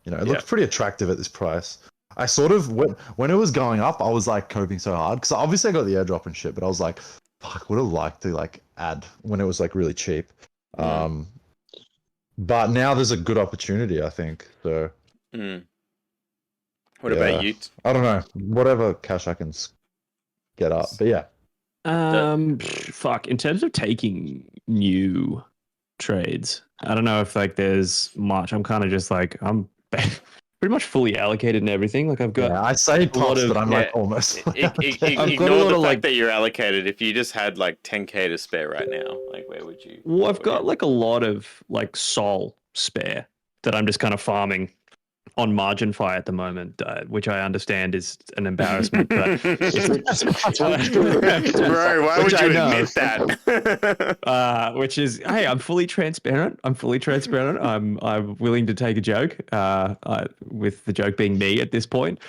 You know, it looks pretty attractive at this price. I sort of when it was going up, I was like coping so hard because obviously I got the airdrop and shit, but I was like, fuck, would have liked to like add when it was like really cheap. But now there's a good opportunity, I think. So. What about you? I don't know. Whatever cash I can get up, but yeah. Fuck. In terms of taking new trades, I don't know if like there's much. I'm kind of just like I'm pretty much fully allocated and everything. Like I've got. I say pops, but I'm like almost. Ignore the fact that you're allocated. If you just had like 10K to spare right now, like where would you? Well, I've got like a lot of like Sol spare that I'm just kind of farming on margin fi at the moment, which I understand is an embarrassment. But Bro, why would you admit that? Which is, hey, I'm fully transparent. I'm willing to take a joke. With the joke being me at this point.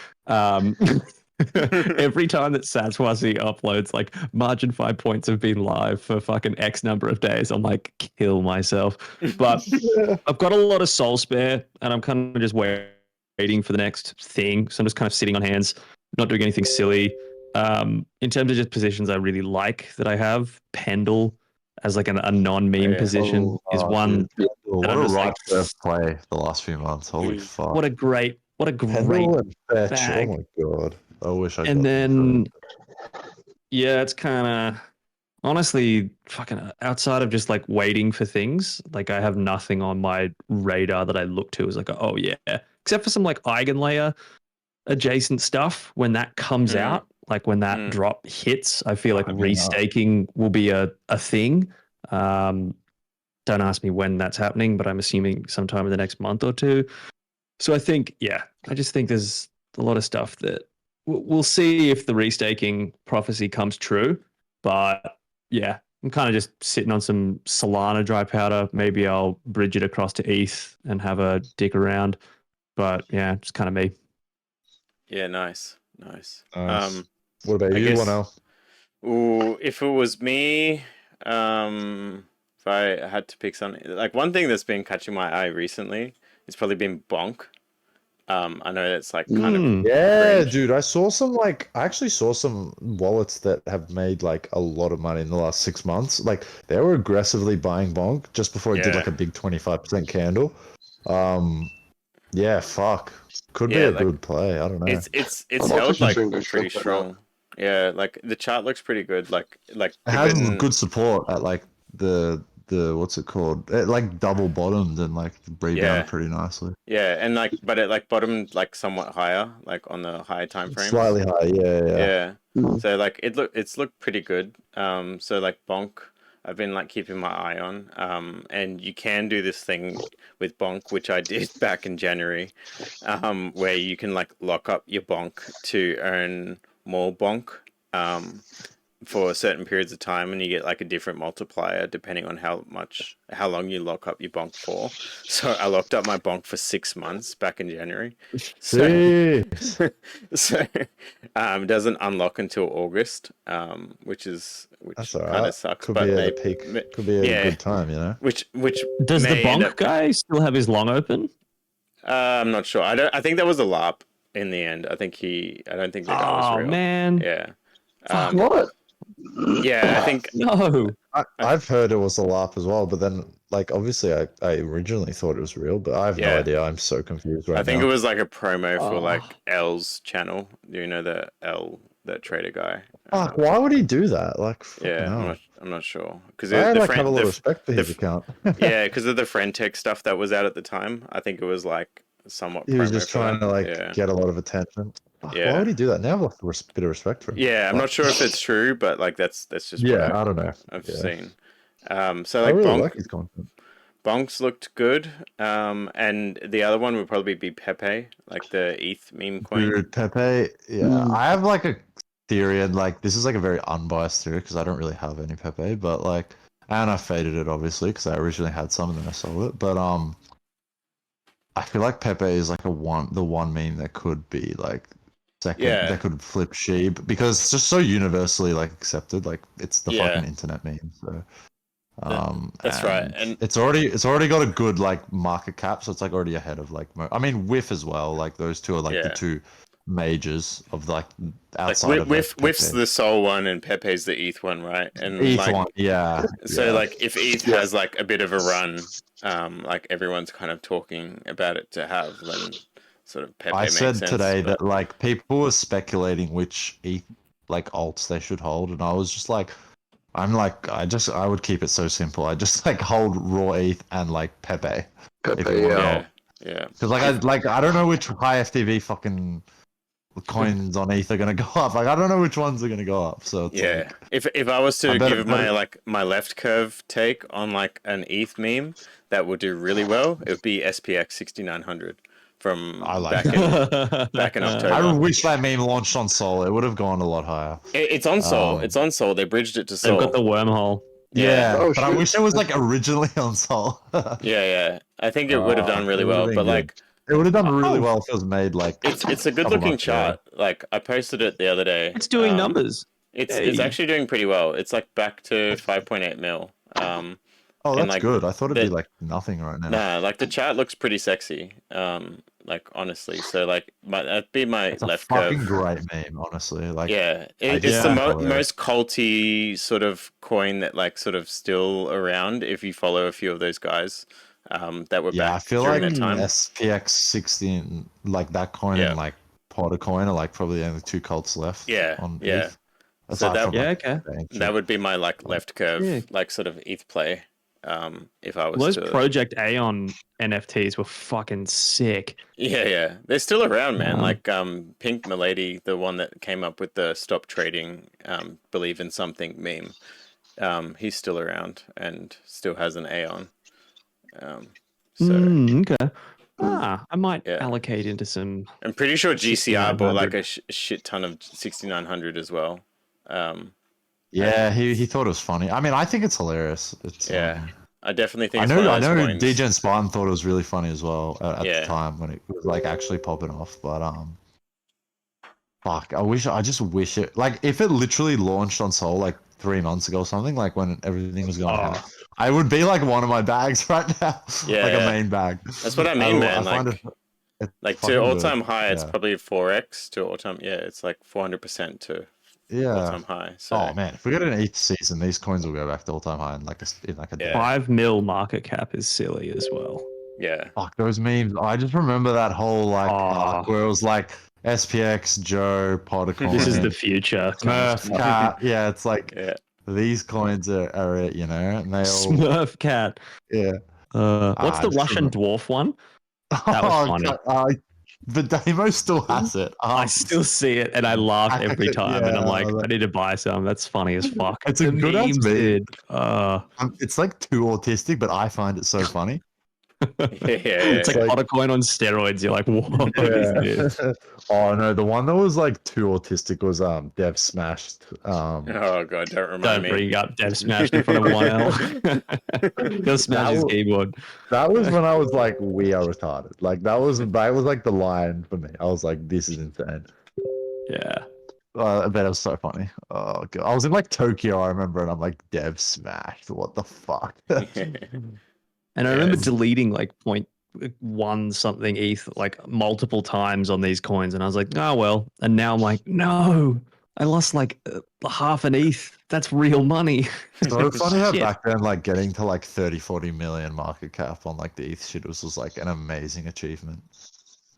Every time that Satswasi uploads like margin 5 points have been live for fucking X number of days, I'm like kill myself. But I've got a lot of soul spare and I'm kind of just waiting for the next thing. So I'm just kind of sitting on hands, not doing anything silly. In terms of just positions I really like that I have, Pendle as like a non-meme position is one. What a right first play the last few months. Holy fuck. What a great Pendle and Fetch. bag. Oh my god. I wish I and then it's kind of honestly fucking outside of just like waiting for things, like I have nothing on my radar that I look to as like oh yeah, except for some like eigenlayer adjacent stuff when that comes out, like when that drop hits, I feel like restaking will be a thing. Don't ask me when that's happening, but I'm assuming sometime in the next month or two. So I think I just think there's a lot of stuff that we'll see if the restaking prophecy comes true. But yeah, I'm kind of just sitting on some Solana dry powder. Maybe I'll bridge it across to ETH and have a dick around. But yeah, just kind of me. Yeah, nice. What about I you? guess- What else? Ooh, if it was me, if I had to pick something, like one thing that's been catching my eye recently, it's probably been Bonk. I know that's like kind of Mm. Yeah, cringe. dude. I actually saw some wallets that have made like a lot of money in the last 6 months. Like they were aggressively buying Bonk just before it did Yeah. like a big 25% candle. Yeah, fuck. Could be Yeah, a like good play. I don't know. it's I'm held actually like seeing good pretty strength right now. strong. Yeah, like the chart looks pretty good. Like It has given good support at like the what's it called? It like double bottomed and like rebounded Yeah. pretty nicely. Yeah, and like but it like bottomed like somewhat higher, like on the higher time frames. Slightly higher, yeah. Yeah. Mhm. So like it's looked pretty good. So like Bonk, I've been like keeping my eye on. And you can do this thing with Bonk, which I did back in January, where you can like lock up your Bonk to earn more Bonk. For certain periods of time, and you get like a different multiplier depending on how long you lock up your bonk for. So I locked up my bonk for 6 months back in January. So Jeez. so it doesn't unlock until August, which That's kind alright. of sucks. Could But be at a maybe, peak. Could be a yeah. good time, you know. which Does the may end bonk up- guy still have his long open? I'm not sure. I think that was a LARP in the end. I don't think the guy was Oh real. man, Yeah. Fuck. What? Yeah, I think no. I've heard it was a LARP as well, but then like obviously I originally thought it was real, but I have no Yeah. idea. I'm so confused right I think now. it was like a promo for Oh. like L's channel. Do you know the L, that trader guy? Fuck, why would he do that? Like, fucking Yeah, hell. I'm not sure because I the like have a friend, lot of respect for his the- account. yeah, because of the friend tech stuff that was out at the time. I think it was like somewhat. He was promo just for trying that. to like Yeah, get a lot of attention. Fuck, Yeah. why would he do that? Now I have like a bit of respect for him. yeah. I'm Like, not sure if it's true, but like that's just what Yeah, I don't know. I've Yeah. seen. So I like really Bonk, like his content. Bonks looked good. And the other one would probably be Pepe, like the ETH meme coin. Dude, Pepe, yeah. Mm. I have like a theory, and like this is like a very unbiased theory because I don't really have any Pepe, but like, and I faded it obviously because I originally had some and then I sold it. But I feel like Pepe is like the one meme that could be like second, Yeah. that could flip sheep because it's just so universally like accepted. Like it's the Yeah. fucking internet meme. So. That's right, and it's already got a good like market cap, so it's like already ahead of like I mean Whiff as well. Like those two are like Yeah. the two majors of like like outside of like, Whiff's Pepe. the Sol one and Pepe's the ETH one, right? And ETH like one, yeah. so yeah. like if ETH has like a bit of a run, like everyone's kind of talking about it to have, then sort of Pepe I makes said sense, today but- that like people were speculating which ETH like alts they should hold, and I was just like, I would keep it so simple. I just like hold raw ETH and like Pepe. Pepe, If you want yeah. yeah. Because I don't know which high FTV fucking coins on ETH are gonna go up. Like I don't know which ones are gonna go up. So it's Yeah, like, if I was to I better- give my left curve take on like an ETH meme that would do really well, it would be SPX 6900 from I like back in I October. wish that meme launched on Sol. It would have gone a lot higher. It's on Sol. Um, It's on Sol. They bridged it to They've Sol. got the wormhole. Yeah, Oh, but I shit. wish it was like originally on Sol. Yeah. I think it would have done really it would've well, been but good. like It would have done really Oh. well if it was made like it's a good couple looking months ago. chart. Like I posted it the other day. It's doing numbers. It's Hey. actually doing pretty well. It's like back to 5.8 mil. Oh, and, that's like, good. I thought it'd be the- like nothing right now. Nah, like the chart looks pretty sexy. Like honestly, so like that'd be my It's a left fucking curve. great meme, honestly. Like, Yeah, it's yeah, the hilarious. most culty sort of coin that like sort of still around if you follow a few of those guys that were yeah, I back feel during like that time. SPX 16, like that coin Yeah. and like Poad coin are like probably only two cults left. Yeah, on yeah. ETH. So Aside that- from, Yeah, like, okay. the ancient- That would be my like left curve, Yeah. like sort of ETH play. If I was Those to, Project Aeon NFTs were fucking sick. yeah, they're still around, man. Yeah. Like Pink Milady, the one that came up with the stop trading, believe in something meme. He's still around and still has an Aeon. So Okay. I might Yeah. allocate into some. I'm pretty sure GCR bought like 6900. a shit ton of 6900 as well. Yeah, he thought it was funny. I mean, I think it's hilarious. It's Yeah. I definitely think I it's know one of those coins. DJ and Spartan thought it was really funny as well at Yeah. the time when it was like actually popping off. But fuck. I just wish it. Like, if it literally launched on Sol like 3 months ago or something, like when everything was going on, I would be like one of my bags right now. Yeah, like a yeah. main bag. That's what I mean, man. find Like, it's like to fucking all good. time high, it's Yeah. probably 4x to all time. Yeah, it's like 400% to all Yeah. time high. So Oh man, if we get an 8th season, these coins will go back to all time high in like a Yeah. day. 5 mil market cap is silly as well. yeah, Fuck those memes. I just remember that whole like arc where it was like SPX, Joe, Podacoin. This is the future. Smurf Cat. Yeah, it's like yeah. these coins are it, you know, and they all Smurf cat. yeah. What's the just Russian dwarf one? That was funny. The demo still has it. I still see it and I laugh every time, and I'm Yeah, like, I need to buy some. That's funny as fuck. It's a The good ass memes, meme. dude. It's like too autistic, but I find it so funny. It's like Podacoin on steroids. You're like, what is this? Oh no, the one that was like too autistic was Dev Smashed. Oh god, don't remind Don't me. bring up Dev Smashed in front of 1L. He'll smash his keyboard. That was when I was like, we are retarded. Like that was like the line for me. I was like, this is insane. Yeah. I bet it was so funny. Oh god, I was in like Tokyo, I remember, and I'm like, Dev Smashed. What the fuck? And I remember deleting like 0.1 something ETH like multiple times on these coins, and I was like, oh well. And now I'm like, no, I lost like half an ETH. That's real money. So funny how Shit. back then, like getting to like 30-40 million market cap on like the ETH shit was like an amazing achievement.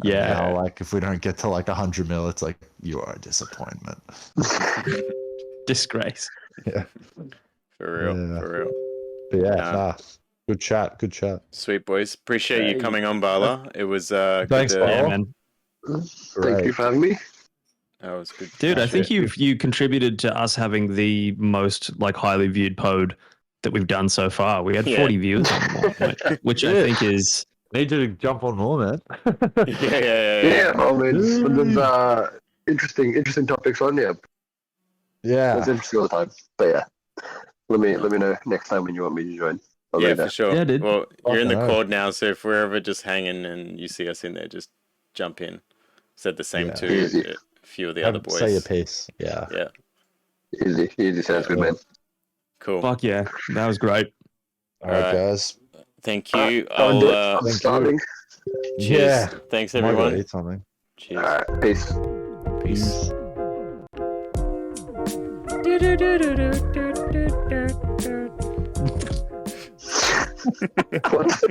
And Yeah. now, like if we don't get to like 100 mil, it's like you are a disappointment. Disgrace. Yeah. For real, Yeah. for real. But yeah, Nah. nah. Good chat. Good chat. Sweet boys, appreciate you coming on, Bala. It was good Thanks, to- Bala. Yeah, man. Thank you for having me. That was good. Dude, I shit. think you contributed to us having the most like highly viewed pod that we've done so far. We had 40 views on one, which I think is Need you to jump on more, man. Yeah, I mean, there's interesting topics on here. Yeah. It's interesting all the time. But yeah, let me know next time when you want me to join. I'll Yeah, be there. for sure. Yeah, dude. Well, you're in the Fucking cord now, so if we're ever just hanging and you see us in there, just jump in. Said the same Yeah. to Easy. a few of the other boys. Say your piece. Yeah. Yeah, Easy sounds good, man. cool. fuck yeah. That was great. All right, Alright. guys. Thank you. I'm I'll I'm thank you. starving. cheers. Yeah. Thanks I might go everyone. eat something. Cheers. All right, peace. Peace. What?